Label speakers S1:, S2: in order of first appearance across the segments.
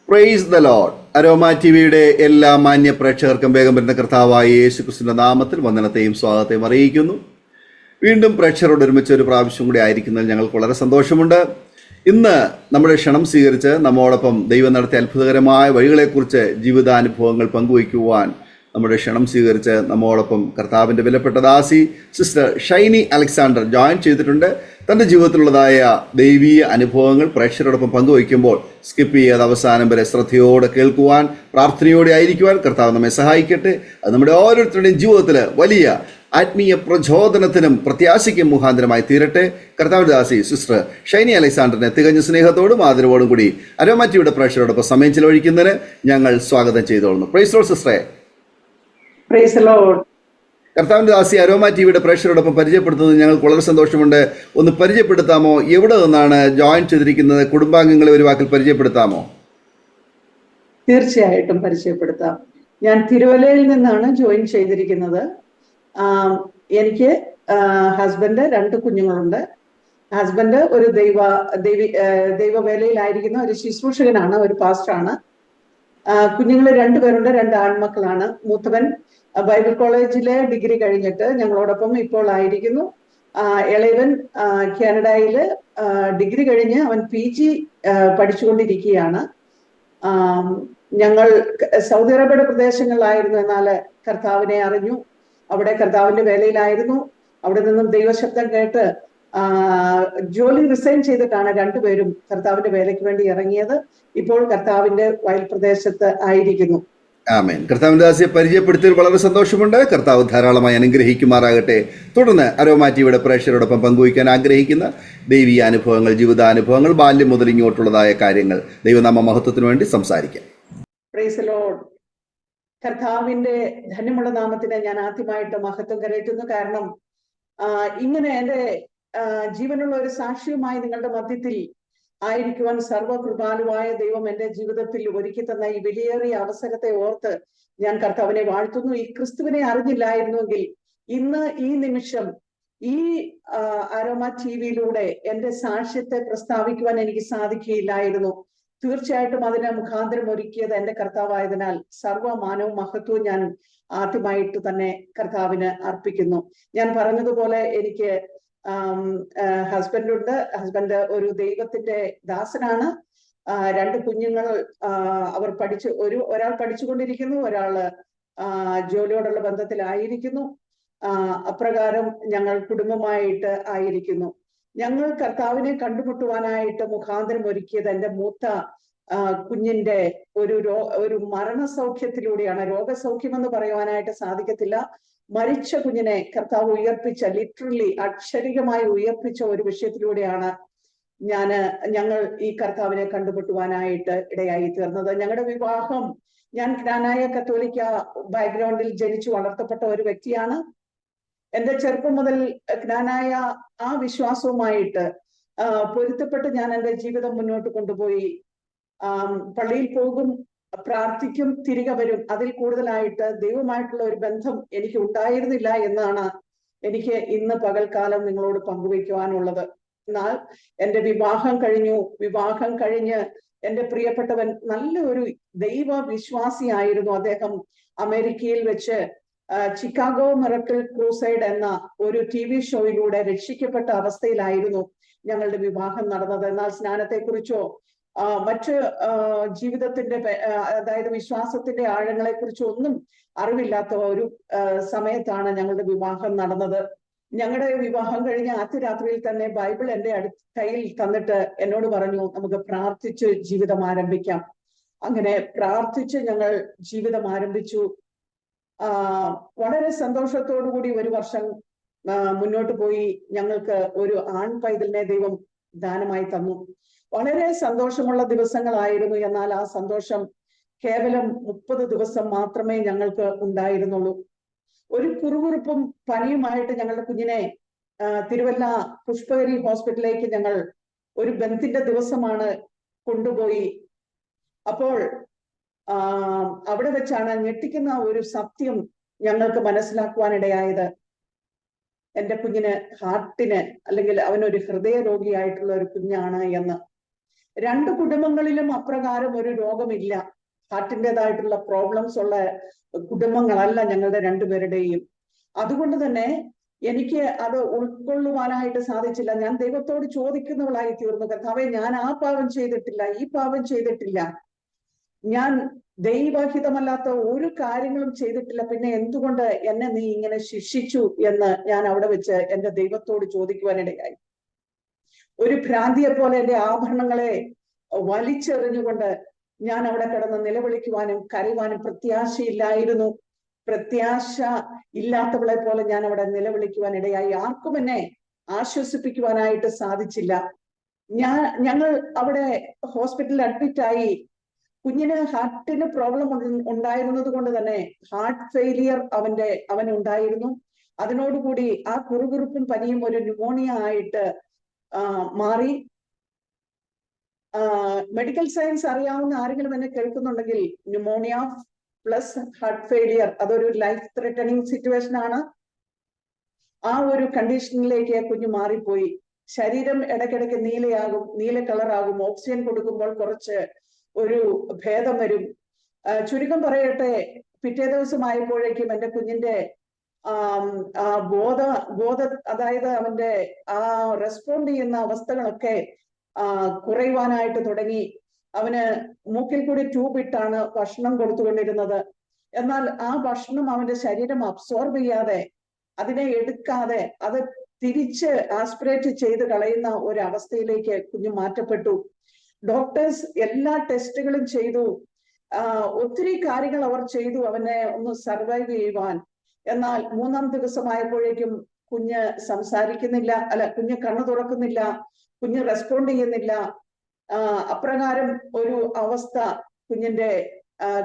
S1: Praise the Lord. Aroma ടിവിയുടെ എല്ലാ മാന്യ പ്രേക്ഷകർക്കും വേഗം വരുന്ന കർത്താവായ യേശു ക്രിസ്തുവിന്റെ നാമത്തിൽ വന്ദനത്തെയും സ്വാഗതത്തെയും അറിയിക്കുന്നു. വീണ്ടും പ്രേക്ഷകരോട് ഒരുമിച്ച് ഒരു പ്രാവശ്യം കൂടി ആയിരിക്കുന്നതിൽ ഞങ്ങൾക്ക് വളരെ സന്തോഷമുണ്ട്. ഇന്ന് നമ്മുടെ ക്ഷണം സ്വീകരിച്ച് നമ്മോടൊപ്പം ദൈവം നടത്തിയ അത്ഭുതകരമായ വഴികളെക്കുറിച്ച് ജീവിതാനുഭവങ്ങൾ പങ്കുവയ്ക്കുവാൻ നമ്മുടെ ക്ഷണം സ്വീകരിച്ച് നമ്മോടൊപ്പം കർത്താവിൻ്റെ വിലപ്പെട്ട ദാസി സിസ്റ്റർ ഷൈനി അലക്സാണ്ടർ ജോയിൻ ചെയ്തിട്ടുണ്ട്. തൻ്റെ ജീവിതത്തിലുള്ളതായ ദൈവീയ അനുഭവങ്ങൾ പ്രേക്ഷകരോടൊപ്പം പങ്കുവയ്ക്കുമ്പോൾ സ്കിപ്പ് ചെയ്യാതെ അവസാനം വരെ ശ്രദ്ധയോടെ കേൾക്കുവാൻ, പ്രാർത്ഥനയോടെ ആയിരിക്കുവാൻ കർത്താവ് നമ്മെ സഹായിക്കട്ടെ. അത് നമ്മുടെ ഓരോരുത്തരുടെയും ജീവിതത്തിൽ വലിയ ആത്മീയ പ്രചോദനത്തിനും പ്രത്യാശയ്ക്കും മുഖാന്തരമായി തീരട്ടെ. കർത്താവിൻ്റെ ദാസി സിസ്റ്റർ ഷൈനി അലക്സാണ്ടറിനെ തികഞ്ഞ സ്നേഹത്തോടും ആദരവോടും കൂടി അരോമ ടിവിയുടെ പ്രേക്ഷകരോടൊപ്പം സമയം ചിലവഴിക്കുന്നതിന് ഞങ്ങൾ സ്വാഗതം ചെയ്തോളുന്നു. പ്രൈസ് ലോർഡ് സിസ്റ്ററെ.
S2: Praise Lord.
S1: കർത്താവിൻ്റെ ദാസി അരോമ ടിവിയുടെ പ്രേക്ഷകരോടൊപ്പം പരിചയപ്പെടുത്തുന്നത് ഞങ്ങൾക്ക് വളരെ സന്തോഷമുണ്ട്. ഒന്ന് പരിചയപ്പെടുത്താമോ? എവിടെ നിന്നാണ് ജോയിൻ ചെയ്തിരിക്കുന്നത്? കുടുംബാംഗങ്ങളെ ഒരു വാക്കിൽ പരിചയപ്പെടുത്താമോ?
S2: തീർച്ചയായിട്ടും പരിചയപ്പെടുത്താം. ഞാൻ തിരുവല്ലയിൽ നിന്നാണ് ജോയിൻ ചെയ്തിരിക്കുന്നത്. എനിക്ക് ഹസ്ബൻഡ്, 2 കുഞ്ഞുങ്ങളുണ്ട്. ഹസ്ബൻഡ് ഒരു ദൈവവേലയിലായിരിക്കുന്ന ഒരു ശുശ്രൂഷകനാണ്, ഒരു പാസ്റ്ററാണ്. കുഞ്ഞുങ്ങൾ 2 പേരുണ്ട്, 2 ആൺമക്കളാണ്. മൂത്തവൻ ബൈബിൾ കോളേജിലെ ഡിഗ്രി കഴിഞ്ഞിട്ട് ഞങ്ങളോടൊപ്പം ഇപ്പോൾ ആയിരിക്കുന്നു. ഇളയവൻ കാനഡയിൽ ഡിഗ്രി കഴിഞ്ഞ് അവൻ PG പഠിച്ചുകൊണ്ടിരിക്കുകയാണ്. ഞങ്ങൾ സൗദി അറേബ്യയുടെ പ്രദേശങ്ങളിലായിരുന്നു, എന്നാൽ കർത്താവിനെ അറിഞ്ഞു. അവിടെ കർത്താവിന്റെ വേലയിലായിരുന്നു. അവിടെ നിന്നും ദൈവശബ്ദം കേട്ട് ജോലി റിസൈൻ ചെയ്തിട്ടാണ് 2 പേരും കർത്താവിന്റെ വേലയ്ക്ക് വേണ്ടി ഇറങ്ങിയത്. ഇപ്പോൾ കർത്താവിന്റെ വയൽ പ്രദേശത്ത് ആയിരിക്കുന്നു.
S1: ആമേൻ. കർത്താവിൻ്റെ ദാസിയെ പരിചയപ്പെടുത്തിയതിൽ വളരെ സന്തോഷമുണ്ട്. കർത്താവ് ധാരാളമായി അനുഗ്രഹിക്കുമാറാകട്ടെ. തുടർന്ന് അരോമ ടിവിയുടെ പ്രേക്ഷകരോടൊപ്പം പങ്കുവയ്ക്കാൻ ആഗ്രഹിക്കുന്ന ദൈവീയ അനുഭവങ്ങൾ, ജീവിതാനുഭവങ്ങൾ, ബാല്യം മുതൽ ഇങ്ങോട്ടുള്ളതായ കാര്യങ്ങൾ ദൈവനാമ മഹത്വത്തിന് വേണ്ടി സംസാരിക്കാം.
S2: Price the Lord. കർത്താവിന്റെ ധന്യമുള്ള നാമത്തിന് ഞാൻ ആദ്യമായിട്ട് മഹത്വം കരയറ്റുന്നു. കാരണം ഇങ്ങനെ എൻ്റെ ജീവനുള്ള ഒരു സാക്ഷ്യവുമായി നിങ്ങളുടെ മധ്യത്തിൽ ആയിരിക്കുവാൻ സർവകൃപാലുവായ ദൈവം എൻ്റെ ജീവിതത്തിൽ ഒരുക്കി തന്ന ഈ വിലയേറിയ അവസരത്തെ ഓർത്ത് ഞാൻ കർത്താവിനെ വാഴ്ത്തുന്നു. ഈ ക്രിസ്തുവിനെ അറിഞ്ഞില്ലായിരുന്നുവെങ്കിൽ ഇന്ന് ഈ നിമിഷം ഈ അരോമ ടിവിയിലൂടെ എൻ്റെ സാക്ഷ്യത്തെ പ്രസ്താവിക്കുവാൻ എനിക്ക് സാധിക്കുകയില്ലായിരുന്നു. തീർച്ചയായിട്ടും അതിന് മുഖാന്തരം ഒരുക്കിയത് എൻ്റെ കർത്താവായതിനാൽ സർവ്വമാനവും മഹത്വവും ഞാൻ ആദ്യമായിട്ട് തന്നെ കർത്താവിന് അർപ്പിക്കുന്നു. ഞാൻ പറഞ്ഞതുപോലെ എനിക്ക് ഹസ്ബൻഡുണ്ട്. ഹസ്ബൻഡ് ഒരു ദൈവത്തിന്റെ ദാസനാണ്. 2 കുഞ്ഞുങ്ങൾ അവർ ഒരാൾ പഠിച്ചുകൊണ്ടിരിക്കുന്നു, ഒരാള് ജോലിയോടുള്ള ബന്ധത്തിലായിരിക്കുന്നു. അപ്രകാരം ഞങ്ങൾ കുടുംബമായിട്ട് ആയിരിക്കുന്നു. ഞങ്ങൾ കർത്താവിനെ കണ്ടുമുട്ടുവാനായിട്ട് മുഖാന്തരം ഒരുക്കിയത് എൻ്റെ മൂത്ത കുഞ്ഞിന്റെ ഒരു മരണസൗഖ്യത്തിലൂടെയാണ്. രോഗസൗഖ്യമെന്ന് പറയുവാനായിട്ട് സാധിക്കത്തില്ല. മരിച്ച കുഞ്ഞിനെ കർത്താവ് ഉയർപ്പിച്ച, ലിറ്ററലി അക്ഷരികമായി ഉയർപ്പിച്ച ഒരു വിഷയത്തിലൂടെയാണ് ഞങ്ങൾ ഈ കർത്താവിനെ കണ്ടുമുട്ടുവാനായിട്ട് ഇടയായി തീർന്നത്. ഞങ്ങളുടെ വിവാഹം, ഞാൻ ജ്ഞാനായ കത്തോലിക്ക ബാക്ക്ഗ്രൗണ്ടിൽ ജനിച്ചു വളർത്തപ്പെട്ട ഒരു വ്യക്തിയാണ്. എൻ്റെ ചെറുപ്പം മുതൽ ജ്ഞാനായ ആ വിശ്വാസവുമായിട്ട് പൊരുത്തപ്പെട്ട് ഞാൻ എൻ്റെ ജീവിതം മുന്നോട്ട് കൊണ്ടുപോയി. പള്ളിയിൽ പോകും, പ്രാർത്ഥിക്കും, തിരികെ വരും. അതിൽ കൂടുതലായിട്ട് ദൈവമായിട്ടുള്ള ഒരു ബന്ധം എനിക്ക് ഉണ്ടായിരുന്നില്ല എന്നാണ് എനിക്ക് ഇന്ന് പകൽക്കാലം നിങ്ങളോട് പങ്കുവയ്ക്കുവാനുള്ളത്. എന്നാൽ എൻ്റെ വിവാഹം കഴിഞ്ഞ് എൻ്റെ പ്രിയപ്പെട്ടവൻ നല്ല ഒരു ദൈവ വിശ്വാസിയായിരുന്നു. അദ്ദേഹം അമേരിക്കയിൽ വെച്ച് ചിക്കാഗോ മിറക്കിൾ ക്രൂസൈഡ് എന്ന ഒരു TV ഷോയിലൂടെ രക്ഷിക്കപ്പെട്ട അവസ്ഥയിലായിരുന്നു ഞങ്ങളുടെ വിവാഹം നടന്നത്. എന്നാൽ സ്നാനത്തെക്കുറിച്ചോ മറ്റ് ജീവിതത്തിന്റെ, അതായത് വിശ്വാസത്തിന്റെ ആഴങ്ങളെ കുറിച്ചോ ഒന്നും അറിവില്ലാത്ത ഒരു സമയത്താണ് ഞങ്ങളുടെ വിവാഹം നടന്നത്. ഞങ്ങളുടെ വിവാഹം കഴിഞ്ഞ ആദ്യ രാത്രിയിൽ തന്നെ ബൈബിൾ എൻ്റെ കയ്യിൽ തന്നിട്ട് എന്നോട് പറഞ്ഞു, നമുക്ക് പ്രാർത്ഥിച്ച് ജീവിതം ആരംഭിക്കാം. അങ്ങനെ പ്രാർത്ഥിച്ച് ഞങ്ങൾ ജീവിതം ആരംഭിച്ചു. വളരെ സന്തോഷത്തോടു കൂടി 1 വർഷം മുന്നോട്ട് പോയി. ഞങ്ങൾക്ക് ഒരു ആൺ പൈതലിനെ ദൈവം ദാനമായി തന്നു. വളരെ സന്തോഷമുള്ള ദിവസങ്ങളായിരുന്നു. എന്നാൽ ആ സന്തോഷം കേവലം 30 ദിവസം മാത്രമേ ഞങ്ങൾക്ക് ഉണ്ടായിരുന്നുള്ളൂ. ഒരു കുറുകുറുപ്പും പനിയുമായിട്ട് ഞങ്ങളുടെ കുഞ്ഞിനെ തിരുവല്ല പുഷ്പഗിരി ഹോസ്പിറ്റലിലേക്ക് ഞങ്ങൾ ഒരു ബന്ധിന്റെ ദിവസമാണ് കൊണ്ടുപോയി. അപ്പോൾ അവിടെ വെച്ചാണ് ഞെട്ടിക്കുന്ന ഒരു സത്യം ഞങ്ങൾക്ക് മനസ്സിലാക്കുവാനിടയായത്. എൻ്റെ കുഞ്ഞിന് ഹാർട്ടിന്, അല്ലെങ്കിൽ അവനൊരു ഹൃദയ രോഗിയായിട്ടുള്ള ഒരു കുഞ്ഞാണ് എന്ന്. രണ്ട് കുടുംബങ്ങളിലും അപ്രകാരം ഒരു രോഗമില്ല. ഹാർട്ടിൻ്റെതായിട്ടുള്ള പ്രോബ്ലംസ് ഉള്ള കുടുംബങ്ങളല്ല ഞങ്ങളുടെ രണ്ടുപേരുടെയും. അതുകൊണ്ട് തന്നെ എനിക്ക് അത് ഉൾക്കൊള്ളുവാനായിട്ട് സാധിച്ചില്ല. ഞാൻ ദൈവത്തോട് ചോദിക്കുന്നവളായി തീർന്നു. കർത്താവേ, ഞാൻ ആ പാപം ചെയ്തിട്ടില്ല, ഈ പാപം ചെയ്തിട്ടില്ല, ഞാൻ ദൈവഹിതമല്ലാത്ത ഒരു കാര്യങ്ങളും ചെയ്തിട്ടില്ല, പിന്നെ എന്തുകൊണ്ട് എന്നെ നീ ഇങ്ങനെ ശിക്ഷിച്ചു എന്ന് ഞാൻ അവിടെ വെച്ച് എന്റെ ദൈവത്തോട് ചോദിക്കുവാനിടയായി. ഒരു ഭ്രാന്തിയെ പോലെ എന്റെ ആഭരണങ്ങളെ വലിച്ചെറിഞ്ഞുകൊണ്ട് ഞാൻ അവിടെ കിടന്ന് നിലവിളിക്കുവാനും കരയുവാനും പ്രത്യാശയില്ലായിരുന്നു. പ്രത്യാശ ഇല്ലാത്തവളെ പോലെ ഞാൻ അവിടെ നിലവിളിക്കുവാൻ ഇടയായി. ആർക്കും എന്നെ ആശ്വസിപ്പിക്കുവാനായിട്ട് സാധിച്ചില്ല. ഞങ്ങൾ അവിടെ ഹോസ്പിറ്റലിൽ അഡ്മിറ്റായി. കുഞ്ഞിന് ഹാർട്ടിന് പ്രോബ്ലം ഉണ്ടായിരുന്നത് കൊണ്ട് തന്നെ ഹാർട്ട് ഫെയിലിയർ അവനുണ്ടായിരുന്നു. അതിനോടുകൂടി ആ കുറുകുറുപ്പും പനിയും ഒരു ന്യൂമോണിയ ആയിട്ട് മാറി. മെഡിക്കൽ സയൻസ് അറിയാവുന്ന ആരെങ്കിലും എന്നെ കേൾക്കുന്നുണ്ടെങ്കിൽ, ന്യൂമോണിയ പ്ലസ് ഹാർട്ട് ഫെയിലിയർ അതൊരു ലൈഫ് ത്രെറ്റനിങ് സിറ്റുവേഷൻ ആണ്. ആ ഒരു കണ്ടീഷനിലേക്ക് കുഞ്ഞു മാറിപ്പോയി. ശരീരം ഇടയ്ക്കിടയ്ക്ക് നീല കളറാകും. ഓക്സിജൻ കൊടുക്കുമ്പോൾ കുറച്ച് ഒരു ഭേദം വരും. ചുരുക്കം പറയട്ടെ, പിറ്റേ ദിവസമായപ്പോഴേക്കും എൻ്റെ കുഞ്ഞിന്റെ അതായത് അവന്റെ ആ റെസ്പോണ്ട് ചെയ്യുന്ന അവസ്ഥകളൊക്കെ കുറയുവാനായിട്ട് തുടങ്ങി. അവന് മൂക്കിൽ കൂടി ട്യൂബ് ഇട്ടാണ് ഭക്ഷണം കൊടുത്തുകൊണ്ടിരുന്നത്. എന്നാൽ ആ ഭക്ഷണം അവന്റെ ശരീരം അബ്സോർബ് ചെയ്യാതെ, അതിനെ എടുക്കാതെ, അത് തിരിച്ച് ആസ്പിറേറ്റ് ചെയ്ത് കളയുന്ന ഒരു അവസ്ഥയിലേക്ക് കുഞ്ഞു മാറ്റപ്പെട്ടു. ഡോക്ടേഴ്സ് എല്ലാ ടെസ്റ്റുകളും ചെയ്തു. ഒത്തിരി കാര്യങ്ങൾ അവർ ചെയ്തു അവനെ ഒന്ന് സർവൈവ് ചെയ്യുവാൻ. എന്നാൽ 3-ാം ദിവസമായപ്പോഴേക്കും കുഞ്ഞ് സംസാരിക്കുന്നില്ല, കുഞ്ഞ് കണ്ണു തുറക്കുന്നില്ല, കുഞ്ഞ് റെസ്പോണ്ട് ചെയ്യുന്നില്ല. അപ്രകാരം ഒരു അവസ്ഥ കുഞ്ഞിന്റെ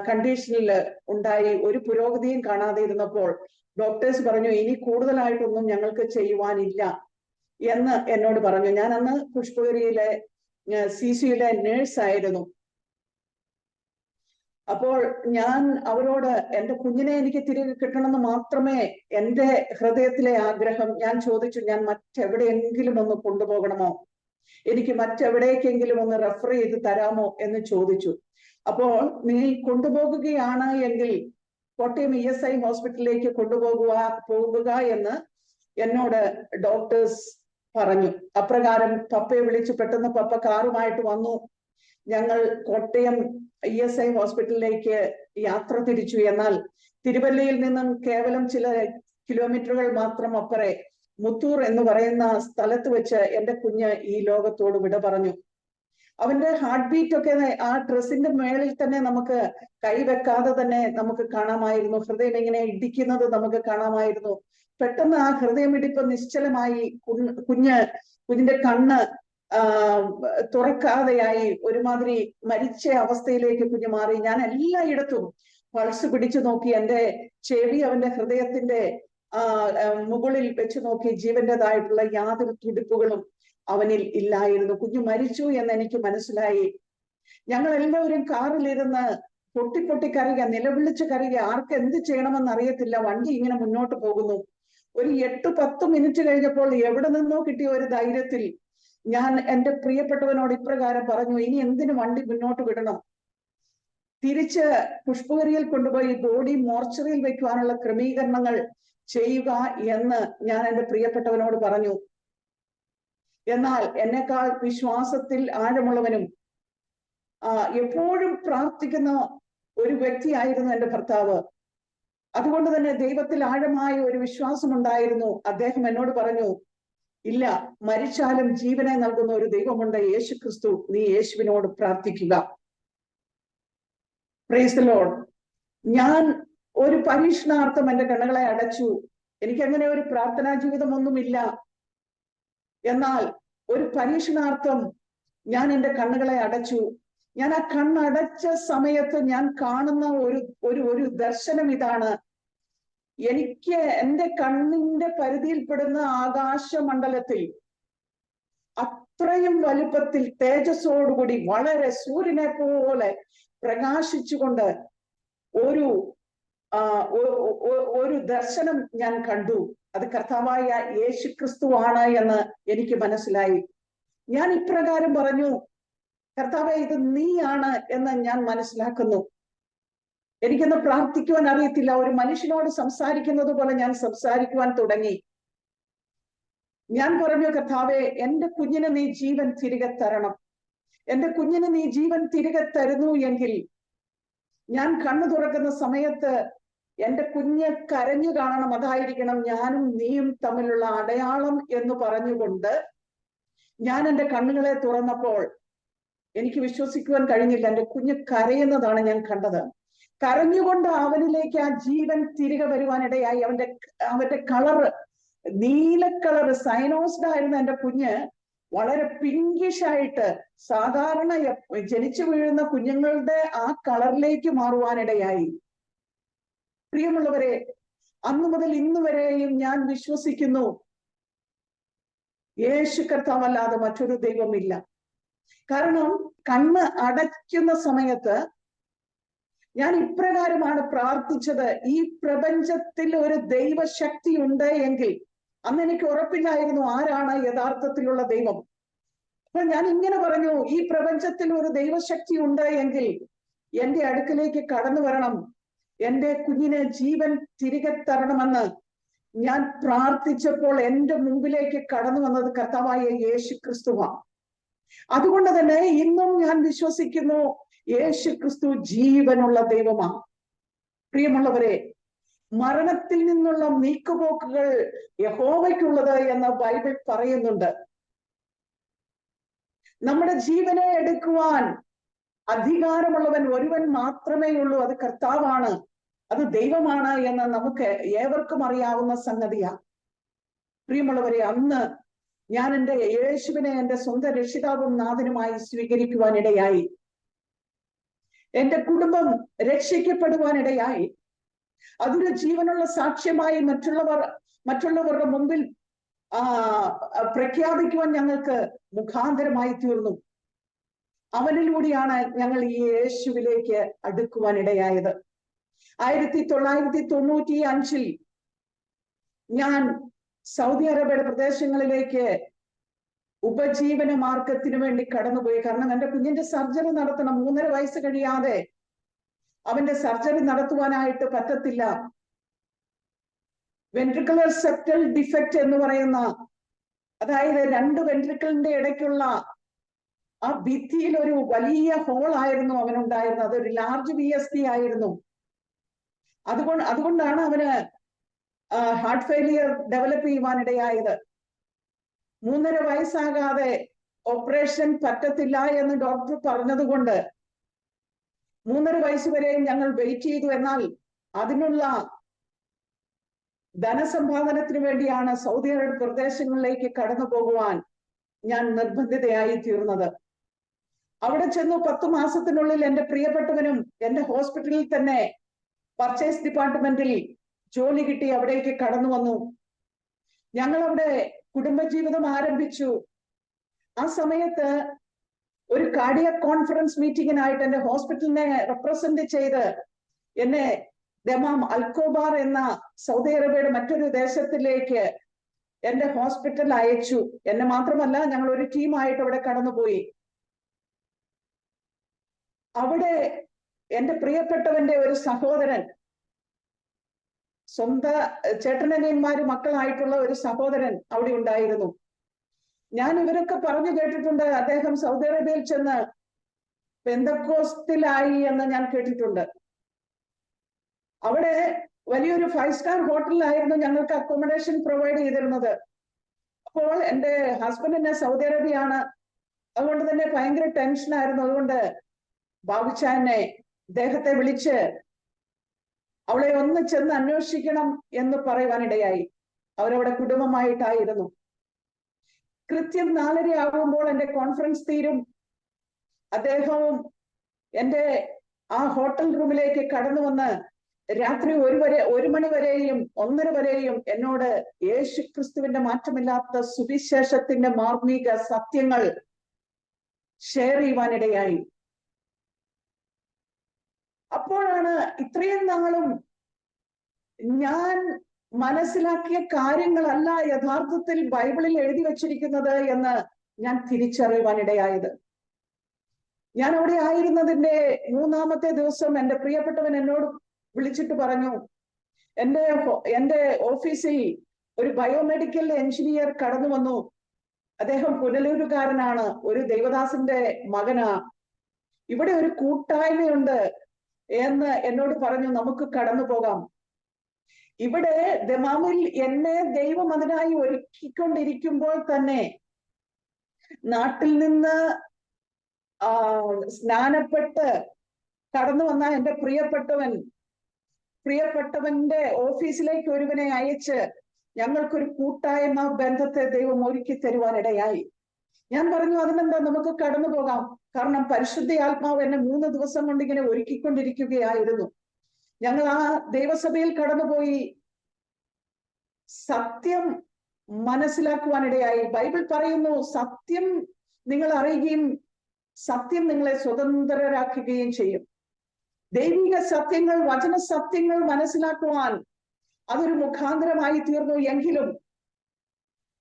S2: കണ്ടീഷനിൽ ഉണ്ടായി. ഒരു പുരോഗതിയും കാണാതെ ഇരുന്നപ്പോൾ ഡോക്ടേഴ്സ് പറഞ്ഞു, ഇനി കൂടുതലായിട്ടൊന്നും ഞങ്ങൾക്ക് ചെയ്യുവാനില്ല എന്ന് എന്നോട് പറഞ്ഞു. ഞാൻ അന്ന് പുഷ്പഗിരിയിലെ CCUലെ നേഴ്സായിരുന്നു. അപ്പോൾ ഞാൻ അവരോട് എൻ്റെ കുഞ്ഞിനെ എനിക്ക് തിരികെ കിട്ടണമെന്ന് മാത്രമേ എൻ്റെ ഹൃദയത്തിലെ ആഗ്രഹം. ഞാൻ ചോദിച്ചു, ഞാൻ മറ്റെവിടെയെങ്കിലും ഒന്ന് കൊണ്ടുപോകണമോ, എനിക്ക് മറ്റെവിടേക്കെങ്കിലും ഒന്ന് റെഫർ ചെയ്ത് തരാമോ എന്ന് ചോദിച്ചു. അപ്പോൾ നീ കൊണ്ടുപോകുകയാണ് എങ്കിൽ കോട്ടയം ESI ഹോസ്പിറ്റലിലേക്ക് പോകുക എന്ന് എന്നോട് ഡോക്ടേഴ്സ് പറഞ്ഞു. അപ്രകാരം പപ്പയെ വിളിച്ചു. പെട്ടെന്ന് പപ്പ കാറുമായിട്ട് വന്നു. ഞങ്ങൾ കോട്ടയം ESI ഹോസ്പിറ്റലിലേക്ക് യാത്ര തിരിച്ചു. എന്നാൽ തിരുവല്ലയിൽ നിന്നും കേവലം ചില കിലോമീറ്ററുകൾ മാത്രം അപ്പുറേ മുത്തൂർ എന്ന് പറയുന്ന സ്ഥലത്ത് വെച്ച് എൻ്റെ കുഞ്ഞ് ഈ ലോകത്തോട് വിട പറഞ്ഞു. അവന്റെ ഹാർട്ട് ബീറ്റ് ഒക്കെ ആ ഡ്രസ്സിന്റെ മേളിൽ തന്നെ നമുക്ക് കൈവെക്കാതെ തന്നെ നമുക്ക് കാണാമായിരുന്നു. ഹൃദയം ഇങ്ങനെ ഇടിക്കുന്നത് നമുക്ക് കാണാമായിരുന്നു. പെട്ടെന്ന് ആ ഹൃദയമിടിപ്പ് നിശ്ചലമായി. കുഞ്ഞിന്റെ കണ്ണ് തുറക്കാതെയായി. ഒരുമാതിരി മരിച്ച അവസ്ഥയിലേക്ക് കുഞ്ഞ് മാറി. ഞാൻ എല്ലായിടത്തും പൾസ് പിടിച്ചു നോക്കി. എൻ്റെ ചെവി അവന്റെ ഹൃദയത്തിന്റെ മുകളിൽ വെച്ച് നോക്കി. ജീവന്റേതായിട്ടുള്ള യാതൊരു തുടിപ്പുകളും അവനിൽ ഇല്ലായിരുന്നു. കുഞ്ഞു മരിച്ചു എന്ന് എനിക്ക് മനസ്സിലായി. ഞങ്ങൾ എല്ലാവരും കാറിലിരുന്ന് പൊട്ടി കരയുക, നിലവിളിച്ച് കരയുക. ആർക്ക് എന്ത് ചെയ്യണമെന്ന് അറിയത്തില്ല. വണ്ടി ഇങ്ങനെ മുന്നോട്ട് പോകുന്നു. ഒരു 8-10 മിനിറ്റ് കഴിഞ്ഞപ്പോൾ എവിടെ നിന്നോ കിട്ടിയ ഒരു ധൈര്യത്തിൽ ഞാൻ എൻ്റെ പ്രിയപ്പെട്ടവനോട് ഇപ്രകാരം പറഞ്ഞു, ഇനി എന്തിനു വണ്ടി മുന്നോട്ട് വിടണം, തിരിച്ച് പുഷ്പഗിരിയിൽ കൊണ്ടുപോയി ബോഡി മോർച്ചറിയിൽ വെക്കുവാനുള്ള ക്രമീകരണങ്ങൾ ചെയ്യുക എന്ന് ഞാൻ എൻ്റെ പ്രിയപ്പെട്ടവനോട് പറഞ്ഞു. എന്നാൽ എന്നെക്കാൾ വിശ്വാസത്തിൽ ആഴമുള്ളവനും എപ്പോഴും പ്രാർത്ഥിക്കുന്ന ഒരു വ്യക്തിയായിരുന്നു എൻ്റെ ഭർത്താവ്. അതുകൊണ്ട് തന്നെ ദൈവത്തിൽ ആഴമായ ഒരു വിശ്വാസമുണ്ടായിരുന്നു. അദ്ദേഹം എന്നോട് പറഞ്ഞു, ഇല്ല, മരിച്ചാലും ജീവനെ നൽകുന്ന ഒരു ദൈവമുണ്ട്, യേശു ക്രിസ്തു, നീ യേശുവിനോട് പ്രാർത്ഥിക്കുക. Price the Lord. ഞാൻ ഒരു പരീക്ഷണാർത്ഥം എൻ്റെ കണ്ണുകളെ അടച്ചു. എനിക്കങ്ങനെ ഒരു പ്രാർത്ഥനാ ജീവിതമൊന്നുമില്ല. എന്നാൽ ഒരു പരീക്ഷണാർത്ഥം ഞാൻ എൻ്റെ കണ്ണുകളെ അടച്ചു. ഞാൻ ആ കണ്ണടച്ച സമയത്ത് ഞാൻ കാണുന്ന ഒരു ദർശനം ഇതാണ്. എനിക്ക് എൻ്റെ കണ്ണിന്റെ പരിധിയിൽപ്പെടുന്ന ആകാശമണ്ഡലത്തിൽ അത്രയും വലുപ്പത്തിൽ തേജസ്സോടുകൂടി വളരെ സൂര്യനെ പോലെ പ്രകാശിച്ചുകൊണ്ട് ഒരു ദർശനം ഞാൻ കണ്ടു. അത് കർത്താവായ യേശു ക്രിസ്തു ആണ് എന്ന് എനിക്ക് മനസ്സിലായി. ഞാൻ ഇപ്രകാരം പറഞ്ഞു, കർത്താവെ, ഇത് നീയാണ് എന്ന് ഞാൻ മനസ്സിലാക്കുന്നു. എനിക്കൊന്ന് പ്രാർത്ഥിക്കുവാൻ അറിയത്തില്ല. ഒരു മനുഷ്യനോട് സംസാരിക്കുന്നത് പോലെ ഞാൻ സംസാരിക്കുവാൻ തുടങ്ങി. ഞാൻ പറഞ്ഞു, കർത്താവെ, എന്റെ കുഞ്ഞിന് നീ ജീവൻ തിരികെ തരണം. എന്റെ കുഞ്ഞിന് നീ ജീവൻ തിരികെ തരുന്നു എങ്കിൽ ഞാൻ കണ്ണു തുറക്കുന്ന സമയത്ത് എന്റെ കുഞ്ഞ് കരഞ്ഞു കാണണം. അതായിരിക്കണം ഞാനും നീയും തമ്മിലുള്ള അടയാളം എന്ന് പറഞ്ഞുകൊണ്ട് ഞാൻ എന്റെ കണ്ണുകളെ തുറന്നപ്പോൾ എനിക്ക് വിശ്വസിക്കുവാൻ കഴിഞ്ഞില്ല. എന്റെ കുഞ്ഞ് കരയുന്നതാണ് ഞാൻ കണ്ടത്. കരഞ്ഞുകൊണ്ട് അവനിലേക്ക് ആ ജീവൻ തിരികെ വരുവാനിടയായി. അവന്റെ കളറ് നീല കളറ്, സൈനോസ്ഡ് ആയിരുന്ന എന്റെ കുഞ്ഞ് വളരെ പിങ്കിഷ് ആയിട്ട് സാധാരണ ജനിച്ചു വീഴുന്ന കുഞ്ഞുങ്ങളുടെ ആ കളറിലേക്ക് മാറുവാനിടയായി. പ്രിയമുള്ളവരെ, അന്നു മുതൽ ഇന്ന് വരെയും ഞാൻ വിശ്വസിക്കുന്നു, യേശു കർത്താവല്ലാതെ മറ്റൊരു ദൈവമില്ല. കാരണം കണ്ണ് അടയ്ക്കുന്ന സമയത്ത് ഞാൻ ഇപ്രകാരമാണ് പ്രാർത്ഥിച്ചത്: ഈ പ്രപഞ്ചത്തിൽ ഒരു ദൈവശക്തി ഉണ്ട് എങ്കിൽ. അന്ന് എനിക്ക് ഉറപ്പില്ലായിരുന്നു ആരാണ് യഥാർത്ഥത്തിലുള്ള ദൈവം. അപ്പൊ ഞാൻ ഇങ്ങനെ പറഞ്ഞു, ഈ പ്രപഞ്ചത്തിൽ ഒരു ദൈവശക്തി ഉണ്ട് എങ്കിൽ എന്റെ അടുക്കലേക്ക് കടന്നു വരണം, എന്റെ കുഞ്ഞിന് ജീവൻ തിരികെ തരണമെന്ന് ഞാൻ പ്രാർത്ഥിച്ചപ്പോൾ എന്റെ മുമ്പിലേക്ക് കടന്നു വന്നത് കർത്താവായ യേശു ക്രിസ്തുവാണ്. അതുകൊണ്ട് തന്നെ ഇന്നും ഞാൻ വിശ്വസിക്കുന്നു, യേശു ക്രിസ്തു ജീവനുള്ള ദൈവമാണ്. പ്രിയമുള്ളവരെ, മരണത്തിൽ നിന്നുള്ള നീക്കുപോക്കുകൾ യഹോവയ്ക്കുള്ളത് എന്ന് ബൈബിൾ പറയുന്നുണ്ട്. നമ്മുടെ ജീവനെ എടുക്കുവാൻ അധികാരമുള്ളവൻ ഒരുവൻ മാത്രമേ ഉള്ളൂ, അത് കർത്താവാണ്, അത് ദൈവമാണ് എന്ന് നമുക്ക് ഏവർക്കും അറിയാവുന്ന സംഗതിയാണ്. പ്രിയമുള്ളവരെ, അന്ന് ഞാൻ എൻ്റെ യേശുവിനെ എൻ്റെ സ്വന്തം രക്ഷിതാവും നാഥനുമായി സ്വീകരിക്കുവാനിടയായി. എന്റെ കുടുംബം രക്ഷിക്കപ്പെടുവാനിടയായി. അതൊരു ജീവനുള്ള സാക്ഷ്യമായി മറ്റുള്ളവരുടെ മുമ്പിൽ പ്രഖ്യാപിക്കുവാൻ ഞങ്ങൾക്ക് മുഖാന്തരമായി തീർന്നു. അവനിലൂടെയാണ് ഞങ്ങൾ ഈ യേശുവിലേക്ക് അടുക്കുവാനിടയായത്. 1995 ഞാൻ സൗദി അറേബ്യയുടെ പ്രദേശങ്ങളിലേക്ക് ഉപജീവന മാർഗത്തിന് വേണ്ടി കടന്നുപോയി. കാരണം എന്റെ കുഞ്ഞിന്റെ സർജറി നടത്തണം. 3.5 വയസ്സ് കഴിയാതെ അവന്റെ സർജറി നടത്തുവാനായിട്ട് പറ്റത്തില്ല. വെൻട്രിക്കുലർ സെപ്റ്റൽ ഡിഫക്റ്റ് എന്ന് പറയുന്ന, അതായത് 2 വെൻട്രിക്കിളിന്റെ ഇടയ്ക്കുള്ള ആ ഭിത്തിയിൽ ഒരു വലിയ ഹോൾ ആയിരുന്നു അവനുണ്ടായിരുന്നത്. അതൊരു ലാർജ് VSD ആയിരുന്നു. അതുകൊണ്ടാണ് അവന് ഹാർട്ട് ഫെയിലിയർ ഡെവലപ്പ് ചെയ്യുവാനിടയായത്. 3.5 വയസ്സാകാതെ ഓപ്പറേഷൻ പറ്റത്തില്ല എന്ന് ഡോക്ടർ പറഞ്ഞതുകൊണ്ട് 3.5 വയസ്സ് വരെയും ഞങ്ങൾ വെയിറ്റ് ചെയ്തു. എന്നാൽ അതിനുള്ള ധനസമ്പാദനത്തിന് വേണ്ടിയാണ് സൗദി അറേബ്യ പ്രദേശങ്ങളിലേക്ക് കടന്നു പോകുവാൻ ഞാൻ നിർബന്ധിതയായി തീർന്നത്. അവിടെ ചെന്നു 10 മാസത്തിനുള്ളിൽ എൻ്റെ പ്രിയപ്പെട്ടവനും എൻ്റെ ഹോസ്പിറ്റലിൽ തന്നെ പർച്ചേസ് ഡിപ്പാർട്ട്മെന്റിൽ ജോലി കിട്ടി അവിടേക്ക് കടന്നു വന്നു. ഞങ്ങൾ അവിടെ കുടുംബജീവിതം ആരംഭിച്ചു. ആ സമയത്ത് ഒരു കാർഡിയക് കോൺഫറൻസ് മീറ്റിങ്ങിനായിട്ട് എൻ്റെ ഹോസ്പിറ്റലിനെ റെപ്രസെന്റ് ചെയ്ത് എന്നെ ദമാം അൽക്കോബാർ എന്ന സൗദി അറേബ്യയുടെ മറ്റൊരു ദേശത്തിലേക്ക് എൻ്റെ ഹോസ്പിറ്റൽ അയച്ചു. എന്നെ മാത്രമല്ല, ഞങ്ങൾ ഒരു ടീമായിട്ട് അവിടെ കടന്നുപോയി. അവിടെ എൻ്റെ പ്രിയപ്പെട്ടവന്റെ ഒരു സഹോദരൻ, സ്വന്തം ചേട്ടനനിയന്മാര് മക്കളായിട്ടുള്ള ഒരു സഹോദരൻ അവിടെ ഉണ്ടായിരുന്നു. ഞാൻ ഇവരൊക്കെ പറഞ്ഞു കേട്ടിട്ടുണ്ട്, അദ്ദേഹം സൗദി അറേബ്യയിൽ ചെന്ന് പെന്തക്കോസ്തിലായി എന്ന് ഞാൻ കേട്ടിട്ടുണ്ട്. അവിടെ വലിയൊരു 5 സ്റ്റാർ ഹോട്ടലിലായിരുന്നു ഞങ്ങൾക്ക് അക്കോമഡേഷൻ പ്രൊവൈഡ് ചെയ്തിരുന്നത്. അപ്പോൾ എൻ്റെ ഹസ്ബൻഡിനെ സൗദി അറേബ്യയാണ്, അതുകൊണ്ട് തന്നെ ഭയങ്കര ടെൻഷനായിരുന്നു. അതുകൊണ്ട് ബാബുച്ചാനെ അദ്ദേഹത്തെ വിളിച്ച് അവളെ ഒന്ന് ചെന്ന് അന്വേഷിക്കണം എന്ന് പറയുവാനിടയായി. അവരവിടെ കുടുംബമായിട്ടായിരുന്നു. കൃത്യം 4:30 ആകുമ്പോൾ എൻ്റെ കോൺഫറൻസ് തീരും. അദ്ദേഹവും എൻ്റെ ആ ഹോട്ടൽ റൂമിലേക്ക് കടന്നു വന്ന് രാത്രി 1 മണി വരെയും 1:30 വരെയും എന്നോട് യേശു ക്രിസ്തുവിന്റെ മാറ്റമില്ലാത്ത സുവിശേഷത്തിന്റെ മാർമിക സത്യങ്ങൾ ഷെയർ ചെയ്യുവാനിടയായി. അപ്പോഴാണ് ഇത്രയും നാളും ഞാൻ മനസ്സിലാക്കിയ കാര്യങ്ങളല്ല യഥാർത്ഥത്തിൽ ബൈബിളിൽ എഴുതി വച്ചിരിക്കുന്നത് എന്ന് ഞാൻ തിരിച്ചറിയുവാനിടയായത്. ഞാൻ അവിടെ ആയിരുന്നതിന്റെ 3-ാമത്തെ ദിവസം എൻ്റെ പ്രിയപ്പെട്ടവൻ എന്നോട് വിളിച്ചിട്ട് പറഞ്ഞു, എൻ്റെ ഓഫീസിൽ ഒരു ബയോമെഡിക്കൽ എഞ്ചിനീയർ കടന്നു വന്നു. അദ്ദേഹം പുനലൂരുകാരനാണ്, ഒരു ദൈവദാസന്റെ മകനാ. ഇവിടെ ഒരു കൂട്ടായ്മയുണ്ട് എന്ന് എന്നോട് പറഞ്ഞു, നമുക്ക് കടന്നു പോകാം. ഇവിടെ ദമാമിൽ എന്നെ ദൈവം അതിനായി ഒരുക്കിക്കൊണ്ടിരിക്കുമ്പോൾ തന്നെ നാട്ടിൽ നിന്ന് സ്നാനപ്പെട്ട് കടന്നു വന്ന എൻ്റെ പ്രിയപ്പെട്ടവന്റെ ഓഫീസിലേക്ക് ഒരുവനെ അയച്ച് ഞങ്ങൾക്കൊരു കൂട്ടായ്മ ബന്ധത്തെ ദൈവം ഒരുക്കി തരുവാനിടയായി. ഞാൻ പറഞ്ഞു, അതിനെന്താ, നമുക്ക് കടന്നു പോകാം. കാരണം പരിശുദ്ധ ആത്മാവ് എന്നെ 3 ദിവസം കൊണ്ട് ഇങ്ങനെ ഒരുക്കിക്കൊണ്ടിരിക്കുകയായിരുന്നു. ഞങ്ങൾ ആ ദൈവസഭയിൽ കടന്നുപോയി സത്യം മനസ്സിലാക്കുവാനിടയായി. ബൈബിൾ പറയുന്നു, സത്യം നിങ്ങൾ അറിയുകയും സത്യം നിങ്ങളെ സ്വതന്ത്രരാക്കുകയും ചെയ്യും. ദൈവിക സത്യങ്ങൾ, വചന സത്യങ്ങൾ മനസ്സിലാക്കുവാൻ അതൊരു മുഖാന്തരമായി തീർന്നു. എങ്കിലും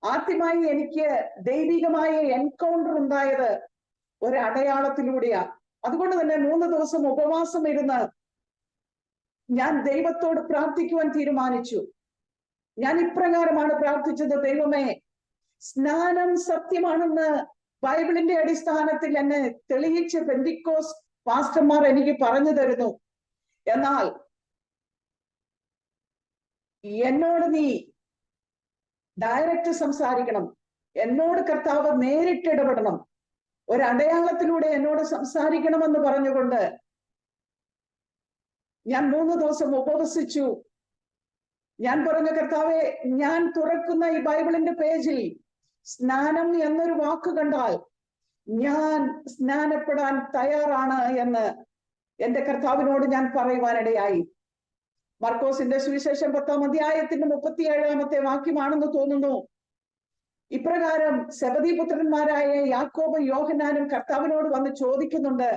S2: ആദ്യമായി എനിക്ക് ദൈവികമായ എൻകൗണ്ടർ ഉണ്ടായത് ഒരടയാളത്തിലൂടെയാ. അതുകൊണ്ട് തന്നെ 3 ദിവസം ഉപവാസം ഇരുന്ന് ഞാൻ ദൈവത്തോട് പ്രാർത്ഥിക്കുവാൻ തീരുമാനിച്ചു. ഞാൻ ഇപ്രകാരമാണ് പ്രാർത്ഥിച്ചത്: ദൈവമേ, സ്നാനം സത്യമാണെന്ന് ബൈബിളിന്റെ അടിസ്ഥാനത്തിൽ എന്നെ തെളിയിച്ച് പെന്തിക്കോസ് പാസ്റ്റർമാർ എനിക്ക് പറഞ്ഞു തരുന്നു. എന്നാൽ എന്നോട് നീ ഡയറക്റ്റ് സംസാരിക്കണം, എന്നോട് കർത്താവ് നേരിട്ട് ഇടപെടണം, ഒരടയാളത്തിലൂടെ എന്നോട് സംസാരിക്കണമെന്ന് പറഞ്ഞുകൊണ്ട് ഞാൻ 3 ദിവസം ഉപവസിച്ചു. ഞാൻ പറഞ്ഞു, കർത്താവെ, ഞാൻ തുറക്കുന്ന ഈ ബൈബിളിന്റെ പേജിൽ സ്നാനം എന്നൊരു വാക്ക് കണ്ടാൽ ഞാൻ സ്നാനപ്പെടാൻ തയ്യാറാണ് എന്ന് എന്റെ കർത്താവിനോട് ഞാൻ പറയുവാനിടയായി. മർക്കോസിന്റെ സുവിശേഷം 10-ാം അധ്യായത്തിന്റെ 37-ാമത്തെ വാക്യമാണെന്ന് തോന്നുന്നു. ഇപ്രകാരം സെബദീ പുത്രന്മാരായ യാക്കോബും യോഹന്നാനും കർത്താവിനോട് വന്ന് ചോദിക്കുന്നുണ്ട്,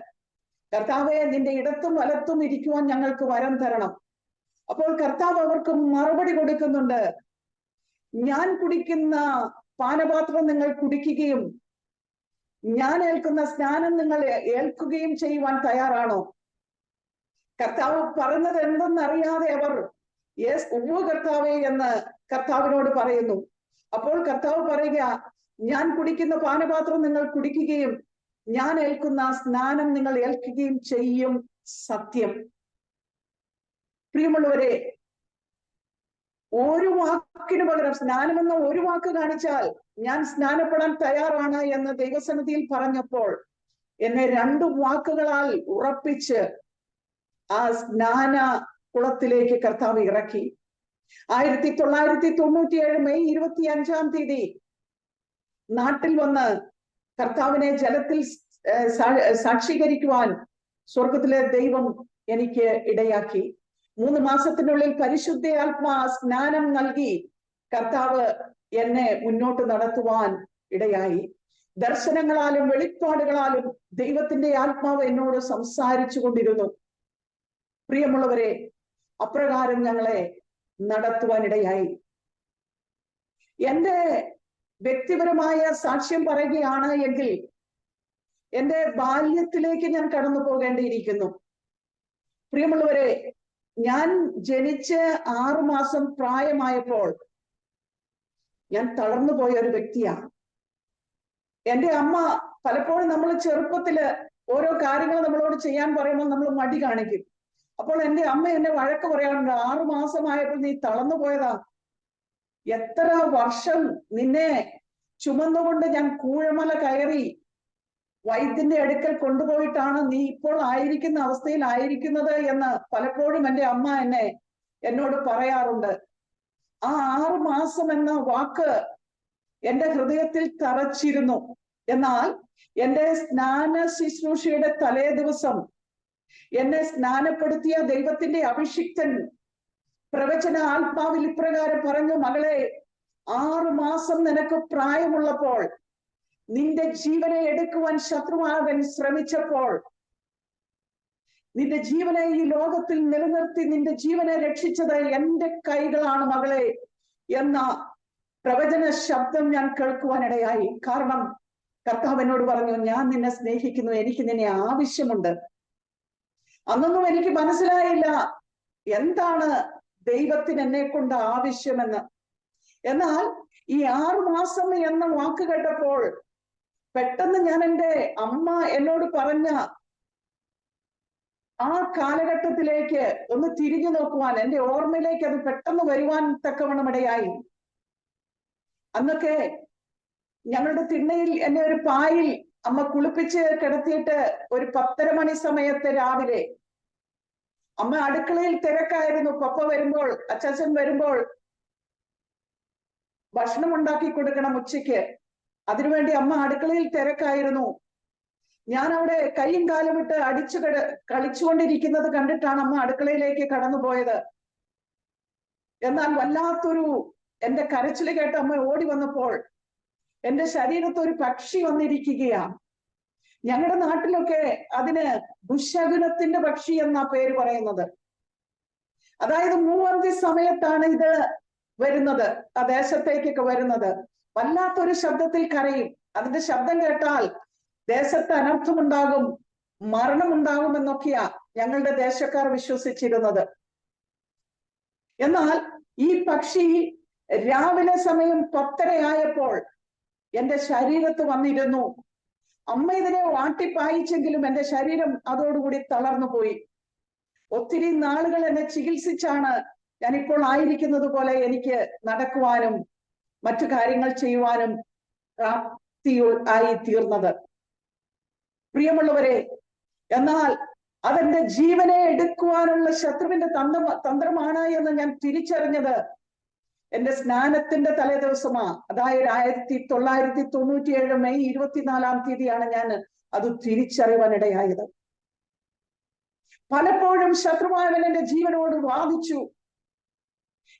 S2: കർത്താവെ, നിന്റെ ഇടത്തും വലത്തും ഇരിക്കുവാൻ ഞങ്ങൾക്ക് വരം തരണം. അപ്പോൾ കർത്താവ് അവർക്ക് മറുപടി കൊടുക്കുന്നുണ്ട്, ഞാൻ കുടിക്കുന്ന പാനപാത്രം നിങ്ങൾ കുടിക്കുകയും ഞാൻ ഏൽക്കുന്ന സ്നാനം നിങ്ങൾ ഏൽക്കുകയും ചെയ്യുവാൻ തയ്യാറാണോ? കർത്താവ് പറഞ്ഞത് എന്തെന്നറിയാതെ അവർ യേസ്, ഉവ്വ് കർത്താവേ എന്ന് കർത്താവിനോട് പറയുന്നു. അപ്പോൾ കർത്താവ് പറയുക, ഞാൻ കുടിക്കുന്ന പാനപാത്രം നിങ്ങൾ കുടിക്കുകയും ഞാൻ ഏൽക്കുന്ന സ്നാനം നിങ്ങൾ ഏൽക്കുകയും ചെയ്യും, സത്യം. പ്രിയമുള്ളവരെ, ഒരു വാക്കിന് പകരം സ്നാനമെന്ന ഒരു വാക്ക് കാണിച്ചാൽ ഞാൻ സ്നാനപ്പെടാൻ തയ്യാറാണ് എന്ന് ദൈവസന്നിധിയിൽ പറഞ്ഞപ്പോൾ എന്നെ 2 വാക്കുകളാൽ ഉറപ്പിച്ച് ആ സ്നാന കുളത്തിലേക്ക് കർത്താവ് ഇറക്കി. 1997 മെയ് 25-ാം തീയതി നാട്ടിൽ വന്ന് കർത്താവിനെ ജലത്തിൽ സാക്ഷീകരിക്കുവാൻ സ്വർഗത്തിലെ ദൈവം എനിക്ക് ഇടയാക്കി. 3 മാസത്തിനുള്ളിൽ പരിശുദ്ധാത്മാ സ്നാനം നൽകി കർത്താവ് എന്നെ മുന്നോട്ട് നടത്തുവാൻ ഇടയായി. ദർശനങ്ങളാലും വെളിപ്പാടുകളാലും ദൈവത്തിന്റെ ആത്മാവ് എന്നോട് സംസാരിച്ചു കൊണ്ടിരുന്നു. പ്രിയമുള്ളവരെ, അപ്രകാരം ഞങ്ങളെ നടത്തുവാനിടയായി. എന്റെ വ്യക്തിപരമായ സാക്ഷ്യം പറയുകയാണ് എങ്കിൽ എന്റെ ബാല്യത്തിലേക്ക് ഞാൻ കടന്നു പോകേണ്ടിയിരിക്കുന്നു. പ്രിയമുള്ളവരെ, ഞാൻ ജനിച്ച് 6 മാസം പ്രായമായപ്പോൾ ഞാൻ തളർന്നു പോയ ഒരു വ്യക്തിയാണ്. എന്റെ അമ്മ പലപ്പോഴും നമ്മൾ ചെറുപ്പത്തില് ഓരോ കാര്യങ്ങൾ നമ്മളോട് ചെയ്യാൻ പറയുമ്പോൾ നമ്മൾ മടി കാണിക്കും. അപ്പോൾ എന്റെ അമ്മ എന്നെ വഴക്ക് പറയാറുണ്ട്, 6 മാസമായപ്പോൾ നീ തളർന്നു പോയതാ, എത്ര വർഷം നിന്നെ ചുമന്നുകൊണ്ട് ഞാൻ കൂഴമല കയറി വൈദ്യന്റെ അടുക്കൽ കൊണ്ടുപോയിട്ടാണ് നീ ഇപ്പോൾ ആയിരിക്കുന്ന അവസ്ഥയിലായിരിക്കുന്നത് എന്ന് പലപ്പോഴും എൻ്റെ അമ്മ എന്നോട് പറയാറുണ്ട്. ആ 6 മാസം എന്ന വാക്ക് എൻ്റെ ഹൃദയത്തിൽ തറച്ചിരുന്നു. എന്നാൽ എൻ്റെ സ്നാന ശുശ്രൂഷയുടെ തലേ ദിവസം എന്നെ സ്നാനപ്പെടുത്തിയ ദൈവത്തിന്റെ അഭിഷിക്തൻ പ്രവചന ആത്മാവിൽ ഇപ്രകാരം പറഞ്ഞു, മകളെ, 6 മാസം നിനക്ക് പ്രായമുള്ളപ്പോൾ നിന്റെ ജീവനെ എടുക്കുവാൻ ശത്രുവാകൻ ശ്രമിച്ചപ്പോൾ നിന്റെ ജീവനെ ഈ ലോകത്തിൽ നിലനിർത്തി നിന്റെ ജീവനെ രക്ഷിച്ചത് എന്റെ കൈകളാണ് മകളെ എന്ന പ്രവചന ശബ്ദം ഞാൻ കേൾക്കുവാനിടയായി. കാരണം കർത്താവ് എന്നോട് പറഞ്ഞു, ഞാൻ നിന്നെ സ്നേഹിക്കുന്നു, എനിക്ക് നിന്നെ ആവശ്യമുണ്ട്. അന്നൊന്നും എനിക്ക് മനസ്സിലായില്ല എന്താണ് ദൈവത്തിന് എന്നെ കൊണ്ട് ആവശ്യമെന്ന്. എന്നാൽ ഈ 6 മാസം എന്ന വാക്ക് കേട്ടപ്പോൾ പെട്ടെന്ന് ഞാൻ എൻ്റെ അമ്മ എന്നോട് പറഞ്ഞ ആ കാലഘട്ടത്തിലേക്ക് ഒന്ന് തിരിഞ്ഞു നോക്കുവാൻ, എൻ്റെ ഓർമ്മയിലേക്ക് അത് പെട്ടെന്ന് വരുവാൻ തക്കവണ്ണം ഇടയായി. അന്നൊക്കെ ഞങ്ങളുടെ തിണ്ണയിൽ എന്നെ ഒരു പായിൽ അമ്മ കുളിപ്പിച്ച് കിടത്തിയിട്ട് ഒരു 10:30 മണി സമയത്ത് രാവിലെ അമ്മ അടുക്കളയിൽ തിരക്കായിരുന്നു. പപ്പ വരുമ്പോൾ, അച്ചാച്ചൻ വരുമ്പോൾ ഭക്ഷണം ഉണ്ടാക്കി കൊടുക്കണം ഉച്ചയ്ക്ക്. അതിനുവേണ്ടി അമ്മ അടുക്കളയിൽ തിരക്കായിരുന്നു. ഞാൻ അവിടെ കൈയും കാലും ഇട്ട് കളിച്ചുകൊണ്ടിരിക്കുന്നത് കണ്ടിട്ടാണ് അമ്മ അടുക്കളയിലേക്ക് കടന്നുപോയത്. എന്നാൽ വല്ലാത്തൊരു എന്റെ കരച്ചിൽ കേട്ട് അമ്മ ഓടി വന്നപ്പോൾ എന്റെ ശരീരത്ത് ഒരു പക്ഷി വന്നിരിക്കുകയാണ്. ഞങ്ങളുടെ നാട്ടിലൊക്കെ അതിന് ദുശകുനത്തിന്റെ പക്ഷി എന്നാ പേര് പറയുന്നത്. അതായത് മൂവന്തി സമയത്താണ് ഇത് വരുന്നത്, ആ ദേശത്തേക്കൊക്കെ വരുന്നത്. വല്ലാത്തൊരു ശബ്ദത്തിൽ കരയും. അതിന്റെ ശബ്ദം കേട്ടാൽ ദേശത്ത് അനർത്ഥമുണ്ടാകും, മരണമുണ്ടാകും എന്നൊക്കെയാ ഞങ്ങളുടെ ദേശക്കാർ വിശ്വസിച്ചിരുന്നത്. എന്നാൽ ഈ പക്ഷി രാവിലെ സമയം 10:30 ആയപ്പോൾ എന്റെ ശരീരത്ത് വന്നിരുന്നു. അമ്മ ഇതിനെ വാട്ടിപ്പായിച്ചെങ്കിലും എന്റെ ശരീരം അതോടുകൂടി തളർന്നു പോയി. ഒത്തിരി നാളുകൾ എന്നെ ചികിത്സിച്ചാണ് ഞാനിപ്പോൾ ആയിരിക്കുന്നത് പോലെ എനിക്ക് നടക്കുവാനും മറ്റു കാര്യങ്ങൾ ചെയ്യുവാനും ആയി തീർന്നത്. പ്രിയമുള്ളവരെ, എന്നാൽ അതെന്റെ ജീവനെ എടുക്കുവാനുള്ള ശത്രുവിന്റെ തന്ത്രമാണ് എന്ന് ഞാൻ തിരിച്ചറിഞ്ഞത് എന്റെ സ്നാനത്തിന്റെ തലേ ദിവസമാ. അതായത് 1997 മെയ് 24-ാം തീയതിയാണ് ഞാൻ അത് തിരിച്ചറിവാനിടയായത്. പലപ്പോഴും ശത്രുവായവൻ എന്റെ ജീവനോട് വാദിച്ചു,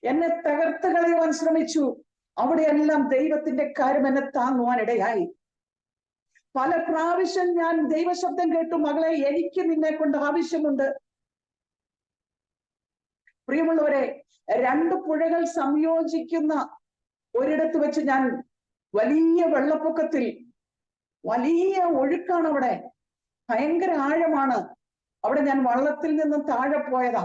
S2: എന്നെ തകർത്ത് കളയുവാൻ ശ്രമിച്ചു. അവിടെയെല്ലാം ദൈവത്തിന്റെ കാര്യം എന്നെ താങ്ങുവാനിടയായി. പല പ്രാവശ്യം ഞാൻ ദൈവശബ്ദം കേട്ടു, മകളെ, എനിക്ക് നിന്നെ കൊണ്ട് ആവശ്യമുണ്ട്. പ്രിയമുള്ളവരെ, 2 പുഴകൾ സംയോജിക്കുന്ന ഒരിടത്ത് വെച്ച് ഞാൻ വലിയ വെള്ളപ്പൊക്കത്തിൽ, വലിയ ഒഴുക്കാണ് അവിടെ, ഭയങ്കര ആഴമാണ് അവിടെ. ഞാൻ വള്ളത്തിൽ നിന്നും താഴെ പോയതാ.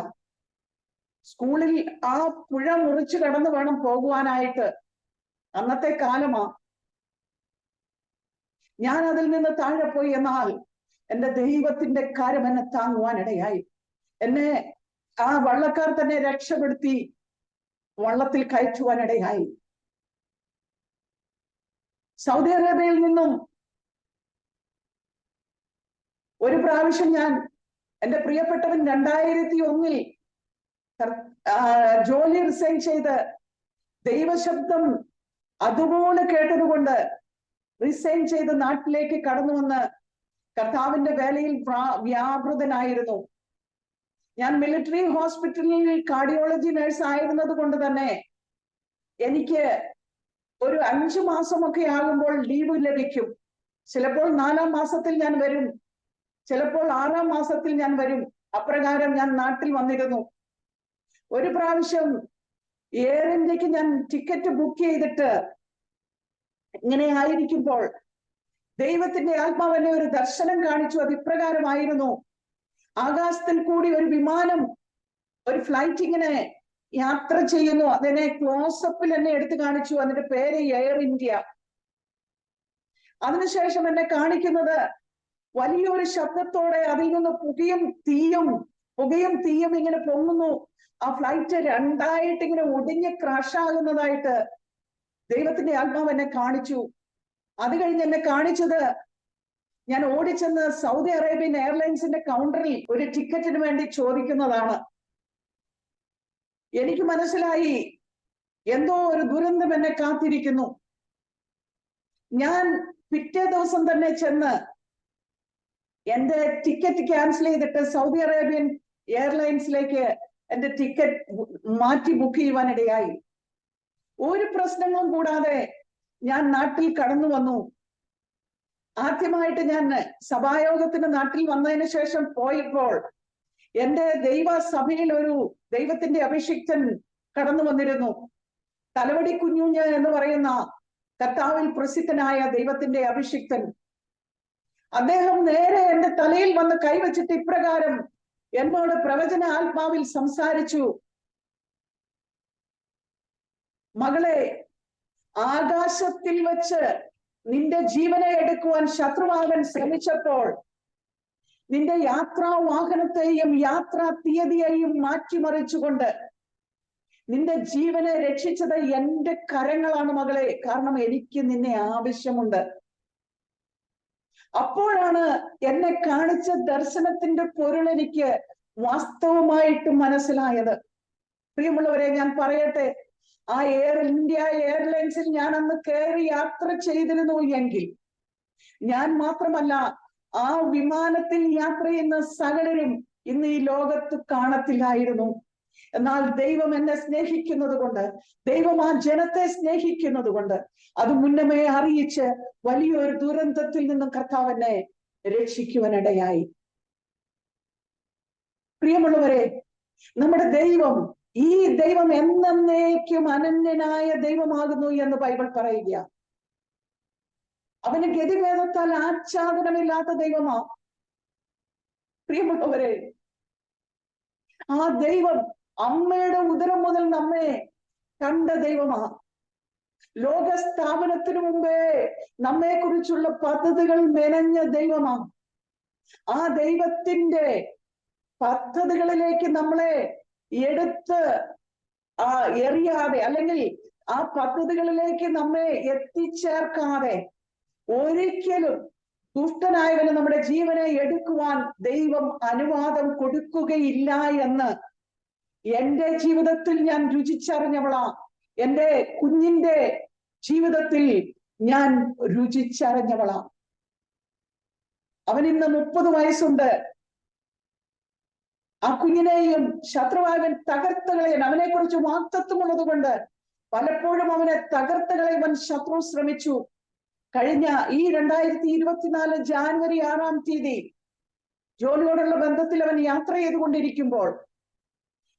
S2: സ്കൂളിൽ ആ പുഴ മുറിച്ച് കടന്നു വേണം പോകുവാനായിട്ട്. അന്നത്തെ കാലമാ. ഞാൻ അതിൽ നിന്ന് താഴെ പോയി. എന്നാൽ എന്റെ ദൈവത്തിന്റെ കാര്യം എന്നെ താങ്ങുവാനിടയായി. എന്നെ ആ വള്ളക്കാർ തന്നെ രക്ഷപ്പെടുത്തി വള്ളത്തിൽ കയറ്റുവാനിടയായി. സൗദി അറേബ്യയിൽ നിന്നും ഒരു പ്രാവശ്യം ഞാൻ, എന്റെ പ്രിയപ്പെട്ടവൻ 2001-ൽ ജോലി റിസൈൻ ചെയ്ത് ദൈവശബ്ദം അതുപോലെ കേട്ടതുകൊണ്ട് റിസൈൻ ചെയ്ത് നാട്ടിലേക്ക് കടന്നു വന്ന് കർത്താവിന്റെ വേലയിൽ വ്യാപൃതനായിരുന്നു. ഞാൻ മിലിറ്ററി ഹോസ്പിറ്റലിൽ കാർഡിയോളജി നഴ്സ് ആയിരുന്നത് കൊണ്ട് തന്നെ എനിക്ക് ഒരു 5 മാസമൊക്കെ ആകുമ്പോൾ ലീവ് ലഭിക്കും. ചിലപ്പോൾ 4-ാം മാസത്തിൽ ഞാൻ വരും, ചിലപ്പോൾ 6-ാം മാസത്തിൽ ഞാൻ വരും. അപ്രകാരം ഞാൻ നാട്ടിൽ വന്നിരുന്നു. ഒരു പ്രാവശ്യം എയർ ഇന്ത്യക്ക് ഞാൻ ടിക്കറ്റ് ബുക്ക് ചെയ്തിട്ട് ഇങ്ങനെ ആയിരിക്കുമ്പോൾ ദൈവത്തിന്റെ ആത്മാവ് എന്നെ ഒരു ദർശനം കാണിച്ചു. അത് ഇപ്രകാരമായിരുന്നു: ആകാശത്തിൽ കൂടി ഒരു വിമാനം, ഒരു ഫ്ലൈറ്റ് ഇങ്ങനെ യാത്ര ചെയ്യുന്നു. അതിനെ ക്ലോസപ്പിൽ എന്നെ എടുത്തു കാണിച്ചു. അതിന്റെ പേര് എയർ ഇന്ത്യ. അതിനുശേഷം എന്നെ കാണിക്കുന്നത് വലിയൊരു ശബ്ദത്തോടെ അതിൽ നിന്ന് പുകയും തീയും ഇങ്ങനെ പൊങ്ങുന്നു. ആ ഫ്ലൈറ്റ് 2ആയിട്ട് ഇങ്ങനെ ഒടിഞ്ഞ് ക്രാഷാകുന്നതായിട്ട് ദൈവത്തിന്റെ ആത്മാവ് എന്നെ കാണിച്ചു. അത് കഴിഞ്ഞ് എന്നെ കാണിച്ചത്, ഞാൻ ഓടിച്ചെന്ന് സൗദി അറേബ്യൻ എയർലൈൻസിന്റെ കൗണ്ടറിൽ ഒരു ടിക്കറ്റിന് വേണ്ടി ചോദിക്കുന്നതാണ്. എനിക്ക് മനസ്സിലായി എന്തോ ഒരു ദുരന്തം എന്നെ കാത്തിരിക്കുന്നു. ഞാൻ പിറ്റേ ദിവസം തന്നെ ചെന്ന് എന്റെ ടിക്കറ്റ് ക്യാൻസൽ ചെയ്തിട്ട് സൗദി അറേബ്യൻ എയർലൈൻസിലേക്ക് എന്റെ ടിക്കറ്റ് മാറ്റി ബുക്ക് ചെയ്യുവാനിടയായി. ഒരു പ്രശ്നങ്ങളും കൂടാതെ ഞാൻ നാട്ടിൽ കടന്നു വന്നു. ആദ്യമായിട്ട് ഞാൻ സഭായോഗത്തിന് നാട്ടിൽ വന്നതിന് ശേഷം പോയപ്പോൾ എന്റെ ദൈവസഭയിൽ ഒരു ദൈവത്തിന്റെ അഭിഷിക്തൻ കടന്നു വന്നിരുന്നു. തലവടി കുഞ്ഞുഞ്ഞ് എന്ന് പറയുന്ന കർത്താവിൽ പ്രസിദ്ധനായ ദൈവത്തിന്റെ അഭിഷിക്തൻ, അദ്ദേഹം നേരെ എന്റെ തലയിൽ വന്ന് കൈവച്ചിട്ട് ഇപ്രകാരം എന്നോട് പ്രവചന ആത്മാവിൽ സംസാരിച്ചു: മകളെ, ആകാശത്തിൽ വെച്ച് നിന്റെ ജീവനെ എടുക്കുവാൻ ശത്രുവാകൻ ശ്രമിച്ചപ്പോൾ നിന്റെ യാത്രാ വാഹനത്തെയും യാത്രാ തീയതിയെയും മാറ്റിമറിച്ചുകൊണ്ട് നിന്റെ ജീവനെ രക്ഷിച്ചത് എന്റെ കരങ്ങളാണ് മകളെ. കാരണം എനിക്ക് നിന്നെ ആവശ്യമുണ്ട്. അപ്പോഴാണ് എന്നെ കാണിച്ച ദർശനത്തിന്റെ പൊരുൾ എനിക്ക് വാസ്തവമായിട്ട് മനസ്സിലായത്. പ്രിയമുള്ളവരെ, ഞാൻ പറയട്ടെ, ആ എയർ ഇന്ത്യ എയർലൈൻസിൽ ഞാൻ അന്ന് കയറി യാത്ര ചെയ്തിരുന്നു എങ്കിൽ ഞാൻ മാത്രമല്ല, ആ വിമാനത്തിൽ യാത്ര ചെയ്യുന്ന സകലരും ഇന്ന് ഈ ലോകത്ത് കാണത്തില്ലായിരുന്നു. എന്നാൽ ദൈവം എന്നെ സ്നേഹിക്കുന്നത് കൊണ്ട്, ദൈവം ആ ജനത്തെ സ്നേഹിക്കുന്നത് കൊണ്ട് അത് മുന്നമേ അറിയിച്ച് വലിയൊരു ദുരന്തത്തിൽ നിന്നും കർത്താവ് എന്നെ രക്ഷിക്കുവാനിടയായി. പ്രിയമുള്ളവരെ, നമ്മുടെ ദൈവം, ഈ ദൈവം എന്നേക്കും അനന്യനായ ദൈവമാകുന്നു എന്ന് ബൈബിൾ പറയുക. അവന് ഗതിഭേദത്താൽ ആച്ഛാദനമില്ലാത്ത ദൈവമാ. പ്രിയമുള്ളവരെ, ആ ദൈവം അമ്മയുടെ ഉദരം മുതൽ നമ്മെ കണ്ട ദൈവമാ. ലോകസ്ഥാപനത്തിനു മുമ്പേ നമ്മെ കുറിച്ചുള്ള പദ്ധതികൾ മെനഞ്ഞ ദൈവമാ. ആ ദൈവത്തിന്റെ പദ്ധതികളിലേക്ക് നമ്മളെ എടുത്ത് എറിയാതെ, അല്ലെങ്കിൽ ആ പദ്ധതികളിലേക്ക് നമ്മെ എത്തിച്ചേർക്കാതെ ഒരിക്കലും ദുഷ്ടനായവന് നമ്മുടെ ജീവനെ എടുക്കുവാൻ ദൈവം അനുവാദം കൊടുക്കുകയില്ല എന്ന് എന്റെ ജീവിതത്തിൽ ഞാൻ രുചിച്ചറിഞ്ഞവളാ. എന്റെ കുഞ്ഞിന്റെ ജീവിതത്തിൽ ഞാൻ രുചിച്ചറിഞ്ഞവളാ. അവനിന്ന് 30 വയസ്സുണ്ട്. ആ കുഞ്ഞിനെയും ശത്രുവായവൻ തകർത്ത് കളയാൻ, അവനെ കുറിച്ച് വാക്തത്വമുള്ളത് കൊണ്ട് പലപ്പോഴും അവനെ തകർത്ത് കളയുവാൻ ശത്രു ശ്രമിച്ചു. കഴിഞ്ഞ ഈ 2024 ജാനുവരി 6-ാം തീയതി ജോലിയോടുള്ള ബന്ധത്തിൽ അവൻ യാത്ര ചെയ്തുകൊണ്ടിരിക്കുമ്പോൾ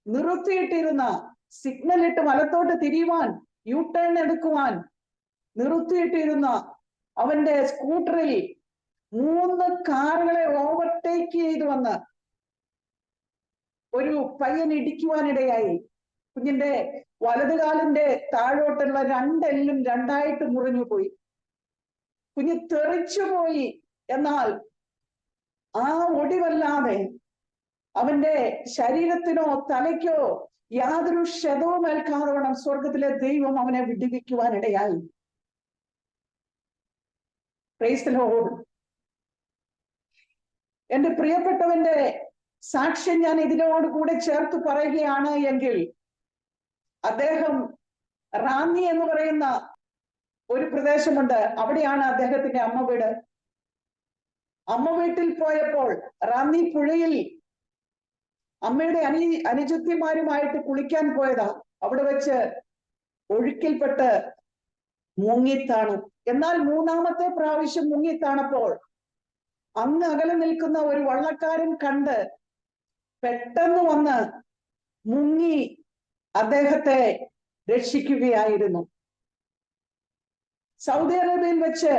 S2: നിർത്തിയിട്ടിരുന്ന, സിഗ്നൽ ഇട്ട് വലത്തോട്ട് തിരിയുവാൻ, യു ടേൺ എടുക്കുവാൻ നിർത്തിയിട്ടിരുന്ന അവന്റെ സ്കൂട്ടറിൽ 3 കാറുകളെ ഓവർടേക്ക് ചെയ്തു വന്ന് ഒരു പയ്യൻ ഇടിക്കുവാനിടയായി. കുഞ്ഞിന്റെ വലതുകാലിന്റെ താഴോട്ടുള്ള 2 എല്ലും 2ആയിട്ട് മുറിഞ്ഞു പോയി. കുഞ്ഞ് തെറിച്ചുപോയി. എന്നാൽ ആ ഒടിവല്ലാതെ അവന്റെ ശരീരത്തിനോ തലയ്ക്കോ യാതൊരു ക്ഷതവും ഏൽക്കാതെ വേണം സ്വർഗത്തിലെ ദൈവം അവനെ വിടുവിക്കുവാനിടയായി. Price the Lord. എന്റെ പ്രിയപ്പെട്ടവന്റെ സാക്ഷ്യം ഞാൻ ഇതിനോട് കൂടെ ചേർത്ത് പറയുകയാണ് എങ്കിൽ, അദ്ദേഹം റാന്നി എന്ന് പറയുന്ന ഒരു പ്രദേശമുണ്ട്. അവിടെയാണ് അദ്ദേഹത്തിന്റെ അമ്മ വീട്. അമ്മ വീട്ടിൽ പോയപ്പോൾ റാന്നി പുഴയിൽ അമ്മയുടെ അനുജത്തിമാരുമായിട്ട് കുളിക്കാൻ പോയതാ. അവിടെ വെച്ച് ഒഴുക്കിൽപ്പെട്ട് മുങ്ങിത്താണു. എന്നാൽ 3-ാമത്തെ പ്രാവശ്യം മുങ്ങിത്താണപ്പോൾ അങ്ങ് അകലെ നിൽക്കുന്ന ഒരു വള്ളക്കാരൻ കണ്ട് പെട്ടെന്ന് വന്ന് മുങ്ങി അദ്ദേഹത്തെ രക്ഷിക്കുകയായിരുന്നു. സൗദി അറേബ്യയിൽ വെച്ച്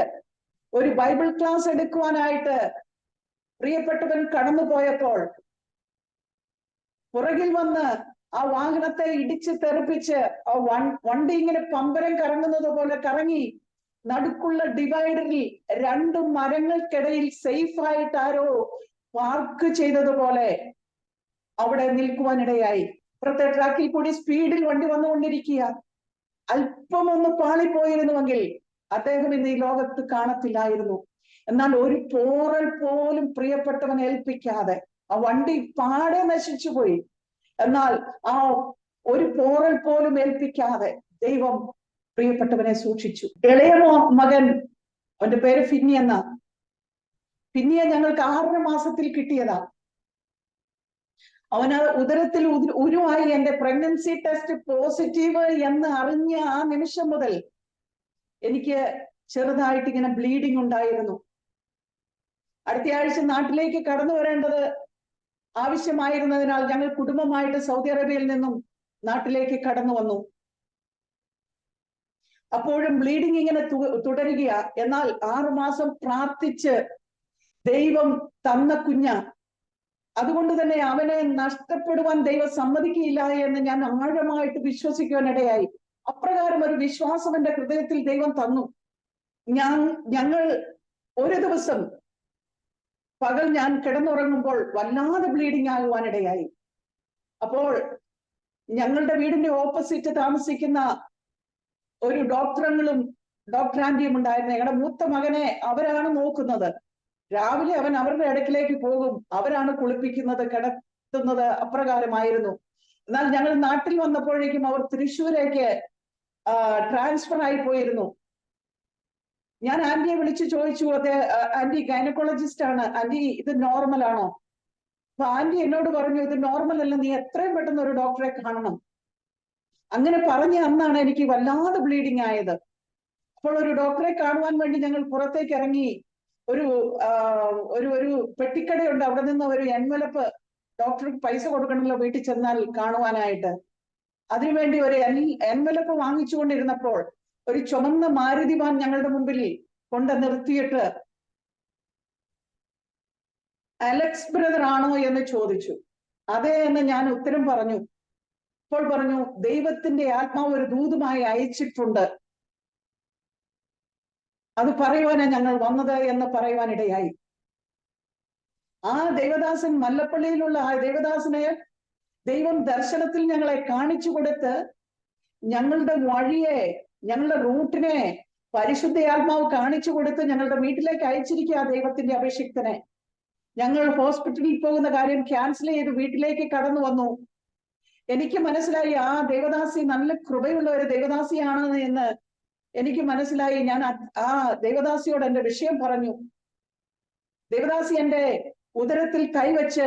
S2: ഒരു ബൈബിൾ ക്ലാസ് എടുക്കുവാനായിട്ട് പ്രിയപ്പെട്ടവൻ കടന്നു പോയപ്പോൾ പുറകിൽ വന്ന് ആ വാഹനത്തെ ഇടിച്ച് തെറിപ്പിച്ച് ആ വണ്ടി ഇങ്ങനെ പമ്പരം കറങ്ങുന്നത് പോലെ കറങ്ങി നടുക്കുള്ള ഡിവൈഡറിൽ 2 മരങ്ങൾക്കിടയിൽ സേഫ് ആയിട്ട് ആരോ പാർക്ക് ചെയ്തതുപോലെ അവിടെ നിൽക്കുവാനിടയായി. ഇപ്പുറത്തെ ട്രാക്കിൽ കൂടി സ്പീഡിൽ വണ്ടി വന്നുകൊണ്ടിരിക്കുക. അല്പം ഒന്ന് പാളിപ്പോയിരുന്നുവെങ്കിൽ അദ്ദേഹം ഇന്ന് ഈ ലോകത്ത് കാണത്തില്ലായിരുന്നു. എന്നാൽ ഒരു പോറൽ പോലും പ്രിയപ്പെട്ടവൻ ഏൽപ്പിക്കാതെ ആ വണ്ടി പാടെ നശിച്ചു പോയി. എന്നാൽ ആ ഒരു പോറൽ പോലും ഏൽപ്പിക്കാതെ ദൈവം പ്രിയപ്പെട്ടവനെ സൂക്ഷിച്ചു. ഇളയ മകൻ, അവന്റെ പേര് ഫിന്നി എന്ന, ഫിന്നിയെ ഞങ്ങൾക്ക് 6 മാസത്തിൽ കിട്ടിയതാ. അവന് ഉദരത്തിൽ ഉരുവായി. എന്റെ പ്രഗ്നൻസി ടെസ്റ്റ് പോസിറ്റീവ് എന്ന് അറിഞ്ഞ ആ നിമിഷം മുതൽ എനിക്ക് ചെറുതായിട്ട് ഇങ്ങനെ ബ്ലീഡിങ് ഉണ്ടായിരുന്നു. അടുത്ത ആഴ്ച നാട്ടിലേക്ക് കടന്നു വരേണ്ടത് ആവശ്യമായിരുന്നതിനാൽ ഞങ്ങൾ കുടുംബമായിട്ട് സൗദി അറേബ്യയിൽ നിന്നും നാട്ടിലേക്ക് കടന്നു വന്നു. അപ്പോഴും ബ്ലീഡിങ് ഇങ്ങനെ തുടരുക. എന്നാൽ 6 മാസം പ്രാർത്ഥിച്ച് ദൈവം തന്ന കുഞ്ഞ. അതുകൊണ്ട് തന്നെ അവനെ നഷ്ടപ്പെടുവാൻ ദൈവം സമ്മതിക്കില്ല എന്ന് ഞാൻ ആഴമായിട്ട് വിശ്വസിക്കുവാനിടയായി. അപ്രകാരം ഒരു വിശ്വാസം എന്റെ ഹൃദയത്തിൽ ദൈവം തന്നു. ഞങ്ങൾ ഒരു ദിവസം പകൽ ഞാൻ കിടന്നുറങ്ങുമ്പോൾ വല്ലാതെ ബ്ലീഡിങ് ആകുവാനിടയായി. അപ്പോൾ ഞങ്ങളുടെ വീടിന്റെ ഓപ്പോസിറ്റ് താമസിക്കുന്ന ഒരു ഡോക്ടർ ആന്റിയും ഉണ്ടായിരുന്നു. ഞങ്ങളുടെ മൂത്ത മകനെ അവരാണ് നോക്കുന്നത്. രാവിലെ അവൻ അവരുടെ ഇടയ്ക്കിലേക്ക് പോകും, അവരാണ് കുളിപ്പിക്കുന്നത്, കിടത്തുന്നത്. അപ്രകാരമായിരുന്നു. എന്നാൽ ഞങ്ങൾ നാട്ടിൽ വന്നപ്പോഴേക്കും അവർ തൃശ്ശൂരേക്ക് ട്രാൻസ്ഫർ ആയി പോയിരുന്നു. ഞാൻ ആന്റിയെ വിളിച്ചു ചോദിച്ചു, അതെ ആന്റി ഗൈനക്കോളജിസ്റ്റ് ആണ്, ആന്റി ഇത് നോർമൽ ആണോ? അപ്പൊ ആന്റി എന്നോട് പറഞ്ഞു, ഇത് നോർമൽ അല്ല, നീ എത്രയും പെട്ടെന്ന് ഒരു ഡോക്ടറെ കാണണം. അങ്ങനെ പറഞ്ഞ അന്നാണ് എനിക്ക് വല്ലാതെ ബ്ലീഡിങ് ആയത്. അപ്പോൾ ഒരു ഡോക്ടറെ കാണുവാൻ വേണ്ടി ഞങ്ങൾ പുറത്തേക്ക് ഇറങ്ങി. ഒരു പെട്ടിക്കടയുണ്ട്, അവിടെ നിന്ന് ഒരു എൻവലപ്പ്, ഡോക്ടർക്ക് പൈസ കൊടുക്കണമല്ലോ വീട്ടിൽ ചെന്നാൽ കാണുവാനായിട്ട്. അതിനുവേണ്ടി ഒരു എൻവലപ്പ് വാങ്ങിച്ചുകൊണ്ടിരുന്നപ്പോൾ ഒരു ചുമന്ന മാരുതി വാൻ ഞങ്ങളുടെ മുമ്പിൽ കൊണ്ട് നിർത്തിയിട്ട് അലക്സ് ബ്രദർ ആണോ എന്ന് ചോദിച്ചു. അതെ എന്ന് ഞാൻ ഉത്തരം പറഞ്ഞു. അപ്പോൾ പറഞ്ഞു, ദൈവത്തിന്റെ ആത്മാവ് ഒരു ദൂതുമായി അയച്ചിട്ടുണ്ട്, അത് പറയുവാനാണ് ഞങ്ങൾ വന്നത് എന്ന് പറയുവാനിടയായി. ആ ദേവദാസൻ, മല്ലപ്പള്ളിയിലുള്ള ആ ദേവദാസനെ ദൈവം ദർശനത്തിൽ ഞങ്ങളെ കാണിച്ചു കൊടുത്ത് ഞങ്ങളുടെ വഴിയെ, ഞങ്ങളുടെ റൂട്ടിനെ പരിശുദ്ധ ആത്മാവ് കാണിച്ചു കൊടുത്ത് ഞങ്ങളുടെ വീട്ടിലേക്ക് അയച്ചിരിക്കുക ദൈവത്തിന്റെ അഭിഷിക്തനെ. ഞങ്ങൾ ഹോസ്പിറ്റലിൽ പോകുന്ന കാര്യം ക്യാൻസൽ ചെയ്ത് വീട്ടിലേക്ക് കടന്നു വന്നു. എനിക്ക് മനസ്സിലായി ആ ദേവദാസി നല്ല കൃപയുള്ള ഒരു ദേവദാസിയാണ് എന്ന് എനിക്ക് മനസ്സിലായി. ഞാൻ ആ ദേവദാസിയോട് എന്റെ വിഷയം പറഞ്ഞു. ദേവദാസി എന്റെ ഉദരത്തിൽ കൈവച്ച്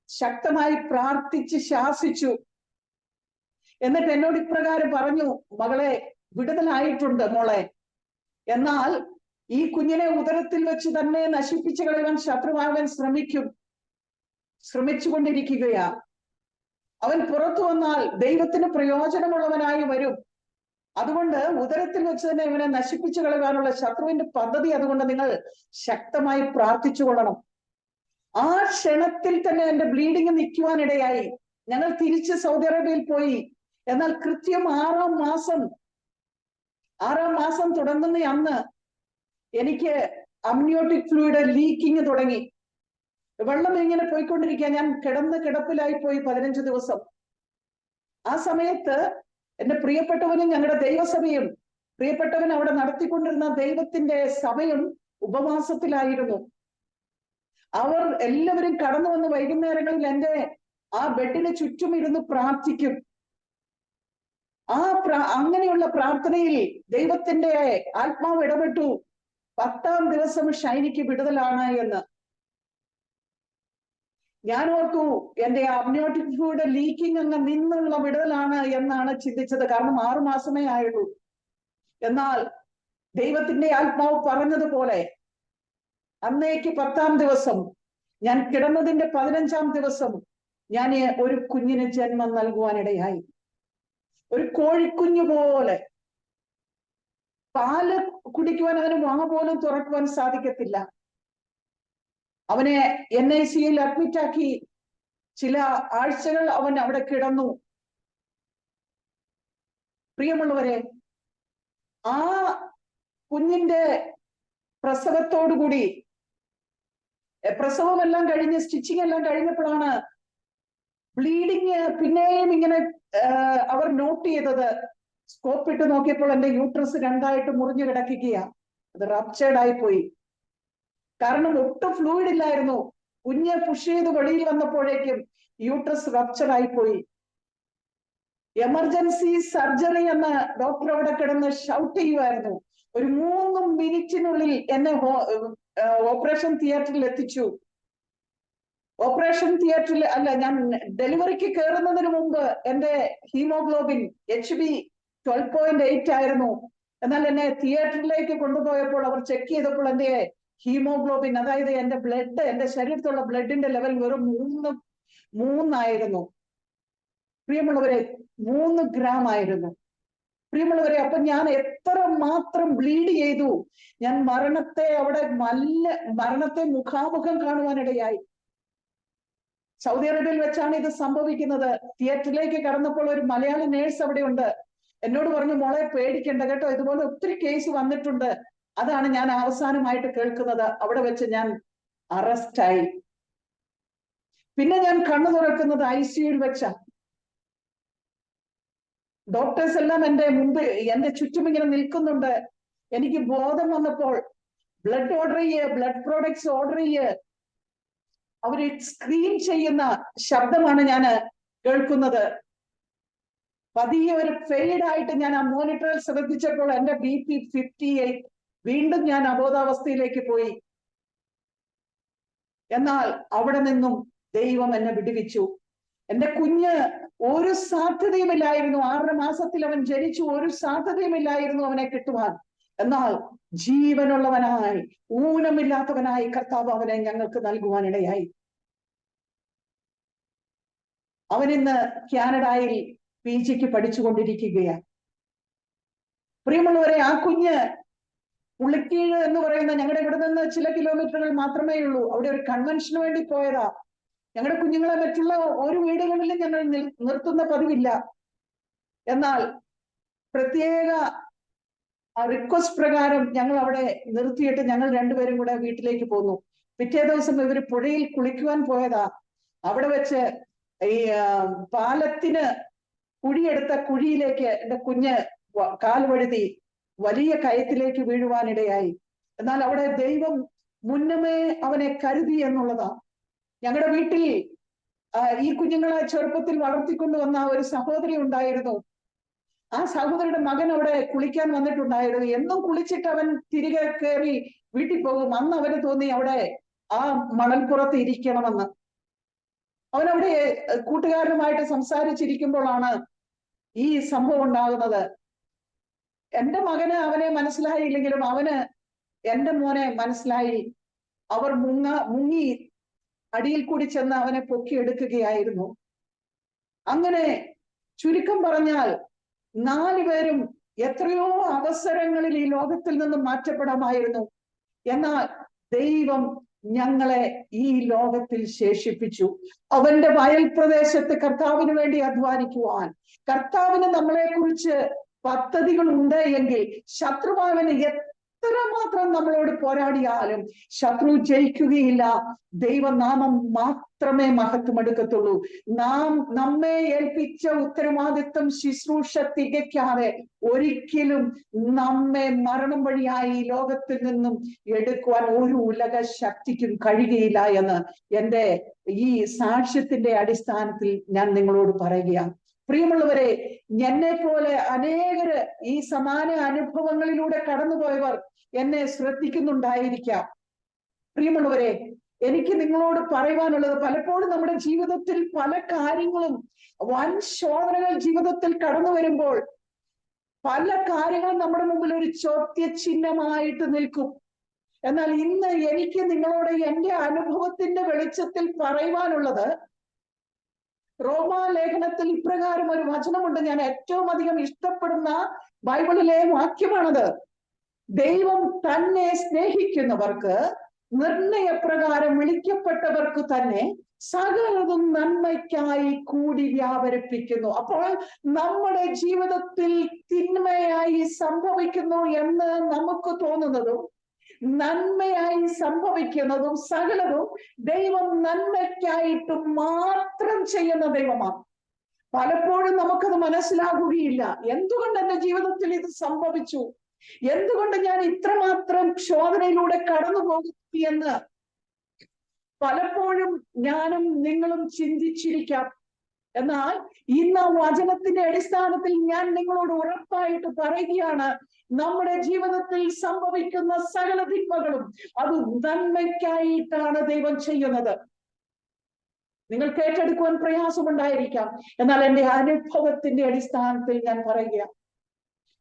S2: ശക്തമായി പ്രാർത്ഥിച്ച് ശാസിച്ചു. എന്നിട്ട് എന്നോട് ഇപ്രകാരം പറഞ്ഞു, മകളെ വിടുതലായിട്ടുണ്ട് മോളെ, എന്നാൽ ഈ കുഞ്ഞിനെ ഉദരത്തിൽ വെച്ച് തന്നെ നശിപ്പിച്ചു കളയാൻ ശത്രുവാകാൻ ശ്രമിച്ചുകൊണ്ടിരിക്കുകയാ. അവൻ പുറത്തു വന്നാൽ ദൈവത്തിന് പ്രയോജനമുള്ളവനായി വരും. അതുകൊണ്ട് ഉദരത്തിൽ വെച്ച് തന്നെ ഇവനെ നശിപ്പിച്ചു കളയാനുള്ള ശത്രുവിന്റെ പദ്ധതി, അതുകൊണ്ട് നിങ്ങൾ ശക്തമായി പ്രാർത്ഥിച്ചു കൊള്ളണം. ആ ക്ഷണത്തിൽ തന്നെ എന്റെ ബ്ലീഡിങ് നിൽക്കുവാനിടയായി. ഞങ്ങൾ തിരിച്ച് സൗദി അറേബ്യയിൽ പോയി. എന്നാൽ കൃത്യം 6ാം മാസം തുടങ്ങുന്ന അന്ന് എനിക്ക് അമ്നിയോട്ടിക് ഫ്ലൂയിഡ് ലീക്കിങ് തുടങ്ങി. വെള്ളം ഇങ്ങനെ പോയിക്കൊണ്ടിരിക്കുക. ഞാൻ കിടപ്പിലായി പോയി 15 ദിവസം. ആ സമയത്ത് എന്റെ പ്രിയപ്പെട്ടവനും ഞങ്ങളുടെ ദൈവസഭയും, പ്രിയപ്പെട്ടവൻ അവിടെ നടത്തിക്കൊണ്ടിരുന്ന ദൈവത്തിന്റെ സഭയും ഉപവാസത്തിലായിരുന്നു. അവർ എല്ലാവരും കടന്നു വന്ന് വൈകുന്നേരങ്ങളിൽ എന്റെ ആ ബെഡിന് ചുറ്റും ഇരുന്ന് പ്രാർത്ഥിക്കും. അങ്ങനെയുള്ള പ്രാർത്ഥനയിൽ ദൈവത്തിന്റെ ആത്മാവ് ഇടപെട്ടു. 10ാം ദിവസം ഷൈനിക്ക് വിടുതലാണ് എന്ന്. ഞാൻ ഓർത്തു, എന്റെ അമ്നിയോട്ടിക് ഫ്ലൂയിഡ് ലീക്കിംഗ് അങ്ങ് നിന്നുള്ള വിടുതലാണ് എന്നാണ് ചിന്തിച്ചത്. കാരണം 6 മാസമേ ആയുള്ളൂ. എന്നാൽ ദൈവത്തിന്റെ ആത്മാവ് പറഞ്ഞതുപോലെ അന്നേക്ക് 10ാം ദിവസം, ഞാൻ കിടന്നതിന്റെ 15ാം ദിവസം ഞാൻ ഒരു കുഞ്ഞിന് ജന്മം നൽകുവാനിടയായി. ഒരു കോഴിക്കുഞ്ഞു പോലെ. പാല് കുടിക്കുവാൻ അവന് വാ പോലും തുറക്കുവാൻ സാധിക്കത്തില്ല. അവനെ NICയിൽ അഡ്മിറ്റാക്കി. ചില ആഴ്ചകൾ അവൻ അവിടെ കിടന്നു. പ്രിയമുള്ളവരെ, ആ കുഞ്ഞിന്റെ പ്രസവത്തോടുകൂടി, പ്രസവമെല്ലാം കഴിഞ്ഞ് സ്റ്റിച്ചിങ് എല്ലാം കഴിഞ്ഞപ്പോഴാണ് ബ്ലീഡിങ് പിന്നെയും ഇങ്ങനെ അവർ നോട്ട് ചെയ്തത്. സ്കോപ്പ് ഇട്ട് നോക്കിയപ്പോൾ എന്റെ യൂട്രസ് 2ആയിട്ട് മുറിഞ്ഞു കിടക്കുകയാ. അത് റപ്ചേർഡ് ആയി പോയി. കാരണം ഒട്ടും ഫ്ലൂയിഡ് ഇല്ലായിരുന്നു. കുഞ്ഞ് പുഷ് ചെയ്ത് വെളിയിൽ വന്നപ്പോഴേക്കും യൂട്രസ് റപ്ചർ ആയിപ്പോയി. എമർജൻസി സർജറി എന്ന് ഡോക്ടർ അവിടെ കിടന്ന് ഷൗട്ട് ചെയ്യുമായിരുന്നു. ഒരു 3 മിനിറ്റിനുള്ളിൽ എന്നെ ഓപ്പറേഷൻ തിയേറ്ററിൽ എത്തിച്ചു. ഓപ്പറേഷൻ തിയേറ്ററിൽ അല്ല, ഞാൻ ഡെലിവറിക്ക് കയറുന്നതിന് മുമ്പ് എന്റെ ഹീമോഗ്ലോബിൻ HB 12.8 ആയിരുന്നു. എന്നാൽ എന്നെ തിയേറ്ററിലേക്ക് കൊണ്ടുപോയപ്പോൾ അവർ ചെക്ക് ചെയ്തപ്പോൾ എന്റെ ഹീമോഗ്ലോബിൻ, അതായത് എന്റെ ബ്ലഡ്, എന്റെ ശരീരത്തിലുള്ള ബ്ലഡിന്റെ ലെവൽ വെറും 3 ആയിരുന്നു. പ്രിയമുള്ളവരെ, 3 ഗ്രാം ആയിരുന്നു. പ്രിയമുള്ളവരെ, അപ്പൊ ഞാൻ എത്ര മാത്രം ബ്ലീഡ് ചെയ്തു. ഞാൻ മരണത്തെ മുഖാമുഖം കാണുവാനിടയായി. സൗദി അറേബ്യയിൽ വെച്ചാണ് ഇത് സംഭവിക്കുന്നത്. തിയേറ്ററിലേക്ക് കടന്നപ്പോൾ ഒരു മലയാളി നേഴ്സ് അവിടെ ഉണ്ട്. എന്നോട് പറഞ്ഞു, മോളെ പേടിക്കണ്ട കേട്ടോ, ഇതുപോലെ ഒത്തിരി കേസ് വന്നിട്ടുണ്ട്. അതാണ് ഞാൻ അവസാനമായിട്ട് കേൾക്കുന്നത്. അവിടെ വെച്ച് ഞാൻ അറസ്റ്റായി. പിന്നെ ഞാൻ കണ്ണു തുറക്കുന്നത് ICUയിൽ വെച്ച. ഡോക്ടേഴ്സ് എല്ലാം എന്റെ ചുറ്റും ഇങ്ങനെ നിൽക്കുന്നുണ്ട്. എനിക്ക് ബോധം വന്നപ്പോൾ blood order blood products order അവര് സ്ക്രീൻ ചെയ്യുന്ന ശബ്ദമാണ് ഞാൻ കേൾക്കുന്നത്. പതിയെ ഒരു ഫെയ്ഡായിട്ട് ഞാൻ ആ മോണിറ്ററിൽ ശ്രദ്ധിച്ചപ്പോൾ എന്റെ BP 58. വീണ്ടും ഞാൻ അബോധാവസ്ഥയിലേക്ക് പോയി. എന്നാൽ അവിടെ നിന്നും ദൈവം എന്നെ വിടുവിച്ചു. എന്റെ കുഞ്ഞ് ഒരു സാധ്യതയുമില്ലായിരുന്നു. 6 മാസത്തിൽ അവൻ ജനിച്ചു. ഒരു സാധ്യതയുമില്ലായിരുന്നു അവനെ കിട്ടുവാൻ. എന്നാൽ ജീവനുള്ളവനായി, ഊനമില്ലാത്തവനായി കർത്താവ് അവനെ ഞങ്ങൾക്ക് നൽകുവാനിടയായി. അവൻ ഇന്ന് കാനഡയിൽ PGക്ക് പഠിച്ചുകൊണ്ടിരിക്കുകയാണ്. പ്രിയമുള്ളവരെ, ആ കുഞ്ഞ് പുള്ളിക്കീഴ് എന്ന് പറയുന്ന ഞങ്ങളുടെ ഇവിടെ നിന്ന് ചില കിലോമീറ്ററുകൾ മാത്രമേ ഉള്ളൂ. അവിടെ ഒരു കൺവെൻഷന് വേണ്ടി പോയതാ. ഞങ്ങളുടെ കുഞ്ഞുങ്ങളെ മറ്റുള്ള ഒരു വീടുകളിലും ഞങ്ങൾ നിർത്തുന്ന പതിവില്ല. എന്നാൽ പ്രത്യേക റിക്വസ്റ്റ് പ്രകാരം ഞങ്ങൾ അവിടെ നിർത്തിയിട്ട് ഞങ്ങൾ രണ്ടുപേരും കൂടെ വീട്ടിലേക്ക് പോന്നു. പിറ്റേ ദിവസം ഇവര് പുഴയിൽ കുളിക്കുവാൻ പോയതാ. അവിടെ വെച്ച് ഈ പാലത്തിന് കുഴിയെടുത്ത കുഴിയിലേക്ക് എന്റെ കുഞ്ഞ് കാൽ വഴുതി വലിയ കയത്തിലേക്ക് വീഴുവാനിടയായി. എന്നാൽ അവിടെ ദൈവം മുന്നമേ അവനെ കരുതി എന്നുള്ളതാ. ഞങ്ങളുടെ വീട്ടിൽ ഈ കുഞ്ഞുങ്ങളെ ചെറുപ്പത്തിൽ വളർത്തിക്കൊണ്ടുവന്ന ഒരു സഹോദരി ഉണ്ടായിരുന്നു. ആ സഹോദരിയുടെ മകൻ അവിടെ കുളിക്കാൻ വന്നിട്ടുണ്ടായിരുന്നു. എന്നും കുളിച്ചിട്ട് അവൻ തിരികെ കയറി വീട്ടിൽ പോകും. അന്ന് അവന് തോന്നി അവിടെ ആ മണൽപ്പുറത്ത് ഇരിക്കണമെന്ന്. അവനവിടെ കൂട്ടുകാരനുമായിട്ട് സംസാരിച്ചിരിക്കുമ്പോഴാണ് ഈ സംഭവം ഉണ്ടാകുന്നത്. എന്റെ മകന് അവനെ മനസ്സിലായില്ലെങ്കിലും അവന് എന്റെ മോനെ മനസ്സിലായി. അവർ മുങ്ങി അടിയിൽ കൂടി ചെന്ന് അവനെ പൊക്കിയെടുക്കുകയായിരുന്നു. അങ്ങനെ ചുരുക്കം പറഞ്ഞാൽ 4 പേരും എത്രയോ അവസരങ്ങളിൽ ഈ ലോകത്തിൽ നിന്ന് മാറ്റപ്പെടാമായിരുന്നു. എന്നാൽ ദൈവം ഞങ്ങളെ ഈ ലോകത്തിൽ ശേഷിപ്പിച്ചു. അവന്റെ വയൽ പ്രദേശത്ത് കർത്താവിന് വേണ്ടി അധ്വാനിക്കുവാൻ, കർത്താവിന് നമ്മളെ കുറിച്ച് പദ്ധതികൾ ഉണ്ട് എങ്കിൽ ശത്രുവാവന് എത്രമാത്രം നമ്മളോട് പോരാടിയാലും ശത്രു ജയിക്കുകയില്ല. ദൈവനാമം മാത്രമേ മഹത്വമെടുക്കത്തുള്ളൂ. നമ്മെ ഏൽപ്പിച്ച ഉത്തരവാദിത്വം ശുശ്രൂഷ തികയ്ക്കാതെ ഒരിക്കലും നമ്മെ മരണം വഴിയായി ലോകത്തിൽ നിന്നും എടുക്കുവാൻ ഒരു ഉലക ശക്തിക്കും കഴിയുകയില്ല എന്ന് എന്റെ ഈ സാക്ഷ്യത്തിന്റെ അടിസ്ഥാനത്തിൽ ഞാൻ നിങ്ങളോട് പറയുകയാണ്. പ്രിയമുള്ളവരെ, എന്നെ പോലെ അനേകര് ഈ സമാന അനുഭവങ്ങളിലൂടെ കടന്നുപോയവർ എന്നെ ശ്രദ്ധിക്കുന്നുണ്ടായിരിക്കാം. പ്രിയമുള്ളവരെ, എനിക്ക് നിങ്ങളോട് പറയുവാനുള്ളത്, പലപ്പോഴും നമ്മുടെ ജീവിതത്തിൽ പല കാര്യങ്ങളും വൻ ശോധനകൾ ജീവിതത്തിൽ കടന്നു വരുമ്പോൾ പല കാര്യങ്ങളും നമ്മുടെ മുമ്പിൽ ഒരു ചോദ്യചിഹ്നമായിട്ട് നിൽക്കും. എന്നാൽ ഇന്ന് എനിക്ക് നിങ്ങളോട് എന്റെ അനുഭവത്തിന്റെ വെളിച്ചത്തിൽ പറയുവാനുള്ളത്, റോമാലേഖനത്തിൽ ഇപ്രകാരം ഒരു വചനമുണ്ട്. ഞാൻ ഏറ്റവും അധികം ഇഷ്ടപ്പെടുന്ന ബൈബിളിലെ വാക്യമാണത്. ദൈവം തന്നെ സ്നേഹിക്കുന്നവർക്ക്, നിർണയപ്രകാരം വിളിക്കപ്പെട്ടവർക്ക് തന്നെ സകലതും നന്മയ്ക്കായി കൂടി വ്യാപരിപ്പിക്കുന്നു. അപ്പോൾ നമ്മുടെ ജീവിതത്തിൽ തിന്മയായി സംഭവിക്കുന്നു എന്ന് നമുക്ക് തോന്നുന്നതും നന്മയായി സംഭവിക്കുന്നതും സകലതും ദൈവം നന്മയ്ക്കായിട്ട് മാത്രം ചെയ്യുന്ന ദൈവമാണ്. പലപ്പോഴും നമുക്കത് മനസ്സിലാകുകയില്ല. എന്തുകൊണ്ട് എന്റെ ജീവിതത്തിൽ ഇത് സംഭവിച്ചു, എന്തുകൊണ്ട് ഞാൻ ഇത്രമാത്രം ശോധനയിലൂടെ കടന്നു പോകുന്നു എന്ന് പലപ്പോഴും ഞാനും നിങ്ങളും ചിന്തിച്ചിരിക്കാം. എന്നാൽ ഇന്ന് വചനത്തിന്റെ അടിസ്ഥാനത്തിൽ ഞാൻ നിങ്ങളോട് ഉറപ്പായിട്ട് പറയുകയാണ്, നമ്മുടെ ജീവിതത്തിൽ സംഭവിക്കുന്ന സകല തിന്മകളും അത് നന്മയ്ക്കായിട്ടാണ് ദൈവം ചെയ്യുന്നത്. നിങ്ങൾക്ക് ഏറ്റെടുക്കുവാൻ പ്രയാസമുണ്ടായിരിക്കാം. എന്നാൽ എന്റെ അനുഭവത്തിന്റെ അടിസ്ഥാനത്തിൽ ഞാൻ പറയുക,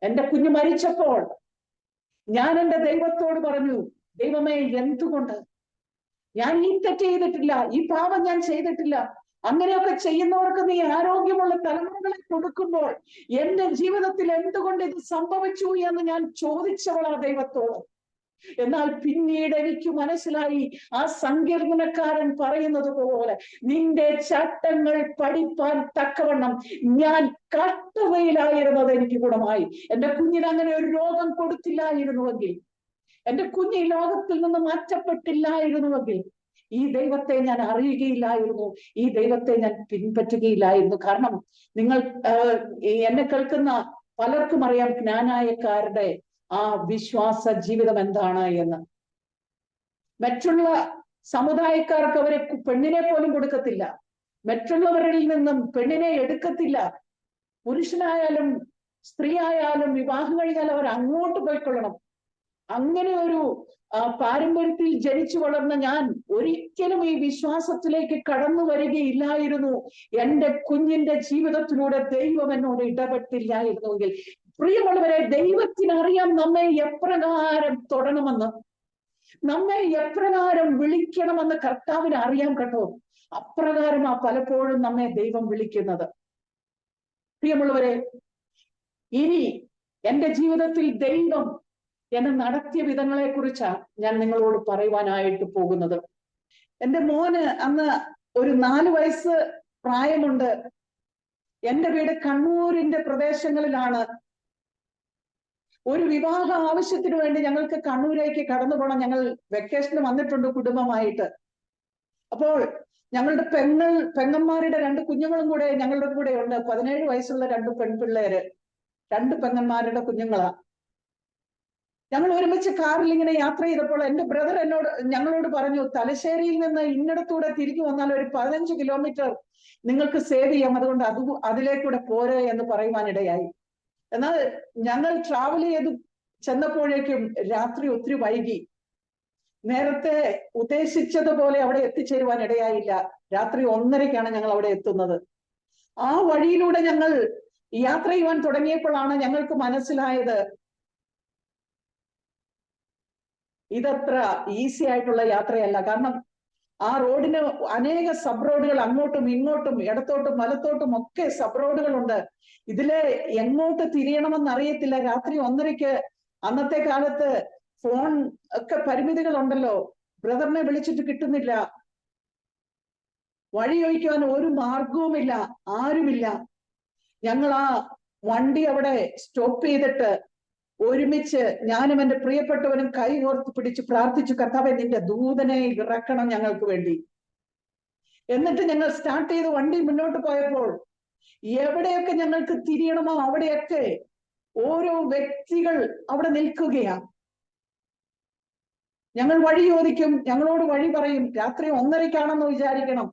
S2: എന്റെ കുഞ്ഞ് മരിച്ചപ്പോൾ ഞാൻ എന്റെ ദൈവത്തോട് പറഞ്ഞു, ദൈവമേ, എന്തുകൊണ്ട് ഞാൻ ഈ തെറ്റ് ചെയ്തിട്ടില്ല, ഈ പാപം ഞാൻ ചെയ്തിട്ടില്ല, അങ്ങനെയൊക്കെ ചെയ്യുന്നവർക്ക് നീ ആരോഗ്യമുള്ള തലമുറകളെ കൊടുക്കുമ്പോൾ എന്റെ ജീവിതത്തിൽ എന്തുകൊണ്ട് ഇത് സംഭവിച്ചു എന്ന് ഞാൻ ചോദിച്ചവളാ ദൈവത്തോട്. എന്നാൽ പിന്നീട് എനിക്ക് മനസ്സിലായി, ആ സങ്കീർത്തനക്കാരൻ പറയുന്നത് പോലെ, നിന്റെ ചട്ടങ്ങൾ പഠിപ്പാൻ തക്കവണ്ണം ഞാൻ കഷ്ടതയിലായിരുന്നത് എനിക്ക് ഗുണമായി. എന്റെ കുഞ്ഞിന് അങ്ങനെ ഒരു രോഗം കൊടുത്തില്ലായിരുന്നുവെങ്കിൽ, എന്റെ കുഞ്ഞ് ഈ ലോകത്തിൽ നിന്ന് മാറ്റപ്പെട്ടില്ലായിരുന്നുവെങ്കിൽ, ഈ ദൈവത്തെ ഞാൻ അറിയുകയില്ലായിരുന്നു, ഈ ദൈവത്തെ ഞാൻ പിൻപറ്റുകയില്ലായിരുന്നു. കാരണം നിങ്ങൾ എന്നെ കേൾക്കുന്ന പലർക്കും അറിയാം ജ്ഞാനായക്കാരുടെ ആ വിശ്വാസ ജീവിതം എന്താണ് എന്ന്. മറ്റുള്ള സമുദായക്കാർക്ക് അവരെ പെണ്ണിനെ പോലും കൊടുക്കത്തില്ല, മറ്റുള്ളവരിൽ നിന്നും പെണ്ണിനെ എടുക്കത്തില്ല. പുരുഷനായാലും സ്ത്രീ ആയാലും വിവാഹം കഴിഞ്ഞാൽ അവർ അങ്ങോട്ട് പോയിക്കൊള്ളണം. അങ്ങനെ ഒരു പാരമ്പര്യത്തിൽ ജനിച്ചു വളർന്ന ഞാൻ ഒരിക്കലും ഈ വിശ്വാസത്തിലേക്ക് കടന്നു വരികയില്ലായിരുന്നു, എന്റെ കുഞ്ഞിന്റെ ജീവിതത്തിലൂടെ ദൈവം എന്നോട് ഇടപെട്ടില്ലായിരുന്നുവെങ്കിൽ. പ്രിയമുള്ളവരെ, ദൈവത്തിനറിയാം നമ്മെ എപ്രകാരം തൊടണമെന്ന്, നമ്മെ എപ്രകാരം വിളിക്കണമെന്ന് കർത്താവിന് അറിയാം കേട്ടോ. അപ്രകാരമാ പലപ്പോഴും നമ്മെ ദൈവം വിളിക്കുന്നത്. പ്രിയമുള്ളവരെ, ഇനി എന്റെ ജീവിതത്തിൽ ദൈവം എന്നെ നടത്തിയ വിധങ്ങളെ കുറിച്ചാണ് ഞാൻ നിങ്ങളോട് പറയുവാനായിട്ട് പോകുന്നത്. എന്റെ മോന് അന്ന് ഒരു 4 വയസ്സ് പ്രായമുണ്ട്. എന്റെ വീട് കണ്ണൂരിന്റെ പ്രദേശങ്ങളിലാണ്. ഒരു വിവാഹ ആവശ്യത്തിന് വേണ്ടി ഞങ്ങൾക്ക് കണ്ണൂരേക്ക് കടന്നു പോകണം. ഞങ്ങൾ വെക്കേഷന് വന്നിട്ടുണ്ട് കുടുംബമായിട്ട്. അപ്പോൾ ഞങ്ങളുടെ പെങ്ങന്മാരുടെ 2 കുഞ്ഞുങ്ങളും കൂടെ ഞങ്ങളുടെ കൂടെ ഉണ്ട്. 17 വയസ്സുള്ള 2 പെൺപിള്ളേര്, 2 പെങ്ങന്മാരുടെ കുഞ്ഞുങ്ങളാ. ഞങ്ങൾ ഒരുമിച്ച് കാറിൽ ഇങ്ങനെ യാത്ര ചെയ്തപ്പോൾ എന്റെ ബ്രദർ ഞങ്ങളോട് പറഞ്ഞു, തലശ്ശേരിയിൽ നിന്ന് ഇന്നിടത്തൂടെ തിരിഞ്ഞു വന്നാൽ ഒരു 15 കിലോമീറ്റർ നിങ്ങൾക്ക് സേവ് ചെയ്യാം, അതുകൊണ്ട് അതിലേക്കൂടെ പോരെ എന്ന് പറയുവാനിടയായി. എന്നാൽ ഞങ്ങൾ ട്രാവൽ ചെയ്ത് ചെന്നപ്പോഴേക്കും രാത്രി ഒത്തിരി വൈകി. നേരത്തെ ഉദ്ദേശിച്ചതുപോലെ അവിടെ എത്തിച്ചേരുവാൻ ഇടയായില്ല. രാത്രി 1:30ക്കാണ് ഞങ്ങൾ അവിടെ എത്തുന്നത്. ആ വഴിയിലൂടെ ഞങ്ങൾ യാത്ര ചെയ്യുവാൻ തുടങ്ങിയപ്പോഴാണ് ഞങ്ങൾക്ക് മനസ്സിലായത്, ഇതത്ര ഈസി ആയിട്ടുള്ള യാത്രയല്ല. കാരണം ആ റോഡിന് അനേക സബ് റോഡുകൾ, അങ്ങോട്ടും ഇങ്ങോട്ടും ഇടത്തോട്ടും വലത്തോട്ടും ഒക്കെ സബ് റോഡുകളുണ്ട്. ഇതിലെ എങ്ങോട്ട് തിരിയണമെന്ന് അറിയത്തില്ല. രാത്രി 1:30ക്ക്, അന്നത്തെ കാലത്ത് ഫോൺ ഒക്കെ പരിമിതികളുണ്ടല്ലോ, ബ്രദറിനെ വിളിച്ചിട്ട് കിട്ടുന്നില്ല, വഴി ചോദിക്കുവാൻ ഒരു മാർഗവുമില്ല, ആരുമില്ല. ഞങ്ങൾ ആ വണ്ടി അവിടെ സ്റ്റോപ്പ് ചെയ്തിട്ട് ഒരുമിച്ച് ഞാനും എന്റെ പ്രിയപ്പെട്ടവനും കൈ ഓർത്ത് പിടിച്ച് പ്രാർത്ഥിച്ചു, കർത്താവേ നിന്റെ ദൂതനെ ഇറക്കണം ഞങ്ങൾക്ക് വേണ്ടി. എന്നിട്ട് ഞങ്ങൾ സ്റ്റാർട്ട് ചെയ്ത് വണ്ടി മുന്നോട്ട് പോയപ്പോൾ എവിടെയൊക്കെ ഞങ്ങൾക്ക് തിരിയണമോ അവിടെയൊക്കെ ഓരോ വ്യക്തികൾ അവിടെ നിൽക്കുകയാണ്. ഞങ്ങൾ വഴി ചോദിക്കും, ഞങ്ങളോട് വഴി പറയും. രാത്രി 1:30ക്കാണെന്ന് വിചാരിക്കണം.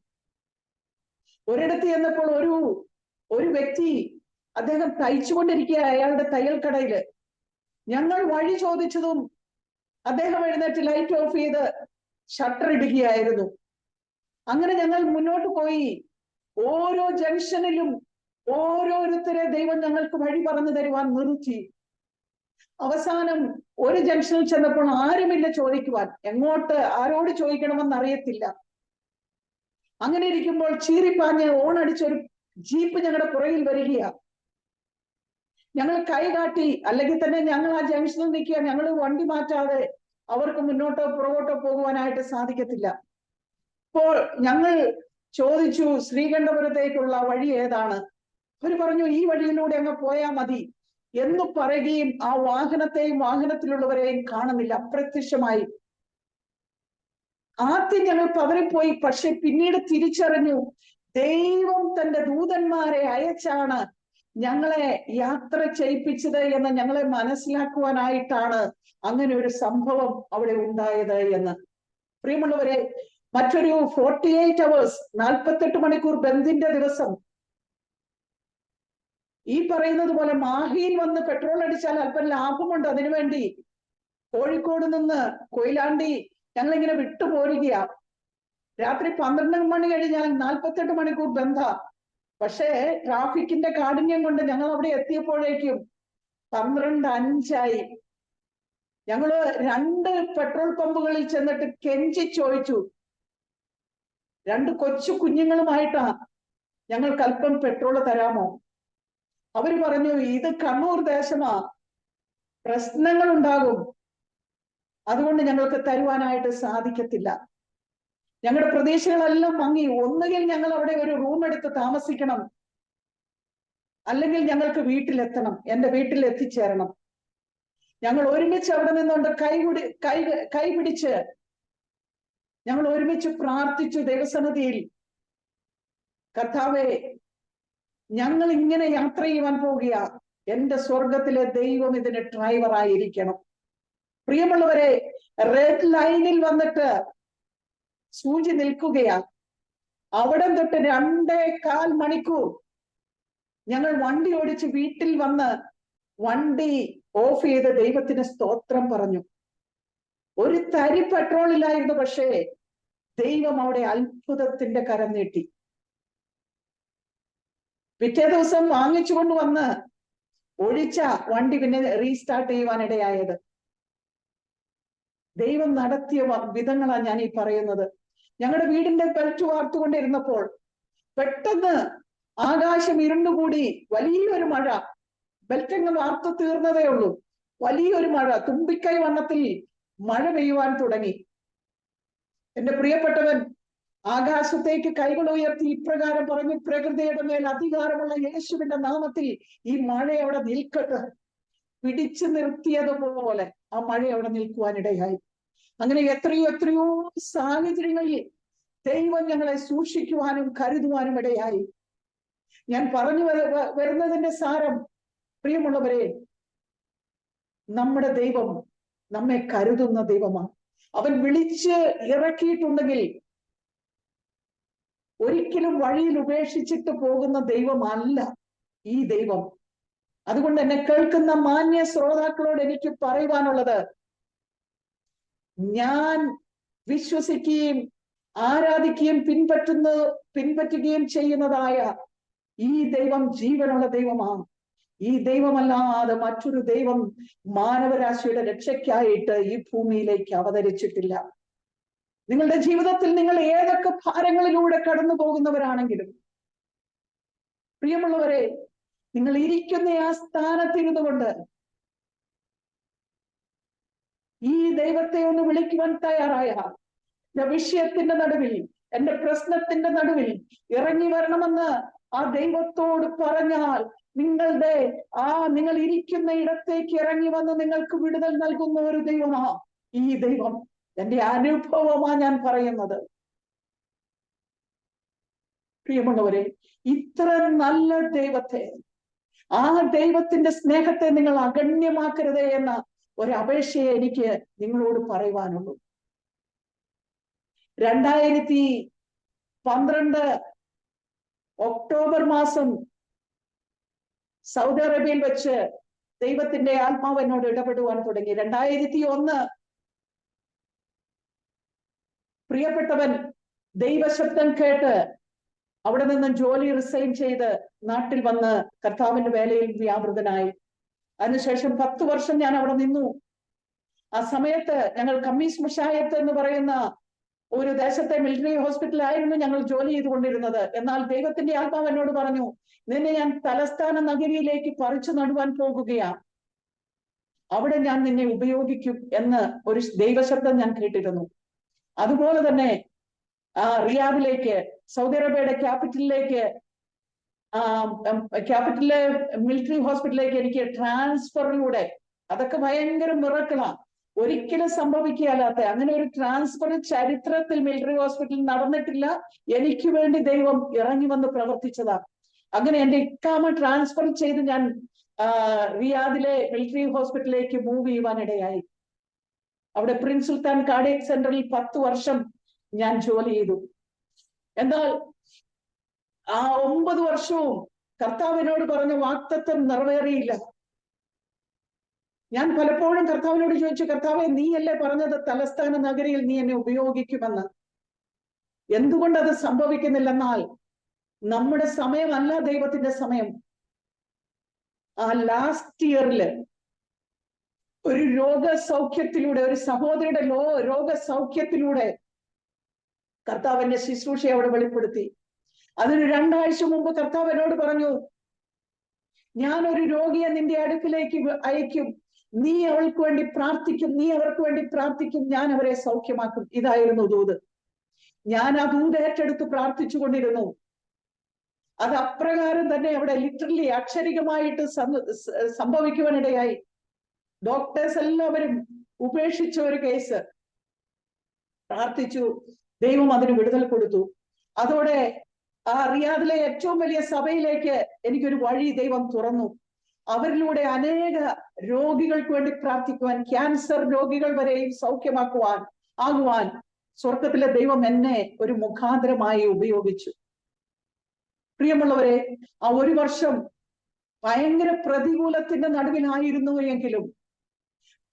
S2: ഒരിടത്ത് ചെന്നപ്പോൾ ഒരു വ്യക്തി, അദ്ദേഹം തയ്ച്ചുകൊണ്ടിരിക്കുക അയാളുടെ തയ്യൽ കടയില്. ഞങ്ങൾ വഴി ചോദിച്ചതും അദ്ദേഹം എഴുന്നേറ്റ് ലൈറ്റ് ഓഫ് ചെയ്ത് ഷട്ടർ ഇടുകയായിരുന്നു. അങ്ങനെ ഞങ്ങൾ മുന്നോട്ട് പോയി. ഓരോ ജംഗ്ഷനിലും ഓരോരുത്തരെ ദൈവം ഞങ്ങൾക്ക് വഴി പറഞ്ഞു തരുവാൻ നിർത്തി. അവസാനം ഒരു ജംഗ്ഷനിൽ ചെന്നപ്പോൾ ആരുമില്ല ചോദിക്കുവാൻ, എങ്ങോട്ട് ആരോട് ചോദിക്കണമെന്ന് അറിയത്തില്ല. അങ്ങനെ ഇരിക്കുമ്പോൾ ചീറിപ്പാഞ്ഞ് ഓണടിച്ചൊരു ജീപ്പ് ഞങ്ങളുടെ പുറകിൽ വരികയാ. ഞങ്ങൾ കൈ കാട്ടി, അല്ലെങ്കിൽ തന്നെ ഞങ്ങൾ ആ ജംഗ്ഷനിൽ നിൽക്കുക, ഞങ്ങൾ വണ്ടി മാറ്റാതെ അവർക്ക് മുന്നോട്ടോ പുറകോട്ടോ പോകുവാനായിട്ട് സാധിക്കത്തില്ല. അപ്പോൾ ഞങ്ങൾ ചോദിച്ചു, ശ്രീകണ്ഠപുരത്തേക്കുള്ള വഴി ഏതാണ്? അവർ പറഞ്ഞു, ഈ വഴിയിലൂടെ അങ്ങ് പോയാൽ മതി എന്ന് പറയുകയും ആ വാഹനത്തെയും വാഹനത്തിലുള്ളവരെയും കാണുന്നില്ല, അപ്രത്യക്ഷമായി. ആദ്യം ഞങ്ങൾ പതറിപ്പോയി. പക്ഷെ പിന്നീട് തിരിച്ചറിഞ്ഞു, ദൈവം തന്റെ ദൂതന്മാരെ അയച്ചാണ് ഞങ്ങളെ യാത്ര ചെയ്യിപ്പിച്ചത് എന്ന് ഞങ്ങളെ മനസ്സിലാക്കുവാനായിട്ടാണ് അങ്ങനെ ഒരു സംഭവം അവിടെ ഉണ്ടായത് എന്ന്. പ്രിയമുള്ളവരെ, മറ്റൊരു 48 hours 48 മണിക്കൂർ ബന്ദിന്റെ ദിവസം ഈ പറയുന്നത് പോലെ മാഹിയിൽ വന്ന് പെട്രോൾ അടിച്ചാൽ അല്പം ലാഭമുണ്ട്. അതിനുവേണ്ടി കോഴിക്കോട് നിന്ന് കൊയിലാണ്ടി ഞങ്ങളിങ്ങനെ വിട്ടുപോരുകയാ. രാത്രി 12 മണി കഴിഞ്ഞാൽ 48 മണിക്കൂർ ബന്ധ. പക്ഷേ ട്രാഫിക്കിന്റെ കാഠിന്യം കൊണ്ട് ഞങ്ങൾ അവിടെ എത്തിയപ്പോഴേക്കും 12:05 ഞങ്ങള് 2 പെട്രോൾ പമ്പുകളിൽ ചെന്നിട്ട് കെഞ്ചി ചോദിച്ചു, 2 കൊച്ചു കുഞ്ഞുങ്ങളുമായിട്ടാ, ഞങ്ങൾക്ക് അല്പം പെട്രോൾ തരാമോ? അവര് പറഞ്ഞു, ഇത് കണ്ണൂർ ദേശമാ, പ്രശ്നങ്ങൾ ഉണ്ടാകും, അതുകൊണ്ട് ഞങ്ങൾക്ക് തരുവാനായിട്ട് സാധിക്കത്തില്ല. ഞങ്ങളുടെ പ്രതീക്ഷകളെല്ലാം മങ്ങി. ഒന്നുകിൽ ഞങ്ങൾ അവിടെ ഒരു റൂം എടുത്ത് താമസിക്കണം, അല്ലെങ്കിൽ ഞങ്ങൾക്ക് വീട്ടിലെത്തണം, എന്റെ വീട്ടിൽ എത്തിച്ചേരണം. ഞങ്ങൾ ഒരുമിച്ച് അവിടെ നിന്നുകൊണ്ട് കൈപിടിച്ച് ഞങ്ങൾ ഒരുമിച്ച് പ്രാർത്ഥിച്ചു ദൈവസന്നിധിയിൽ. കർത്താവേ, ഞങ്ങൾ ഇങ്ങനെ യാത്ര ചെയ്യുവാൻ പോകുക, എന്റെ സ്വർഗത്തിലെ ദൈവം ഇതിന് ഡ്രൈവറായിരിക്കണം. പ്രിയമുള്ളവരെ, റെഡ് ലൈനിൽ വന്നിട്ട് സൂചി നിൽക്കുകയാ. അവിടെ തൊട്ട് 2.25 മണിക്കൂർ ഞങ്ങൾ വണ്ടി ഓടിച്ച് വീട്ടിൽ വന്ന് വണ്ടി ഓഫ് ചെയ്ത് ദൈവത്തിന് സ്തോത്രം പറഞ്ഞു. ഒരു തരി പെട്രോൾ ഇല്ലായിരുന്നു, പക്ഷേ ദൈവം അവിടെ അത്ഭുതത്തിന്റെ കരം നീട്ടി. പിറ്റേ ദിവസം വാങ്ങിച്ചുകൊണ്ട് വന്ന് ഒഴിച്ച വണ്ടി പിന്നെ റീസ്റ്റാർട്ട് ചെയ്യുവാനിടയായത്. ദൈവം നടത്തിയ വിധങ്ങളാണ് ഞാൻ ഈ പറയുന്നത്. ഞങ്ങളുടെ വീടിന്റെ ബെൽറ്റ് വാർത്തുകൊണ്ടിരുന്നപ്പോൾ പെട്ടെന്ന് ആകാശം ഇരുണ്ടുകൂടി, വലിയൊരു മഴ. ബെൽറ്റങ്ങ് വാർത്തു തീർന്നതേ ഉള്ളൂ, വലിയൊരു മഴ, തുമ്പിക്കൈ വണ്ണത്തിൽ മഴ പെയ്യുവാൻ തുടങ്ങി. എന്റെ പ്രിയപ്പെട്ടവൻ ആകാശത്തേക്ക് കൈകൾ ഉയർത്തി ഇപ്രകാരം പറഞ്ഞു, പ്രകൃതിയുടെ മേൽ അധികാരമുള്ള യേശുവിന്റെ നാമത്തിൽ ഈ മഴ അവിടെ നിൽക്കട്ടെ. പിടിച്ചു നിർത്തിയതുപോലെ ആ മഴ അവിടെ നിൽക്കുവാനിടയായി. അങ്ങനെ എത്രയോ സാഹചര്യങ്ങളിൽ ദൈവം ഞങ്ങളെ സൂക്ഷിക്കുവാനും കരുതുവാനും ഇടയായി. ഞാൻ പറഞ്ഞു വരുന്നതിന്റെ സാരം, പ്രിയമുള്ളവരെ, നമ്മുടെ ദൈവം നമ്മെ കരുതുന്ന ദൈവമാണ്. അവൻ വിളിച്ച് ഇറക്കിയിട്ടുണ്ടെങ്കിൽ ഒരിക്കലും വഴിയിൽ ഉപേക്ഷിച്ചിട്ട് പോകുന്ന ദൈവമല്ല ഈ ദൈവം. അതുകൊണ്ട് എന്നെ കേൾക്കുന്ന മാന്യ ശ്രോതാക്കളോട് എനിക്ക് പറയുവാനുള്ളത്, ഞാൻ വിശ്വസിക്കുകയും ആരാധിക്കുകയും പിൻപറ്റുകയും ചെയ്യുന്നതായ ഈ ദൈവം ജീവനുള്ള ദൈവമാണ്. ഈ ദൈവമല്ലാതെ മറ്റൊരു ദൈവം മാനവരാശിയുടെ രക്ഷയ്ക്കായിട്ട് ഈ ഭൂമിയിലേക്ക് അവതരിച്ചിട്ടില്ല. നിങ്ങളുടെ ജീവിതത്തിൽ നിങ്ങൾ ഏതൊക്കെ ഭാരങ്ങളിലൂടെ കടന്നു പോകുന്നവരാണെങ്കിലും, പ്രിയമുള്ളവരെ, നിങ്ങൾ ഇരിക്കുന്ന ആ സ്ഥാനത്തിരുന്നു കൊണ്ട് ഈ ദൈവത്തെ ഒന്ന് വിളിക്കുവാൻ തയ്യാറായ, എന്റെ വിഷയത്തിന്റെ നടുവിൽ, എന്റെ പ്രശ്നത്തിന്റെ നടുവിൽ ഇറങ്ങി വരണമെന്ന് ആ ദൈവത്തോട് പറഞ്ഞാൽ, നിങ്ങൾ ഇരിക്കുന്ന ഇടത്തേക്ക് ഇറങ്ങി വന്ന് നിങ്ങൾക്ക് വിടുതൽ നൽകുന്ന ഒരു ദൈവമാ ഈ ദൈവം. എന്റെ അനുഭവമാ ഞാൻ പറയുന്നത്. പ്രിയമുള്ളവരെ, ഇത്ര നല്ല ദൈവത്തെ, ആ ദൈവത്തിന്റെ സ്നേഹത്തെ നിങ്ങൾ അഗണ്യമാക്കരുതേ എന്ന ഒരപേക്ഷയെ എനിക്ക് നിങ്ങളോട് പറയുവാനുള്ളൂ. 2012 ഒക്ടോബർ മാസം സൗദി അറേബ്യയിൽ വെച്ച് ദൈവത്തിന്റെ ആത്മാവ് എന്നോട് ഇടപെടുവാൻ തുടങ്ങി. 2001 പ്രിയപ്പെട്ടവൻ ദൈവശബ്ദം കേട്ട് അവിടെ നിന്ന് ജോലി റിസൈൻ ചെയ്ത് നാട്ടിൽ വന്ന് കർത്താവിന്റെ വേലയിൽ വ്യാപൃതനായി. അതിനുശേഷം 10 വർഷം ഞാൻ അവിടെ നിന്നു. ആ സമയത്ത് ഞങ്ങൾ കമ്മീസ് മുഷായത്ത് എന്ന് പറയുന്ന ഒരു ദേശത്തെ മിലിറ്ററി ഹോസ്പിറ്റലായിരുന്നു ഞങ്ങൾ ജോലി ചെയ്തുകൊണ്ടിരുന്നത്. എന്നാൽ ദൈവത്തിന്റെ ആത്മാവ് എന്നോട് പറഞ്ഞു, നിന്നെ ഞാൻ തലസ്ഥാന നഗരിയിലേക്ക് പറിച്ചു നടുവാൻ പോകുകയാണ്, അവിടെ ഞാൻ നിന്നെ ഉപയോഗിക്കും എന്ന് ഒരു ദൈവശബ്ദം ഞാൻ കേട്ടിരുന്നു. അതുപോലെ തന്നെ റിയാദിലേക്ക്, സൗദി അറേബ്യയുടെ ക്യാപിറ്റലിലെ മിലിറ്ററി ഹോസ്പിറ്റലിലേക്ക് എനിക്ക് ട്രാൻസ്ഫറിലൂടെ, അതൊക്കെ ഭയങ്കര മിറക്കിളാ, ഒരിക്കലും സംഭവിക്കാത്ത അങ്ങനെ ഒരു ട്രാൻസ്ഫർ ചരിത്രത്തിൽ മിലിറ്ററി ഹോസ്പിറ്റലിൽ നടന്നിട്ടില്ല. എനിക്ക് വേണ്ടി ദൈവം ഇറങ്ങി വന്ന് പ്രവർത്തിച്ചതാ. അങ്ങനെ എന്റെ ഇക്കാമ ട്രാൻസ്ഫർ ചെയ്ത് ഞാൻ റിയാദിലെ മിലിറ്ററി ഹോസ്പിറ്റലിലേക്ക് മൂവ് ചെയ്യുവാനിടയായി. അവിടെ പ്രിൻസ് സുൽത്താൻ കാർഡിയക് സെന്ററിൽ 10 വർഷം ഞാൻ ജോലി ചെയ്തു. എന്നാൽ ആ 9 വർഷവും കർത്താവിനോട് പറഞ്ഞ വാഗ്ദത്തം നിറവേറിയില്ല. ഞാൻ പലപ്പോഴും കർത്താവിനോട് ചോദിച്ചു, കർത്താവെ, നീയല്ലേ പറഞ്ഞത് തലസ്ഥാന നഗരിയിൽ നീ എന്നെ ഉപയോഗിക്കുമെന്ന്, എന്തുകൊണ്ടത് സംഭവിക്കുന്നില്ലെന്നാൽ നമ്മുടെ സമയമല്ല ദൈവത്തിന്റെ സമയം. ആ ലാസ്റ്റ് ഇയറില് ഒരു രോഗസൗഖ്യത്തിലൂടെ, ഒരു സഹോദരിയുടെ രോഗസൗഖ്യത്തിലൂടെ കർത്താവിന്റെ ശുശ്രൂഷയെ അവിടെ വെളിപ്പെടുത്തി. അതിന് 2 ആഴ്ച മുമ്പ് കർത്താവ് എന്നോട് പറഞ്ഞു, ഞാൻ ഒരു രോഗിയെ നിന്റെ അടുക്കിലേക്ക് അയക്കും, നീ അവൾക്ക് വേണ്ടി പ്രാർത്ഥിക്കും, നീ അവർക്ക് വേണ്ടി പ്രാർത്ഥിക്കും, ഞാൻ അവരെ സൗഖ്യമാക്കും. ഇതായിരുന്നു ദൂത്. ഞാൻ ആ ദൂത് ഏറ്റെടുത്ത് പ്രാർത്ഥിച്ചു കൊണ്ടിരുന്നു. അത് അപ്രകാരം തന്നെ അവിടെ ലിറ്ററലി അക്ഷരികമായിട്ട് സംഭവിക്കുവാനിടയായി. ഡോക്ടേഴ്സ് എല്ലാവരും ഉപേക്ഷിച്ച ഒരു കേസ് പ്രാർത്ഥിച്ചു. ദൈവം അതിന് വിടുതൽ കൊടുത്തു. അതോടെ ആ റിയാദിലെ ഏറ്റവും വലിയ സഭയിലേക്ക് എനിക്കൊരു വഴി ദൈവം തുറന്നു. അവരിലൂടെ അനേക രോഗികൾക്ക് വേണ്ടി പ്രാർത്ഥിക്കുവാൻ, ക്യാൻസർ രോഗികൾ വരെയും ആകുവാൻ സ്വർഗത്തിലെ ദൈവം എന്നെ ഒരു മുഖാന്തരമായി ഉപയോഗിച്ചു. പ്രിയമുള്ളവരെ, ആ 1 വർഷം ഭയങ്കര പ്രതികൂലത്തിന്റെ നടുവിലായിരുന്നു എങ്കിലും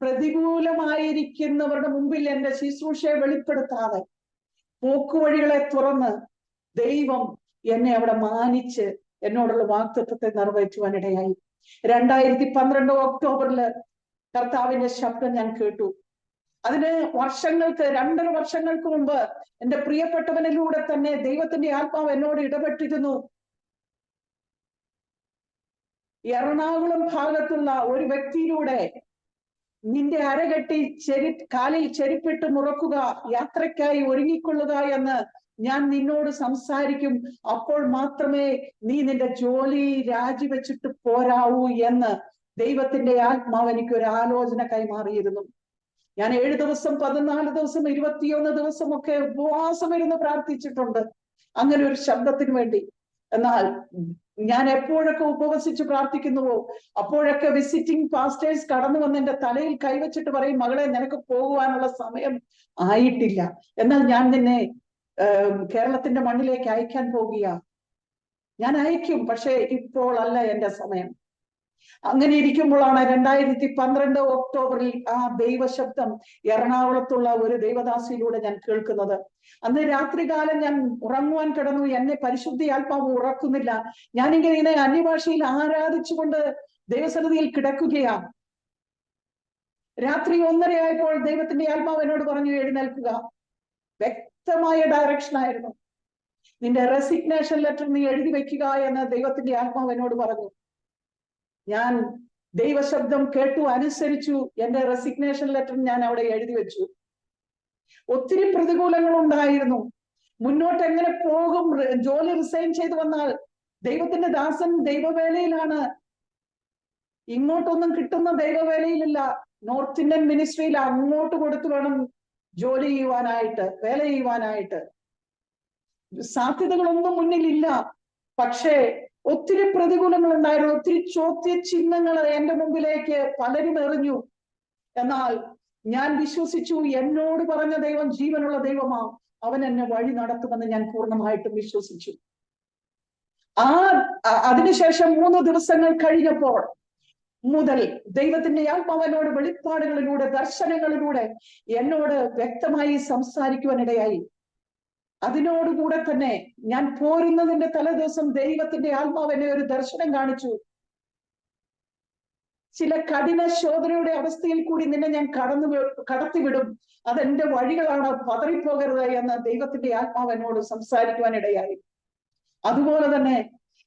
S2: പ്രതികൂലമായിരിക്കുന്നവരുടെ മുമ്പിൽ എന്റെ ശുശ്രൂഷയെ വെളിപ്പെടുത്താതെ പോക്കുവഴികളെ തുറന്ന് ദൈവം എന്നെ അവിടെ മാനിച്ച് എന്നോടുള്ള വാഗ്ദത്തത്തെ നിറവേറ്റുവാനിടയായി. 2012 ഒക്ടോബറില് കർത്താവിന്റെ ശബ്ദം ഞാൻ കേട്ടു. അതിന് 2.5 വർഷങ്ങൾക്ക് മുമ്പ് എന്റെ പ്രിയപ്പെട്ടവനിലൂടെ തന്നെ ദൈവത്തിന്റെ ആത്മാവ് എന്നോട് ഇടപെട്ടിരുന്നു. എറണാകുളം ഭാഗത്തുള്ള ഒരു വ്യക്തിയിലൂടെ, നിന്റെ അരകെട്ടി കാലിൽ ചെരുപ്പിട്ട് മുറക്കുക, യാത്രയ്ക്കായി ഒരുങ്ങിക്കൊള്ളുക എന്ന് ഞാൻ നിന്നോട് സംസാരിക്കും, അപ്പോൾ മാത്രമേ നീ നിന്റെ ജോലി രാജിവെച്ചിട്ട് പോരാവൂ എന്ന് ദൈവത്തിന്റെ ആത്മാവ് എനിക്ക് ഒരു ആലോചന കൈമാറിയിരുന്നു. ഞാൻ 7 ദിവസം, 14 ദിവസം, 21 ദിവസമൊക്കെ ഉപവാസം ഇരുന്ന് പ്രാർത്ഥിച്ചിട്ടുണ്ട് അങ്ങനെ ഒരു ശബ്ദത്തിന് വേണ്ടി. എന്നാൽ ഞാൻ എപ്പോഴൊക്കെ ഉപവസിച്ച് പ്രാർത്ഥിക്കുന്നുവോ അപ്പോഴൊക്കെ വിസിറ്റിംഗ് പാസ്റ്റേഴ്സ് കടന്നു വന്ന് എന്റെ തലയിൽ കൈവച്ചിട്ട് പറയും, മകളെ നിനക്ക് പോകുവാനുള്ള സമയം ആയിട്ടില്ല, എന്നാൽ ഞാൻ നിന്നെ കേരളത്തിന്റെ മണ്ണിലേക്ക് അയക്കാൻ പോകുക. ഞാൻ അയക്കും, പക്ഷെ ഇപ്പോൾ അല്ല എന്റെ സമയം. അങ്ങനെ ഇരിക്കുമ്പോഴാണ് 2012 ഒക്ടോബറിൽ ആ ദൈവശബ്ദം എറണാകുളത്തുള്ള ഒരു ദൈവദാസിയിലൂടെ ഞാൻ കേൾക്കുന്നത്. അന്ന് രാത്രികാലം ഞാൻ ഉറങ്ങുവാൻ കിടന്നു. എന്നെ പരിശുദ്ധി ആത്മാവ് ഉറക്കുന്നില്ല. ഞാനിങ്ങനെ അന്യഭാഷയിൽ ആരാധിച്ചുകൊണ്ട് ദൈവസന്നിധിയിൽ കിടക്കുകയാണ്. രാത്രി 1:30 ആയപ്പോൾ ദൈവത്തിന്റെ ആത്മാവ് എന്നോട് പറഞ്ഞു, എഴുന്നേൽക്കുക. വ്യക്തമായ ഡയറക്ഷൻ ആയിരുന്നു. നിന്റെ റെസിഗ്നേഷൻ ലെറ്റർ നീ എഴുതി വെക്കുക എന്ന് ദൈവത്തിന്റെ ആത്മാവ് എന്നോട് പറഞ്ഞു. ഞാൻ ദൈവശബ്ദം കേട്ടു, അനുസരിച്ചു. എന്റെ റെസിഗ്നേഷൻ ലെറ്റർ ഞാൻ അവിടെ എഴുതി വെച്ചു. ഒത്തിരി പ്രതികൂലങ്ങൾ ഉണ്ടായിരുന്നു. മുന്നോട്ട് എങ്ങനെ പോകും? ജോലി റിസൈൻ ചെയ്തു വന്നാൽ ദൈവത്തിന്റെ ദാസൻ ദൈവവേലയിലാണ്. ഇങ്ങോട്ടൊന്നും കിട്ടുന്ന ദൈവവേലയിലില്ല. നോർത്ത് ഇന്ത്യൻ മിനിസ്ട്രിയിൽ അങ്ങോട്ട് കൊടുത്തു വേണം ജോലി ചെയ്യുവാനായിട്ട്, വേല ചെയ്യുവാനായിട്ട്. സാധ്യതകളൊന്നും മുന്നിലില്ല. പക്ഷേ ഒത്തിരി പ്രതികൂലങ്ങൾ ഉണ്ടായിരുന്നു. ഒത്തിരി ചോദ്യചിഹ്നങ്ങൾ എന്റെ മുമ്പിലേക്ക് പലരും എറിഞ്ഞു. എന്നാൽ ഞാൻ വിശ്വസിച്ചു, എന്നോട് പറഞ്ഞ ദൈവം ജീവനുള്ള ദൈവമാ, അവൻ എന്നെ വഴി നടത്തുമെന്ന് ഞാൻ പൂർണ്ണമായിട്ടും വിശ്വസിച്ചു. അതിനുശേഷം 3 ദിവസങ്ങൾ കഴിഞ്ഞപ്പോൾ മുതൽ ദൈവത്തിന്റെ ആത്മാവനോട് വെളിപ്പാടുകളിലൂടെ, ദർശനങ്ങളിലൂടെ എന്നോട് വ്യക്തമായി സംസാരിക്കുവാനിടയായി. അതിനോടുകൂടെ തന്നെ ഞാൻ പോരുന്നതിന്റെ തലേദിവസം ദൈവത്തിന്റെ ആത്മാവ് എന്നെ ഒരു ദർശനം കാണിച്ചു. ചില കഠിന ശോധനയുടെ അവസ്ഥയിൽ കൂടി നിന്നെ ഞാൻ കടത്തിവിടും, അതെന്റെ വഴികളാണ്, പതറിപ്പോകരുത് എന്ന് ദൈവത്തിന്റെ ആത്മാവ് എന്നോട് സംസാരിക്കുവാനിടയായി. അതുപോലെ തന്നെ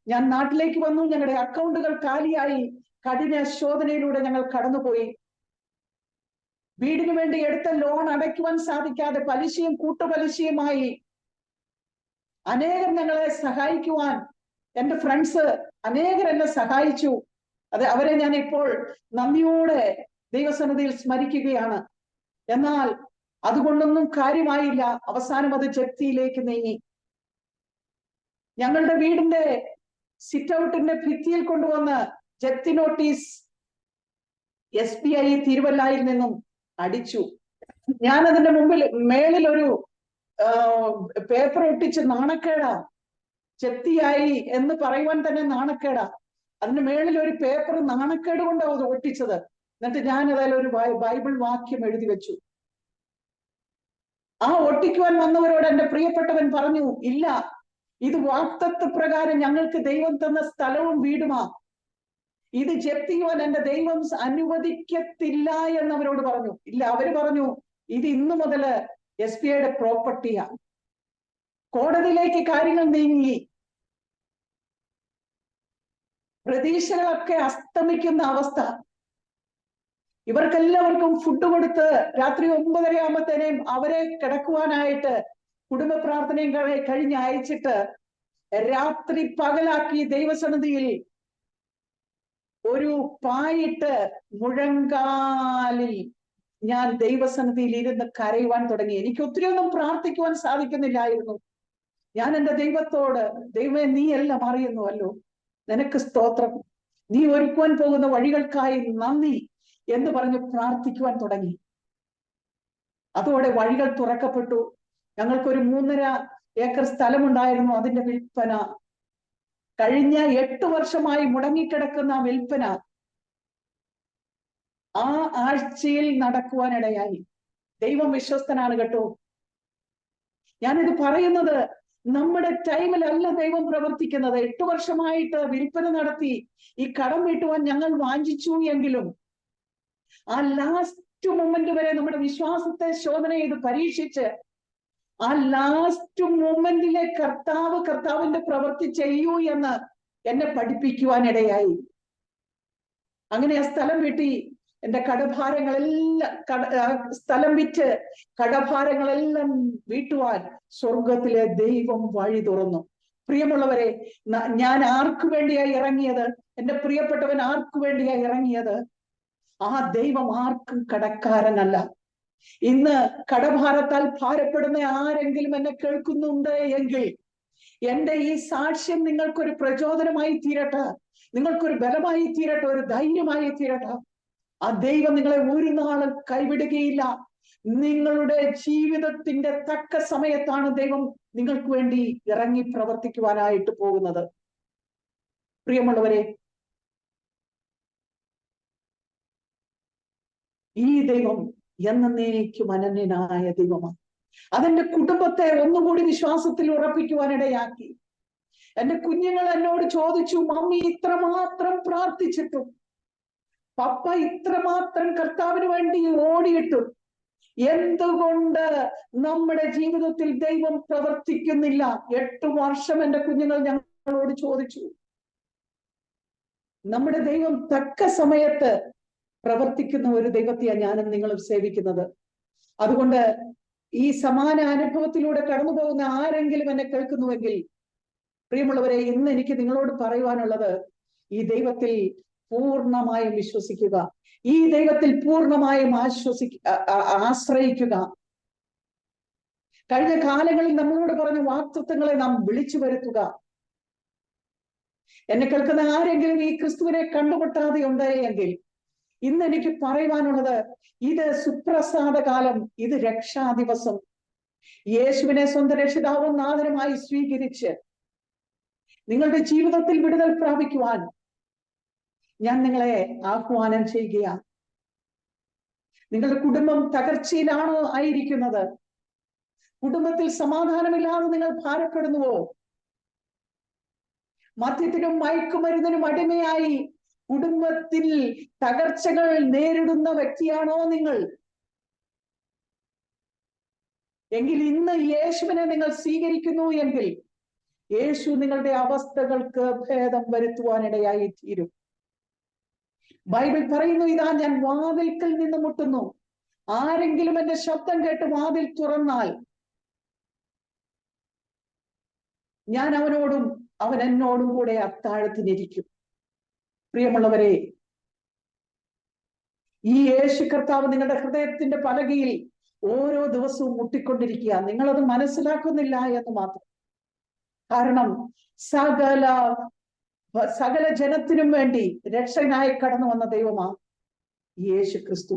S2: ഞാൻ നാട്ടിലേക്ക് വന്നു. ഞങ്ങളുടെ അക്കൗണ്ടുകൾ കാലിയായി. കഠിന ശോധനയിലൂടെ ഞങ്ങൾ കടന്നുപോയി. വീടിനു വേണ്ടി എടുത്ത ലോൺ അടയ്ക്കുവാൻ സാധിക്കാതെ പലിശയും കൂട്ടുപലിശയുമായി അനേകം ഞങ്ങളെ സഹായിക്കുവാൻ എന്റെ ഫ്രണ്ട്സ് അനേകർ എന്നെ സഹായിച്ചു. അവരെ ഞാൻ ഇപ്പോൾ നന്ദിയോടെ ദൈവസന്നിധിയിൽ സ്മരിക്കുകയാണ്. എന്നാൽ അതുകൊണ്ടൊന്നും കാര്യമായില്ല. അവസാനം അത് ജപ്തിയിലേക്ക് നീങ്ങി. ഞങ്ങളുടെ വീടിന്റെ സിറ്റ് ഔട്ടിന്റെ ഭിത്തിയിൽ കൊണ്ടുവന്ന് ജപ്തി നോട്ടീസ് SBI തിരുവല്ലയിൽ നിന്നും അടിച്ചു. ഞാൻ അതിന്റെ മുമ്പിൽ മേളിൽ ഒരു പേപ്പർ ഒട്ടിച്ച്, നാണക്കേടാ, ജപ്തിയായി എന്ന് പറയുവാൻ തന്നെ നാണക്കേടാ. അതിന് മേളിൽ ഒരു പേപ്പർ നാണക്കേട് കൊണ്ടാണ് അത് ഒട്ടിച്ചത്. എന്നിട്ട് ഞാൻ അതിൽ ഒരു ബൈബിൾ വാക്യം എഴുതി വെച്ചു. ആ ഒട്ടിക്കുവാൻ വന്നവരോട് എന്റെ പ്രിയപ്പെട്ടവൻ പറഞ്ഞു, ഇല്ല, ഇത് വാഗ്ദത്ത പ്രകാരം ഞങ്ങൾക്ക് ദൈവം തന്ന സ്ഥലവും വീടുമാ, ഇത് ജപ്തി ചെയ്യുവാൻ എന്റെ ദൈവം അനുവദിക്കത്തില്ല എന്നവരോട് പറഞ്ഞു. ഇല്ല, അവര് പറഞ്ഞു, ഇത് ഇന്നു മുതല് SBIയുടെ പ്രോപ്പർട്ടിയാണ്. കോടതിയിലേക്ക് കാര്യങ്ങൾ നീങ്ങി. പ്രതീക്ഷകളൊക്കെ അസ്തമിക്കുന്ന അവസ്ഥ. ഇവർക്കെല്ലാവർക്കും ഫുഡ് കൊടുത്ത് രാത്രി 9:30 ആകുമ്പോഴത്തേനും അവരെ കിടക്കുവാനായിട്ട് കുടുംബ പ്രാർത്ഥനയും കഴിഞ്ഞ് അയച്ചിട്ട് രാത്രി പകലാക്കി ദൈവസന്നിധിയിൽ ഒരു പായിട്ട് മുഴങ്കാലിൽ ഞാൻ ദൈവസന്നിധിയിൽ ഇരുന്ന് കരയുവാൻ തുടങ്ങി. എനിക്ക് ഒത്തിരി ഒന്നും പ്രാർത്ഥിക്കുവാൻ സാധിക്കുന്നില്ലായിരുന്നു. ഞാൻ എൻ്റെ ദൈവത്തോട്, ദൈവമേ നീ എല്ലാം അറിയുന്നുവല്ലോ, നിനക്ക് സ്തോത്രം, നീ ഒരുക്കുവാൻ പോകുന്ന വഴികൾക്കായി നന്ദി എന്ന് പറഞ്ഞ് പ്രാർത്ഥിക്കുവാൻ തുടങ്ങി. അതോടെ വഴികൾ തുറക്കപ്പെട്ടു. ഞങ്ങൾക്കൊരു 3.5 ഏക്കർ സ്ഥലമുണ്ടായിരുന്നു. അതിന്റെ വിൽപ്പന, കഴിഞ്ഞ 8 വർഷമായി മുടങ്ങിക്കിടക്കുന്ന വിൽപ്പന ആ ആഴ്ചയിൽ നടക്കുവാനിടയായി. ദൈവം വിശ്വസ്തനാണ് കേട്ടോ. ഞാനിത് പറയുന്നത് നമ്മുടെ ടൈമിലല്ല ദൈവം പ്രവർത്തിക്കുന്നത്. 8 വർഷമായിട്ട് വിൽപ്പന നടത്തി ഈ കടം വീട്ടുവാൻ ഞങ്ങൾ വാഞ്ചിച്ചു എങ്കിലും ആ ലാസ്റ്റ് മൊമെന്റ് വരെ നമ്മുടെ വിശ്വാസത്തെ ശോധന ചെയ്ത് പരീക്ഷിച്ച് ആ ലാസ്റ്റ് മൊമെന്റിലെ കർത്താവിന്റെ പ്രവൃത്തി ചെയ്യൂ എന്ന് എന്നെ പഠിപ്പിക്കുവാനിടയായി. അങ്ങനെ ആ സ്ഥലം വീട്ടി എന്റെ കടഭാരങ്ങളെല്ലാം സ്ഥലം വിറ്റ് കടഭാരങ്ങളെല്ലാം വീട്ടുവാൻ സ്വർഗത്തിലെ ദൈവം വഴി തുറന്നു. പ്രിയമുള്ളവരെ, ഞാൻ ആർക്കു വേണ്ടിയായി ഇറങ്ങിയത്? എന്റെ പ്രിയപ്പെട്ടവൻ ആർക്കു വേണ്ടിയായി ഇറങ്ങിയത്? ആ ദൈവം ആർക്കും കടക്കാരനല്ല. ഇന്ന് കടഭാരത്താൽ ഭാരപ്പെടുന്ന ആരെങ്കിലും എന്നെ കേൾക്കുന്നുണ്ട് എങ്കിൽ എന്റെ ഈ സാക്ഷ്യം നിങ്ങൾക്കൊരു പ്രചോദനമായി തീരട്ടെ, നിങ്ങൾക്കൊരു ബലമായി തീരട്ടെ, ഒരു ധൈര്യമായി തീരട്ടെ. ആ ദൈവം നിങ്ങളെ ഒരു നാളും കൈവിടുകയില്ല. നിങ്ങളുടെ ജീവിതത്തിന്റെ തക്ക സമയത്താണ് ദൈവം നിങ്ങൾക്ക് വേണ്ടി ഇറങ്ങി പ്രവർത്തിക്കുവാനായിട്ട് പോകുന്നത്. പ്രിയമുള്ളവരെ, ഈ ദൈവം എന്നേക്കും അനന്യനായ ദൈവമാണ്. അതെന്റെ കുടുംബത്തെ ഒന്നുകൂടി വിശ്വാസത്തിൽ ഉറപ്പിക്കുവാനിടയാക്കി. എന്റെ കുഞ്ഞുങ്ങൾ എന്നോട് ചോദിച്ചു, മമ്മി ഇത്രമാത്രം പ്രാർത്ഥിച്ചിട്ടും, പപ്പ ഇത്രമാത്രം കർത്താവിന് വേണ്ടി ഓടിയിട്ടും എന്തുകൊണ്ട് നമ്മുടെ ജീവിതത്തിൽ ദൈവം പ്രവർത്തിക്കുന്നില്ല? 8 വർഷം എന്റെ കുഞ്ഞുങ്ങൾ ഞങ്ങളോട് ചോദിച്ചു. നമ്മുടെ ദൈവം തക്ക സമയത്ത് പ്രവർത്തിക്കുന്ന ഒരു ദൈവത്തെയാണ് ഞാനും നിങ്ങളും സേവിക്കുന്നത്. അതുകൊണ്ട് ഈ സമാന അനുഭവത്തിലൂടെ കടന്നു പോകുന്ന ആരെങ്കിലും എന്നെ കേൾക്കുന്നുവെങ്കിൽ, പ്രിയമുള്ളവരെ, ഇന്ന് എനിക്ക് നിങ്ങളോട് പറയുവാനുള്ളത്, ഈ ദൈവത്തിൽ പൂർണ്ണമായും വിശ്വസിക്കുക, ഈ ദൈവത്തിൽ പൂർണ്ണമായും ആശ്രയിക്കുക. കഴിഞ്ഞ കാലങ്ങളിൽ നമ്മളോട് പറഞ്ഞ വാക്തത്വങ്ങളെ നാം വിളിച്ചു വരുത്തുക. എന്നെ കേൾക്കുന്ന ആരെങ്കിലും ഈ ക്രിസ്തുവിനെ കണ്ടുമുട്ടാതെ ഉണ്ടെങ്കിൽ ഇന്ന് എനിക്ക് പറയുവാനുള്ളത്, ഇത് സുപ്രസാദ കാലം, ഇത് രക്ഷാദിവസം. യേശുവിനെ സ്വന്തം രക്ഷിതാവും നാഥനുമായി സ്വീകരിച്ച് നിങ്ങളുടെ ജീവിതത്തിൽ വിടുതൽ പ്രാപിക്കുവാൻ ഞാൻ നിങ്ങളെ ആഹ്വാനം ചെയ്യുകയാണ്. നിങ്ങളുടെ കുടുംബം തകർച്ചയിലാണോ ആയിരിക്കുന്നത്? കുടുംബത്തിൽ സമാധാനമില്ലാതെ നിങ്ങൾ ഭാരപ്പെടുന്നുവോ? മദ്യത്തിനും മയക്കുമരുന്നിനും അടിമയായി കുടുംബത്തിൽ തകർച്ചകൾ നേരിടുന്ന വ്യക്തിയാണോ നിങ്ങൾ? എങ്കിൽ ഇന്ന് യേശുവിനെ നിങ്ങൾ സ്വീകരിക്കുന്നു എങ്കിൽ യേശു നിങ്ങളുടെ അവസ്ഥകൾക്ക് ഭേദം വരുത്തുവാനിടയായി തീരും. ബൈബിൾ പറയുന്നു, ഇതാ ഞാൻ വാതിൽക്കൽ നിന്ന് മുട്ടുന്നു, ആരെങ്കിലും എന്റെ ശബ്ദം കേട്ട് വാതിൽ തുറന്നാൽ ഞാൻ അവനോടും അവൻ എന്നോടും കൂടെ അത്താഴത്തിനിരിക്കും. പ്രിയമുള്ളവരെ, ഈ യേശു കർത്താവ് നിങ്ങളുടെ ഹൃദയത്തിന്റെ പലകയിൽ ഓരോ ദിവസവും മുട്ടിക്കൊണ്ടിരിക്കുക. നിങ്ങളത് മനസ്സിലാക്കുന്നില്ല എന്ന് മാത്രം. കാരണം സകല ജനത്തിനും വേണ്ടി രക്ഷകനായി കടന്നു വന്ന ദൈവമാണ് യേശു ക്രിസ്തു.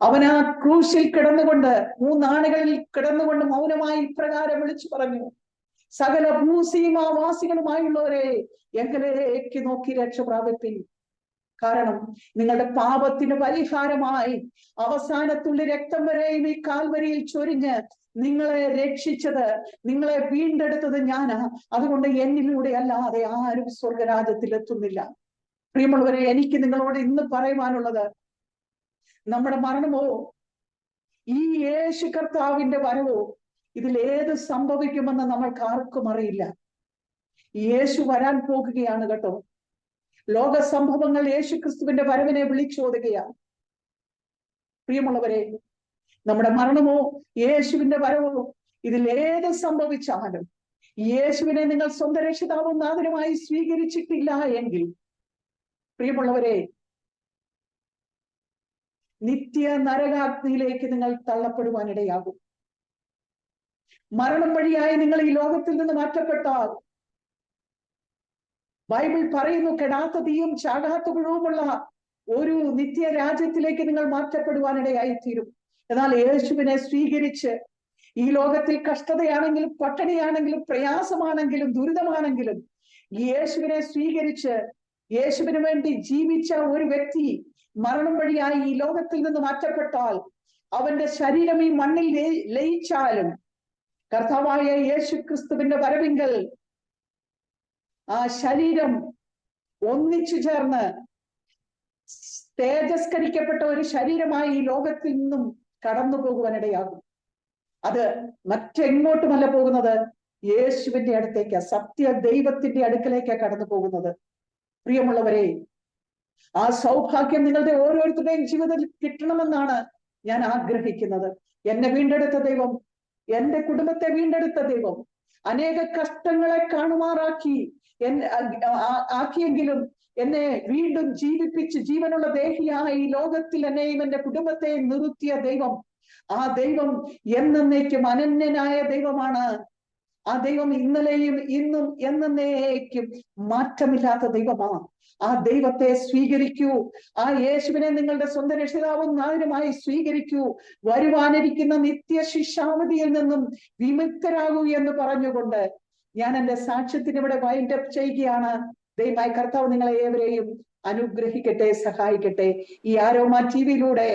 S2: അവൻ ആ ക്രൂശിൽ കിടന്നുകൊണ്ട്, 3 ആണികളിൽ കിടന്നുകൊണ്ട് മൗനമായി ഇപ്രകാരം വിളിച്ചു പറഞ്ഞു, സകല ഭൂസീമാവാസികളുമായുള്ളവരെ എങ്കിലേക്ക് നോക്കി രക്ഷ പ്രാപിപ്പിൻ. കാരണം നിങ്ങളുടെ പാപത്തിന് പരിഹാരമായി അവസാനത്തുള്ളി രക്തം വരെയും ഈ കാൽവരിയിൽ ചൊരിഞ്ഞ് നിങ്ങളെ രക്ഷിച്ചത്, നിങ്ങളെ വീണ്ടെടുത്തത് ഞാനാ. അതുകൊണ്ട് എന്നിലൂടെ അല്ലാതെ ആരും സ്വർഗരാജ്യത്തിൽ എത്തുന്നില്ല. പ്രിയമുള്ളവരെ, എനിക്ക് നിങ്ങളോട് ഇന്ന് പറയുവാനുള്ളത്, നമ്മുടെ മരണമോ ഈ യേശു കർത്താവിന്റെ വരവോ ഇതിലേത് സംഭവിക്കുമെന്ന് നമ്മൾക്ക് ആർക്കും അറിയില്ല. യേശു വരാൻ പോകുകയാണ് കേട്ടോ. ലോക സംഭവങ്ങൾ യേശു ക്രിസ്തുവിന്റെ വരവിനെ വിളിച്ചോതുകയാണ്. പ്രിയമുള്ളവരെ, നമ്മുടെ മരണമോ യേശുവിന്റെ വരവോ ഇതിലേത് സംഭവിച്ചാലും യേശുവിനെ നിങ്ങൾ സ്വന്തം രക്ഷിതാവും നാഥനുമായി സ്വീകരിച്ചിട്ടില്ല എങ്കിൽ, പ്രിയമുള്ളവരെ, നിത്യ നരകാഗ്നിയിലേക്ക് നിങ്ങൾ തള്ളപ്പെടുവാനിടയാകും. മരണം വഴിയായി നിങ്ങൾ ഈ ലോകത്തിൽ നിന്ന് മാറ്റപ്പെട്ടാൽ ബൈബിൾ പറയുന്നു, കെടാത്ത തീയും ചാകാത്ത പുഴുവുമുള്ള ഒരു നിത്യ രാജ്യത്തിലേക്ക് നിങ്ങൾ മാറ്റപ്പെടുവാനിടയായി തീരും. എന്നാൽ യേശുവിനെ സ്വീകരിച്ച് ഈ ലോകത്തിൽ കഷ്ടതയാണെങ്കിലും പട്ടിണിയാണെങ്കിലും പ്രയാസമാണെങ്കിലും ദുരിതമാണെങ്കിലും യേശുവിനെ സ്വീകരിച്ച് യേശുവിന് വേണ്ടി ജീവിച്ച ഒരു വ്യക്തി മരണം വഴിയായി ഈ ലോകത്തിൽ നിന്ന് മാറ്റപ്പെട്ടാൽ, അവന്റെ ശരീരം ഈ മണ്ണിൽ ലയിച്ചാലും കർത്താവായ യേശു ക്രിസ്തുവിന്റെ വരവിങ്കൽ ആ ശരീരം ഒന്നിച്ചു ചേർന്ന് തേജസ്കരിക്കപ്പെട്ട ഒരു ശരീരമായി ഈ ലോകത്തിൽ നിന്നും കടന്നു പോകുവാനിടയാകും. അത് മറ്റെങ്ങോട്ടുമല്ല പോകുന്നത്, യേശുവിന്റെ അടുത്തേക്ക്, സത്യ ദൈവത്തിന്റെ അടുക്കലേക്കാണ് കടന്നു പോകുന്നത്. പ്രിയമുള്ളവരെ, ആ സൗഭാഗ്യം നിങ്ങളുടെ ഓരോരുത്തരുടെയും ജീവിതത്തിൽ കിട്ടണമെന്നാണ് ഞാൻ ആഗ്രഹിക്കുന്നത്. എന്നെ വീണ്ടെടുത്ത ദൈവം, എന്റെ കുടുംബത്തെ വീണ്ടെടുത്ത ദൈവം അനേക കഷ്ടങ്ങളെ കാണുമാറാക്കി ആക്കിയെങ്കിലും എന്നെ വീണ്ടും ജീവിപ്പിച്ച് ജീവനുള്ള ദേഹിയായി ഈ ലോകത്തിൽ എന്നെയും എന്റെ കുടുംബത്തെയും നിർത്തിയ ദൈവം, ആ ദൈവം എന്നേക്കും അനന്യനായ ദൈവമാണ്. ആ ദൈവം ഇന്നലെയും ഇന്നും എന്നേക്കും മാറ്റമില്ലാത്ത ദൈവമാണ്. ആ ദൈവത്തെ സ്വീകരിക്കൂ. ആ യേശുവിനെ നിങ്ങളുടെ സ്വന്തം രക്ഷിതാവും നാഥനുമായി സ്വീകരിക്കൂ. വരുവാനിരിക്കുന്ന നിത്യ ശിക്ഷാവധിയിൽ നിന്നും വിമുക്തരാകൂ എന്ന് പറഞ്ഞുകൊണ്ട് ഞാൻ എന്റെ സാക്ഷ്യത്തിന് ഇവിടെ വൈൻഡ് അപ്പ് ചെയ്യുകയാണ്. ദൈവമായ കർത്താവ് നിങ്ങളെ ഏവരെയും അനുഗ്രഹിക്കട്ടെ, സഹായിക്കട്ടെ. ഈ ആരോമ ടിവിയിലൂടെ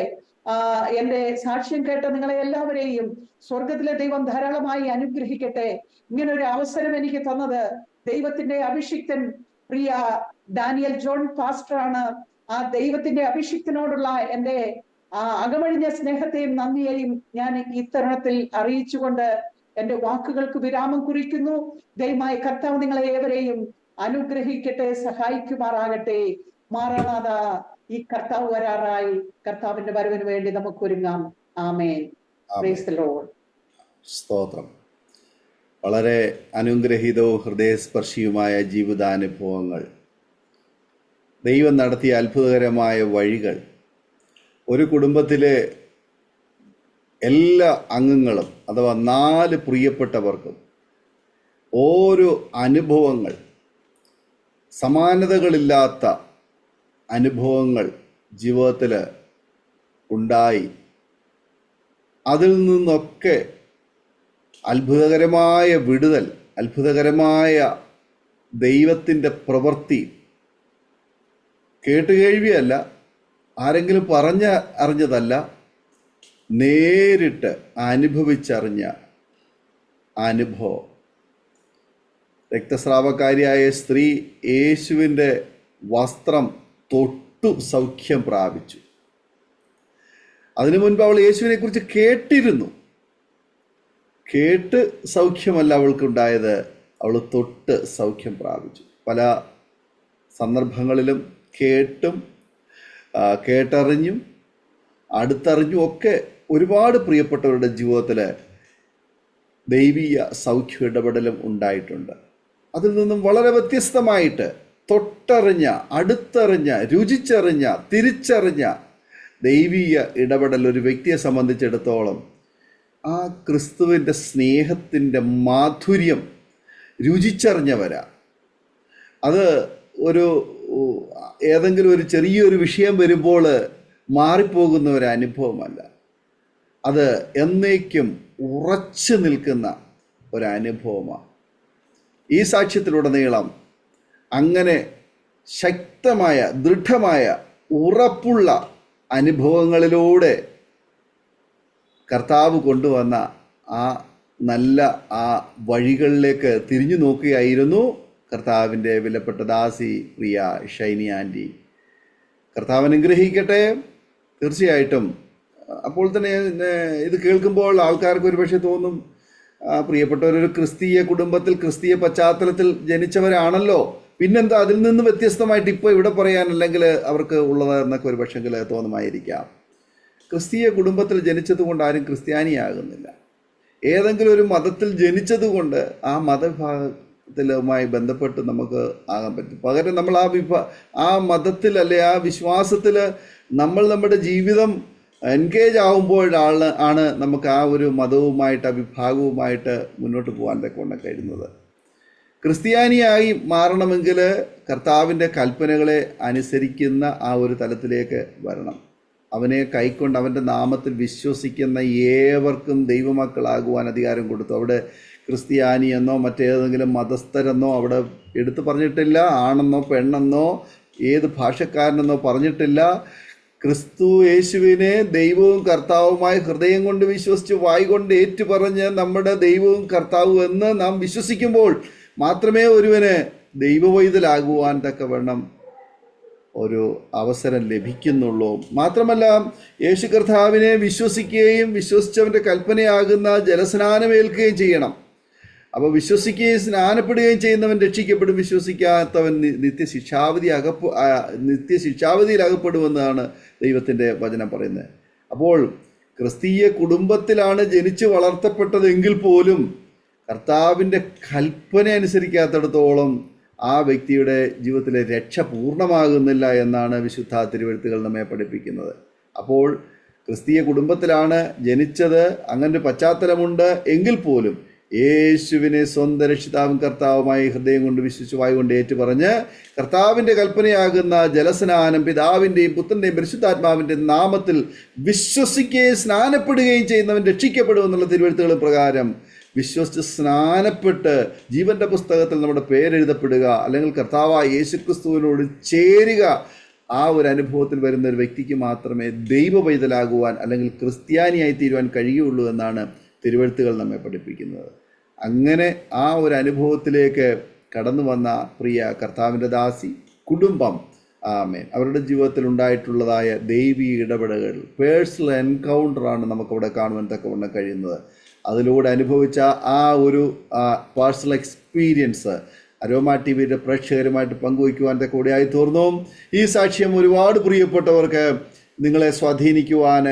S2: എന്റെ സാക്ഷ്യം കേട്ട നിങ്ങളെ എല്ലാവരെയും സ്വർഗത്തിലെ ദൈവം ധാരാളമായി അനുഗ്രഹിക്കട്ടെ. ഇങ്ങനൊരു അവസരം എനിക്ക് തന്നത് ദൈവത്തിന്റെ അഭിഷിക്തൻ പ്രിയ ഡാനിയൽ ജോൺ പാസ്റ്ററാണ്. ആ ദൈവത്തിന്റെ അഭിഷിക്തനോടുള്ള എന്റെ അകമഴിഞ്ഞ സ്നേഹത്തെയും നന്ദിയെയും ഞാൻ ഈ തരുണത്തിൽ അറിയിച്ചുകൊണ്ട് എന്റെ വാക്കുകൾക്ക് വിരാമം കുറിക്കുന്നു. ദൈവമായ കർത്താവ് നിങ്ങളെ ഏവരെയും അനുഗ്രഹിക്കട്ടെ, സഹായിക്കുമാറാകട്ടെ. മാറാനാഥ, ഈ കർത്താവ് വരാറായി. കർത്താവിന്റെ വരവിന് വേണ്ടി നമുക്ക് ഒരുങ്ങാം. ആമേൻ. Praise the lord.
S1: സ്തോത്രം. വളരെ അനുഗ്രഹീതവും ഹൃദയസ്പർശിയുമായ ജീവിതാനുഭവങ്ങൾ, ദൈവം നടത്തിയ അത്ഭുതകരമായ വഴികൾ, ഒരു കുടുംബത്തിലെ എല്ലാ അംഗങ്ങളും അഥവാ 4 പ്രിയപ്പെട്ടവർക്കും ഓരോ അനുഭവങ്ങൾ, സമാനതകളില്ലാത്ത അനുഭവങ്ങൾ ജീവിതത്തിൽ ഉണ്ടായി. അതിൽ നിന്നൊക്കെ അത്ഭുതകരമായ വിടുതൽ, അത്ഭുതകരമായ ദൈവത്തിൻ്റെ പ്രവൃത്തി കേട്ടുകേഴ്വിയല്ല, ആരെങ്കിലും അറിഞ്ഞതല്ല, നേരിട്ട് അനുഭവിച്ചറിഞ്ഞ അനുഭവം. രക്തസ്രാവക്കാരിയായ സ്ത്രീ യേശുവിൻ്റെ വസ്ത്രം തൊട്ടു സൗഖ്യം പ്രാപിച്ചു. അതിനു മുൻപ് അവൾ യേശുവിനെ കുറിച്ച് കേട്ടിരുന്നു. കേട്ട് സൗഖ്യമല്ല അവൾക്കുണ്ടായത്, അവൾ തൊട്ട് സൗഖ്യം പ്രാപിച്ചു. പല സന്ദർഭങ്ങളിലും കേട്ടറിഞ്ഞും അടുത്തറിഞ്ഞും ഒക്കെ ഒരുപാട് പ്രിയപ്പെട്ടവരുടെ ജീവിതത്തിൽ ദൈവീയ സൗഖ്യ ഇടപെടലും ഉണ്ടായിട്ടുണ്ട്. അതിൽ നിന്നും വളരെ വ്യത്യസ്തമായിട്ട് തൊട്ടറിഞ്ഞ, അടുത്തറിഞ്ഞ, രുചിച്ചറിഞ്ഞ, തിരിച്ചറിഞ്ഞ ദൈവീയ ഇടപെടൽ ഒരു വ്യക്തിയെ സംബന്ധിച്ചിടത്തോളം ആ ക്രിസ്തുവിൻ്റെ സ്നേഹത്തിൻ്റെ മാധുര്യം രുചിച്ചറിഞ്ഞവരാ. അത് ഏതെങ്കിലും ഒരു ചെറിയൊരു വിഷയം വരുമ്പോൾ മാറിപ്പോകുന്ന ഒരു അനുഭവമല്ല, അത് എന്നേക്കും ഉറച്ചു നിൽക്കുന്ന ഒരനുഭവമാണ്. ഈ സാക്ഷ്യത്തിലുടനീളം അങ്ങനെ ശക്തമായ, ദൃഢമായ, ഉറപ്പുള്ള അനുഭവങ്ങളിലൂടെ കർത്താവ് കൊണ്ടുവന്ന ആ നല്ല വഴികളിലേക്ക് തിരിഞ്ഞു നോക്കുകയായിരുന്നു കർത്താവിൻ്റെ വിലപ്പെട്ട ദാസി പ്രിയ ഷൈനി ആൻറ്റി. കർത്താവ് അനുഗ്രഹിക്കട്ടെ. തീർച്ചയായിട്ടും അപ്പോൾ തന്നെ ഇത് കേൾക്കുമ്പോൾ ആൾക്കാർക്ക് ഒരുപക്ഷെ തോന്നും, പ്രിയപ്പെട്ടവരൊരു ക്രിസ്തീയ കുടുംബത്തിൽ ക്രിസ്തീയ പശ്ചാത്തലത്തിൽ ജനിച്ചവരാണല്ലോ, പിന്നെന്താ അതിൽ നിന്ന് വ്യത്യസ്തമായിട്ട് ഇപ്പോൾ ഇവിടെ പറയാൻ അല്ലെങ്കിൽ അവർക്ക് ഉള്ളത് എന്നൊക്കെ ഒരു പക്ഷെങ്കിൽ തോന്നുമായിരിക്കാം. ക്രിസ്തീയ കുടുംബത്തിൽ ജനിച്ചതുകൊണ്ട് ആരും ക്രിസ്ത്യാനിയാകുന്നില്ല. ഏതെങ്കിലും ഒരു മതത്തിൽ ജനിച്ചതുകൊണ്ട് ആ മതവിഭാഗത്തിലുമായി ബന്ധപ്പെട്ട് നമുക്ക് ആകാൻ പറ്റും. പകരം നമ്മൾ ആ മതത്തിൽ അല്ലെ ആ വിശ്വാസത്തിൽ നമ്മൾ നമ്മുടെ ജീവിതം എൻഗേജ് ആകുമ്പോഴാണ് നമുക്ക് ആ ഒരു മതവുമായിട്ട് ആ വിഭാഗവുമായിട്ട് മുന്നോട്ട് പോകാൻ തക്കവണ്ണം കഴിയുന്നത്. ക്രിസ്ത്യാനിയായി മാറണമെങ്കിൽ കർത്താവിൻ്റെ കൽപ്പനകളെ അനുസരിക്കുന്ന ആ ഒരു തലത്തിലേക്ക് വരണം. അവനെ കൈക്കൊണ്ട് അവൻ്റെ നാമത്തിൽ വിശ്വസിക്കുന്ന ഏവർക്കും ദൈവമക്കളാകുവാൻ അധികാരം കൊടുത്തു. അവിടെ ക്രിസ്ത്യാനി എന്നോ മറ്റേതെങ്കിലും മതസ്ഥരെന്നോ അവിടെ എടുത്തു പറഞ്ഞിട്ടില്ല. ആണെന്നോ പെണ്ണെന്നോ ഏത് ഭാഷക്കാരനെന്നോ പറഞ്ഞിട്ടില്ല. ക്രിസ്തു യേശുവിനെ ദൈവവും കർത്താവുമായി ഹൃദയം കൊണ്ട് വിശ്വസിച്ച് വായ്കൊണ്ട് ഏറ്റുപറഞ്ഞ് നമ്മുടെ ദൈവവും കർത്താവും എന്ന് നാം വിശ്വസിക്കുമ്പോൾ മാത്രമേ ഒരുവന് ദൈവവൈതലാകുവാൻ തക്കവണ്ണം ഒരു അവസരം ലഭിക്കുന്നുള്ളൂ. മാത്രമല്ല, യേശു കർത്താവിനെ വിശ്വസിക്കുകയും വിശ്വസിച്ചവൻ്റെ കൽപ്പനയാകുന്ന ജലസ്നാനമേൽക്കുകയും ചെയ്യണം. അപ്പോൾ വിശ്വസിക്കുകയും സ്നാനപ്പെടുകയും ചെയ്യുന്നവൻ രക്ഷിക്കപ്പെടും, വിശ്വസിക്കാത്തവൻ നിത്യശിക്ഷാവിധിയിൽ അകപ്പെടുമെന്നാണ് ദൈവത്തിൻ്റെ വചനം പറയുന്നത്. അപ്പോൾ ക്രിസ്തീയ കുടുംബത്തിലാണ് ജനിച്ച് വളർത്തപ്പെട്ടതെങ്കിൽ പോലും കർത്താവിൻ്റെ കൽപ്പന അനുസരിക്കാത്തിടത്തോളം ആ വ്യക്തിയുടെ ജീവിതത്തിലെ രക്ഷ പൂർണ്ണമാകുന്നില്ല എന്നാണ് വിശുദ്ധ തിരുവെഴുത്തുകൾ നമ്മെ പഠിപ്പിക്കുന്നത്. അപ്പോൾ ക്രിസ്തീയ കുടുംബത്തിലാണ് ജനിച്ചത്, അങ്ങനെ പശ്ചാത്തലമുണ്ട് എങ്കിൽ പോലും യേശുവിനെ സ്വന്തം രക്ഷിതാവും കർത്താവുമായി ഹൃദയം കൊണ്ട് വിശ്വസിച്ച് വായ്കൊണ്ട് ഏറ്റുപറഞ്ഞ് കർത്താവിൻ്റെ കൽപ്പനയാകുന്ന ജലസ്നാനം പിതാവിൻ്റെയും പുത്രൻ്റെയും പരിശുദ്ധാത്മാവിൻ്റെ നാമത്തിൽ വിശ്വസിക്കുകയും സ്നാനപ്പെടുകയും ചെയ്യുന്നവൻ രക്ഷിക്കപ്പെടുമെന്നുള്ള തിരുവെഴുത്തുകൾ പ്രകാരം വിശ്വസിച്ച് സ്നാനപ്പെട്ട് ജീവൻ്റെ പുസ്തകത്തിൽ നമ്മുടെ പേരെഴുതപ്പെടുക, അല്ലെങ്കിൽ കർത്താവായ യേശുക്രിസ്തുവിനോട് ചേരുക, ആ ഒരു അനുഭവത്തിൽ വരുന്ന ഒരു വ്യക്തിക്ക് മാത്രമേ ദൈവപൈതലാകുവാൻ അല്ലെങ്കിൽ ക്രിസ്ത്യാനിയായി തീരുവാൻ കഴിയുള്ളൂ എന്നാണ് തിരുവെഴുത്തുകൾ നമ്മെ പഠിപ്പിക്കുന്നത്. അങ്ങനെ ആ ഒരു അനുഭവത്തിലേക്ക് കടന്നു വന്ന പ്രിയ കർത്താവിൻ്റെ ദാസി കുടുംബം, ആമേൻ, അവരുടെ ജീവിതത്തിൽ ഉണ്ടായിട്ടുള്ളതായ ദൈവീയ ഇടപെടലുകൾ, പേഴ്സണൽ എൻകൗണ്ടറാണ് നമുക്കവിടെ കാണുവാൻ തക്കവണ്ണം കഴിയുന്നത്. അതിലൂടെ അനുഭവിച്ച ആ ഒരു പേഴ്സണൽ എക്സ്പീരിയൻസ് അരോമ ടി വിയുടെ പ്രേക്ഷകരുമായിട്ട് പങ്കുവയ്ക്കുവാൻ കൂടെയായി തീർന്നു. ഈ സാക്ഷ്യം ഒരുപാട് പ്രിയപ്പെട്ടവർക്ക് നിങ്ങളെ സ്വാധീനിക്കുവാൻ,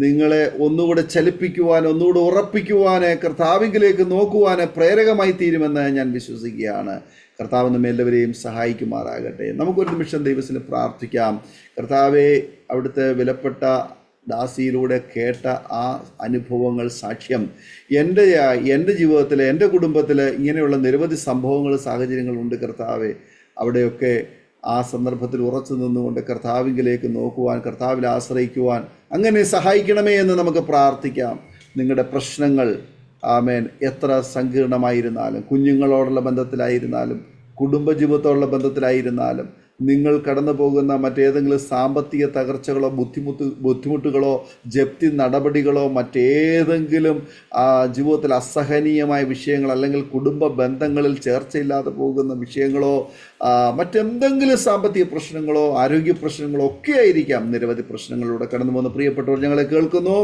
S1: നിങ്ങളെ ഒന്നുകൂടെ ചലിപ്പിക്കുവാൻ, ഒന്നുകൂടെ ഉറപ്പിക്കുവാൻ, കർത്താവിലേക്ക് നോക്കുവാൻ പ്രേരകമായി തീരുമെന്ന് ഞാൻ വിശ്വസിക്കുകയാണ്. കർത്താവ് നമ്മെ എല്ലാവരെയും സഹായിക്കുമാറാകട്ടെ. നമുക്കൊരു നിമിഷം ദൈവത്തിന് പ്രാർത്ഥിക്കാം. കർത്താവെ, അവിടുത്തെ വിലപ്പെട്ട ദാസിയിലൂടെ കേട്ട ആ അനുഭവങ്ങൾ, സാക്ഷ്യം എൻ്റെ ജീവിതത്തിൽ, എൻ്റെ കുടുംബത്തിൽ ഇങ്ങനെയുള്ള നിരവധി സംഭവങ്ങൾ, സാഹചര്യങ്ങളുണ്ട് കർത്താവെ. അവിടെയൊക്കെ ആ സന്ദർഭത്തിൽ ഉറച്ചു നിന്നുകൊണ്ട് കർത്താവിലേക്ക് നോക്കുവാൻ, കർത്താവിൽ ആശ്രയിക്കുവാൻ അങ്ങനെ സഹായിക്കണമേ എന്ന് നമുക്ക് പ്രാർത്ഥിക്കാം. നിങ്ങളുടെ പ്രശ്നങ്ങൾ, ആമേൻ, എത്ര സങ്കീർണമായിരുന്നാലും, കുഞ്ഞുങ്ങളോടുള്ള ബന്ധത്തിലായിരുന്നാലും, കുടുംബജീവിതത്തോടുള്ള ബന്ധത്തിലായിരുന്നാലും, നിങ്ങൾ കടന്നു പോകുന്ന മറ്റേതെങ്കിലും സാമ്പത്തിക തകർച്ചകളോ ബുദ്ധിമുട്ടുകളോ ജപ്തി നടപടികളോ മറ്റേതെങ്കിലും ജീവിതത്തിൽ അസഹനീയമായ വിഷയങ്ങൾ, അല്ലെങ്കിൽ കുടുംബ ബന്ധങ്ങളിൽ ചേർച്ചയില്ലാതെ പോകുന്ന വിഷയങ്ങളോ മറ്റെന്തെങ്കിലും സാമ്പത്തിക പ്രശ്നങ്ങളോ ആരോഗ്യ പ്രശ്നങ്ങളോ ഒക്കെ ആയിരിക്കാം. നിരവധി പ്രശ്നങ്ങളിലൂടെ കടന്നു പോകുന്ന പ്രിയപ്പെട്ടവർ ഞങ്ങളെ കേൾക്കുന്നു.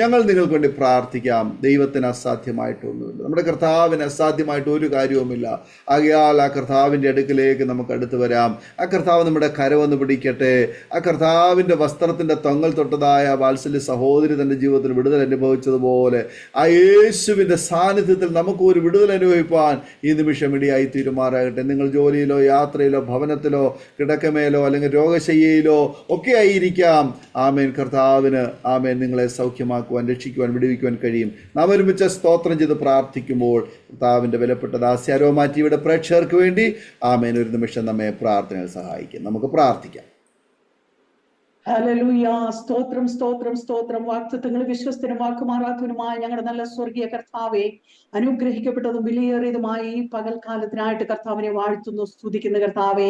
S1: ഞങ്ങൾ നിങ്ങൾക്ക് വേണ്ടി പ്രാർത്ഥിക്കാം. ദൈവത്തിന് അസാധ്യമായിട്ടൊന്നുമില്ല, നമ്മുടെ കർത്താവിന് അസാധ്യമായിട്ട് ഒരു കാര്യവുമില്ല. ആകയാൽ ആ കർത്താവിൻ്റെ അടുക്കിലേക്ക് നമുക്ക് അടുത്ത് വരാം. ആ കർത്താവ് നമ്മുടെ കരവൊന്ന് പിടിക്കട്ടെ. ആ കർത്താവിൻ്റെ വസ്ത്രത്തിൻ്റെ തൊങ്ങൽ തൊട്ടതായ വാത്സല്യ സഹോദരി തൻ്റെ ജീവിതത്തിൽ വിടുതൽ അനുഭവിച്ചതുപോലെ ആ യേശുവിൻ്റെ സാന്നിധ്യത്തിൽ നമുക്ക് ഒരു വിടുതൽ അനുഭവിപ്പാൻ ഈ നിമിഷം ഇടയായി തീരുമാറാകട്ടെ. നിങ്ങൾ ജോലിയിലോ യാത്രയിലോ ഭവനത്തിലോ കിടക്കമേലോ അല്ലെങ്കിൽ രോഗശയ്യയിലോ ഒക്കെ ആയിരിക്കാം. ആമേൻ. കർത്താവിന് ആമേൻ നിങ്ങളെ സൗഖ്യമാക്കുവാൻ, രക്ഷിക്കുവാൻ, വിടുവിക്കുവാൻ കഴിയും. നാം ഒരുമിച്ച് സ്തോത്രം ചെയ്ത് പ്രാർത്ഥിക്കുമ്പോൾ കർത്താവിൻ്റെ വിലപ്പെട്ട ദാസി അരോമ ടിവിയുടെ പ്രേക്ഷകർക്ക് വേണ്ടി ആമേൻ ഒരു നിമിഷം നമ്മെ പ്രാർത്ഥനയിൽ സഹായിക്കും. നമുക്ക് പ്രാർത്ഥിക്കാം.
S2: ഹല്ലേലൂയ. സ്തോത്രം സ്തോത്രം സ്തോത്രം. വാഗ്ദത്തങ്ങൾ വിശ്വസ്തനും വാക്കുമാറാത്തവനുമായ ഞങ്ങളുടെ നല്ല സ്വർഗീയ കർത്താവെ, അനുഗ്രഹിക്കപ്പെട്ടതും വിലയേറിയതുമായ ഈ പകൽക്കാലത്തിനായിട്ട് കർത്താവിനെ വാഴ്ത്തുന്നു, സ്തുതിക്കുന്ന കർത്താവെ.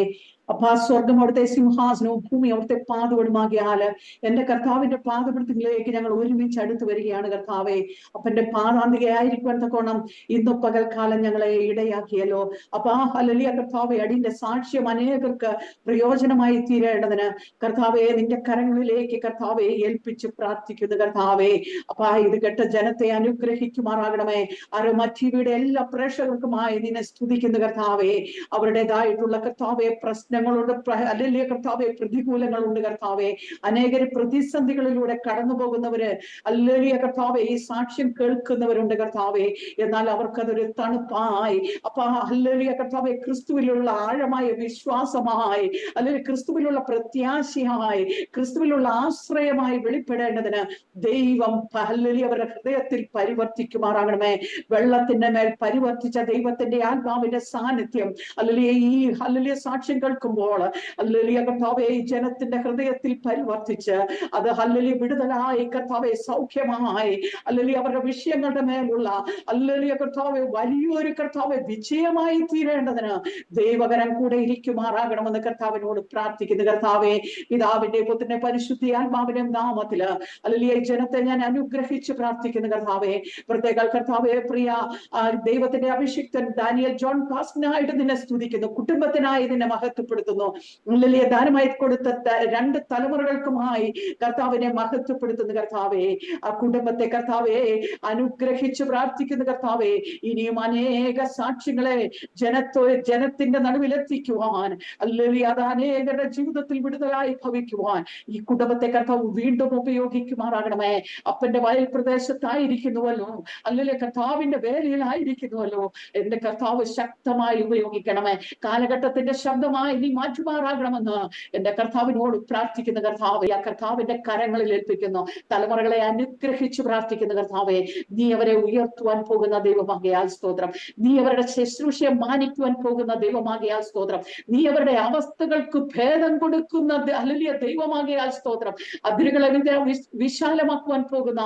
S2: അപ്പൊ ആ സ്വർഗം അവിടുത്തെ സിംഹാസനവും ഭൂമി അവിടുത്തെ പാതകളുമാകിയാല് എന്റെ കർത്താവിന്റെ പാദപീഠത്തിലേക്ക് ഞങ്ങൾ ഒരുമിച്ച് അടുത്ത് വരികയാണ് കർത്താവെ. അപ്പന്റെ പാതാന്തികയായിരിക്കുവാൻ തക്കോണം ഇന്ന് പകൽക്കാലം ഞങ്ങളെ ഇടയാക്കിയല്ലോ. അപ്പൊ ആ ഹല്ലേലൂയ കർത്താവെ, അടിന്റെ സാക്ഷ്യം അനേകർക്ക് പ്രയോജനമായി തീരേണ്ടതിന് കർത്താവെ നിന്റെ കരങ്ങളിലേക്ക് കർത്താവെ ഏൽപ്പിച്ച് പ്രാർത്ഥിക്കുന്നു കർത്താവെ. അപ്പൊ ഇത് കേട്ട ജനത്തെ അനുഗ്രഹിക്കുമാറാകണമേ. അരോമ ടിവിയുടെ എല്ലാ പ്രേക്ഷകർക്കുമായി നിന്നെ സ്തുതിക്കുന്നു കർത്താവെ. അവരുടേതായിട്ടുള്ള കർത്താവെ പ്രശ്നങ്ങളുണ്ട്, ഹല്ലേലൂയ കർത്താവെ പ്രതികൂലങ്ങളുണ്ട് കർത്താവെ. അനേകർ പ്രതിസന്ധികളിലൂടെ കടന്നു പോകുന്നവര് ഹല്ലേലൂയ കർത്താവെ ഈ സാക്ഷ്യം കേൾക്കുന്നവരുണ്ട് കർത്താവെ. എന്നാൽ അവർക്കതൊരു തണുപ്പായി അപ്പൊ ഹല്ലേലൂയ കർത്താവെ ക്രിസ്തുവിലുള്ള ആഴമായ വിശ്വാസമായി, അല്ലെങ്കിൽ ക്രിസ്തുവിലുള്ള പ്രത്യാശയായി, ക്രിസ്തുവിലുള്ള ആശ്രയമായി വെളിപ്പെടേണ്ടതിന് ദൈവം ഹല്ലേലൂയ അവരുടെ ഹൃദയത്തിൽ പരിവർത്തിക്കുമാറാകണമേ. വെള്ളത്തിന്റെ മേൽ പരിവർത്തിച്ച ദൈവത്തിന്റെ ആത്മാവിന്റെ സാന്നിധ്യം ഹല്ലേലൂയ ഈ ഹല്ലേലൂയ സാക്ഷ്യം കേൾക്കുമ്പോൾ ഹല്ലേലൂയ കർത്താവെ ഈ ജനത്തിന്റെ ഹൃദയത്തിൽ പരിവർത്തിച്ച് അത് ഹല്ലേലൂയ വിടുതലായി കർത്താവെ സൗഖ്യമായി ഹല്ലേലൂയ അവരുടെ വിഷയങ്ങളുടെ മേലുള്ള ഹല്ലേലൂയ കർത്താവെ വലിയൊരു കർത്താവെ വിജയമായി തീരേണ്ടതിന് ദൈവകരം കൂടെ ഇരിക്കുമാറാകണമെന്ന് കർത്താവിനോട് പ്രാർത്ഥിക്കുന്നു കർത്താവെ. പിതാവിന്റെ പുത്രന്റെ പരിശുദ്ധ ആത്മാവിന്റെ നാമത്തില് ഹല്ലേലൂയ ജനത്തെ ഞാൻ അനുഗ്രഹിച്ച് പ്രാർത്ഥിക്കുന്നു കർത്താവെ. പ്രത്യേക കർത്താവെ പ്രിയ ദൈവത്തിന്റെ അഭിഷിക്തൻ ഡാനിയൽ ജോൺ പാസ്റ്ററിനായിട്ട് നിന്നെ സ്തുതിക്കുന്നു, കുടുംബത്തിനായി നിന്നെ മഹത്വപ്പെടുത്തുന്നു. ഹല്ലേലൂയ ദാനമായി കൊടുത്ത 2 തലമുറകൾക്കുമായി കർത്താവിനെ മഹത്വപ്പെടുത്തുന്നു കർത്താവെ. ആ കുടുംബത്തെ കർത്താവെ അനുഗ്രഹിച്ച് പ്രാർത്ഥിക്കുന്നു കർത്താവെ. ഇനിയും അനേക സാക്ഷ്യങ്ങളെ ജനത്തിന്റെ നടുവിലെത്തിക്കുവാൻ ഹല്ലേലൂയ അത് അനേകരുടെ ജീവിതത്തിൽ വിടുതലായി ഭവിക്കുവാൻ ഈ കുടുംബത്തെ കർത്താവ് വീണ്ടും ഉപയോഗിക്കുമാറാകണമേ. അപ്പന്റെ വയൽ പ്രദേശത്തായിരിക്കുന്നുവല്ലോ, ഹല്ലേലൂയ കർത്താവിന്റെ വേലയിലായിരിക്കുന്നുവല്ലോ, എന്റെ കർത്താവ് ശക്തമായി ഉപയോഗിക്കണമേ. കാലഘട്ടത്തിന്റെ ശബ്ദമായി നീ മാറ്റുമാറാകണമെന്ന് എന്റെ കർത്താവിനോട് പ്രാർത്ഥിക്കുന്ന കർത്താവെ. ആ കർത്താവിന്റെ കരങ്ങളിൽ ഏൽപ്പിക്കുന്നു. തലമുറകളെ അനുഗ്രഹിച്ച് പ്രാർത്ഥിക്കുന്ന കർത്താവെ. നീ അവരെ ഉയർത്തുവാൻ പോകുന്ന ദൈവമാകിയാൽ സ്തോത്രം. നീ അവരുടെ ശുശ്രൂഷയെ മാനിക്കുവാൻ പോകുന്ന ദൈവമാകിയാൽ സ്തോത്രം. നീ അവരുടെ അവസ്ഥകൾക്ക് ഭേദം കൊടുക്കുന്ന ഹല്ലേലൂയ ദൈവമാകിയാൽ സ്തോത്രം. അതിരുകളെ വിശാലമാക്കുവാൻ പോകുന്ന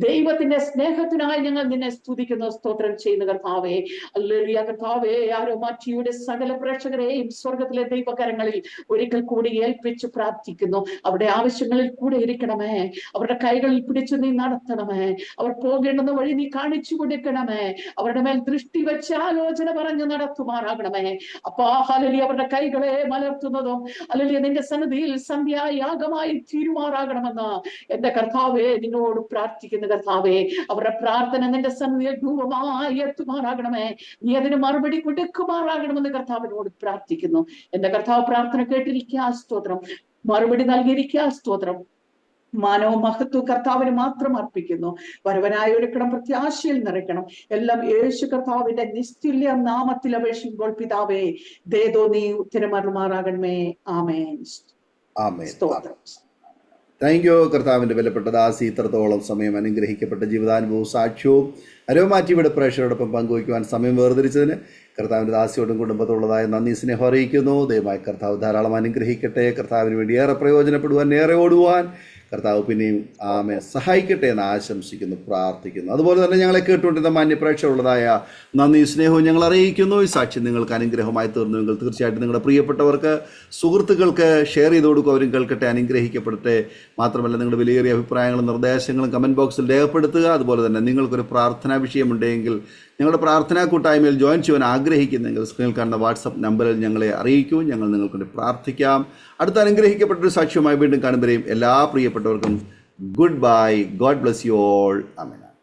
S2: ദൈവത്തിന്റെ സ്നേഹത്തിനായി ഞങ്ങൾ നിന്നെ സ്തുതിക്കുന്നു, സ്തോത്രം ചെയ്യുന്ന കർത്താവെ. ഹല്ലേലൂയ കർത്താവെ, ആരോമ ടിവിയുടെ സകല പ്രേക്ഷകരെയും സ്വർഗത്തിലെ ദൈവകരങ്ങളിൽ ഒരിക്കൽ കൂടി ഏൽപ്പിച്ച് പ്രാർത്ഥിക്കുന്നു. അവരുടെ ആവശ്യങ്ങളിൽ കൂടെ ഇരിക്കണമേ. അവരുടെ കൈകളിൽ പിടിച്ചു നീ നടത്തണമേ. അവർ പോകേണ്ടുന്ന വഴി നീ കാണിച്ചു കൊടുക്കണമേ. അവരുടെ മേൽ ദൃഷ്ടി വെച്ച് ആലോചന പറഞ്ഞു നടത്തുമാറാകണമേ. അപ്പാ ഹല്ലേലൂയ അവരുടെ കൈകളെ മലർത്തുന്നതും ഹല്ലേലൂയ നിന്റെ സന്നിധിയിൽ സന്ധ്യായാഗമായി തീരുമാറാകണമെന്ന് എന്റെ കർത്താവെ നിന്നോട് പ്രാർത്ഥിക്കുന്ന കർത്താവെ. അവരുടെ പ്രാർത്ഥന നിന്റെ സന്നിധിയിൽ ധൂപമായി എത്തുമാറാകണമേ. നീ അതിന് മറുപടി കൊടുക്കുമാറാകണമെന്ന് കർത്താവിനോട് പ്രാർത്ഥിക്കുന്നു. എന്റെ കർത്താവ് പ്രാർത്ഥന കേട്ടിരിക്കുക സ്തോത്രം, മറുപടി നൽകിയിരിക്കുക സ്തോത്രം. മാനവും മഹത്വവും കർത്താവിന് മാത്രം അർപ്പിക്കുന്നു. വരവനായി ഒരുക്കണം, പ്രത്യാശയിൽ നിറയ്ക്കണം. എല്ലാം യേശു കർത്താവിന്റെ നിസ്തുല്യ നാമത്തിൽ അപേക്ഷിക്കുമ്പോൾ പിതാവേ ദേദോ നീ ഉത്തരമറുമാറാകണമേ. ആമേൻ. സ്തോത്രം.
S1: താങ്ക് യു കർത്താവിൻ്റെ വിലപ്പെട്ട ദാസി. ഇത്രത്തോളം സമയം അനുഗ്രഹിക്കപ്പെട്ട ജീവിതാനുഭവവും സാക്ഷ്യവും അരോമ ടിവിയുടെ പ്രേക്ഷകരോടൊപ്പം പങ്കുവയ്ക്കുവാൻ സമയം വേർതിരിച്ചതിന് കർത്താവിൻ്റെ ദാസിയോടും കുടുംബത്തോടുള്ളതായ നന്ദി സ്നേഹം അറിയിക്കുന്നു. ദയവായി കർത്താവ് ധാരാളം അനുഗ്രഹിക്കട്ടെ. കർത്താവിന് വേണ്ടി ഏറെ പ്രയോജനപ്പെടുവാൻ, ഏറെ ഓടുവാൻ കർത്താവ് പിന്നെയും ആമേ സഹായിക്കട്ടെ എന്ന് ആശംസിക്കുന്നു, പ്രാർത്ഥിക്കുന്നു. അതുപോലെ തന്നെ ഞങ്ങളെ കേട്ടുകൊണ്ടിരുന്ന മാന്യപ്രേക്ഷകരുള്ളതായ നന്ദി സ്നേഹവും ഞങ്ങൾ അറിയിക്കുന്നു. ഈ സാക്ഷ്യം നിങ്ങൾക്ക് അനുഗ്രഹമായി തീർന്നുവെങ്കിൽ തീർച്ചയായിട്ടും നിങ്ങളുടെ പ്രിയപ്പെട്ടവർക്ക്, സുഹൃത്തുക്കൾക്ക് ഷെയർ ചെയ്ത് കൊടുക്കും. അവരും കേൾക്കട്ടെ, അനുഗ്രഹിക്കപ്പെടട്ടെ. മാത്രമല്ല നിങ്ങളുടെ വിലയേറിയ അഭിപ്രായങ്ങളും നിർദ്ദേശങ്ങളും കമൻറ്റ് ബോക്സിൽ രേഖപ്പെടുത്തുക. അതുപോലെ തന്നെ നിങ്ങൾക്കൊരു പ്രാർത്ഥനാ വിഷയമുണ്ടെങ്കിൽ ഞങ്ങളുടെ പ്രാർത്ഥനാ കൂട്ടായ്മയിൽ ജോയിൻ ചെയ്യാൻ ആഗ്രഹിക്കുന്നെങ്കിൽ സ്ക്രീനിൽ കാണുന്ന വാട്സപ്പ് നമ്പറിൽ ഞങ്ങളെ അറിയിക്കൂ. ഞങ്ങൾ നിങ്ങൾക്ക് പ്രാർത്ഥിക്കാം. അടുത്ത അനുഗ്രഹിക്കപ്പെട്ടൊരു സാക്ഷ്യവുമായി വീണ്ടും കാണുമ്പോഴേയും എല്ലാ പ്രിയപ്പെട്ടവർക്കും good bye. God bless you all. Amen.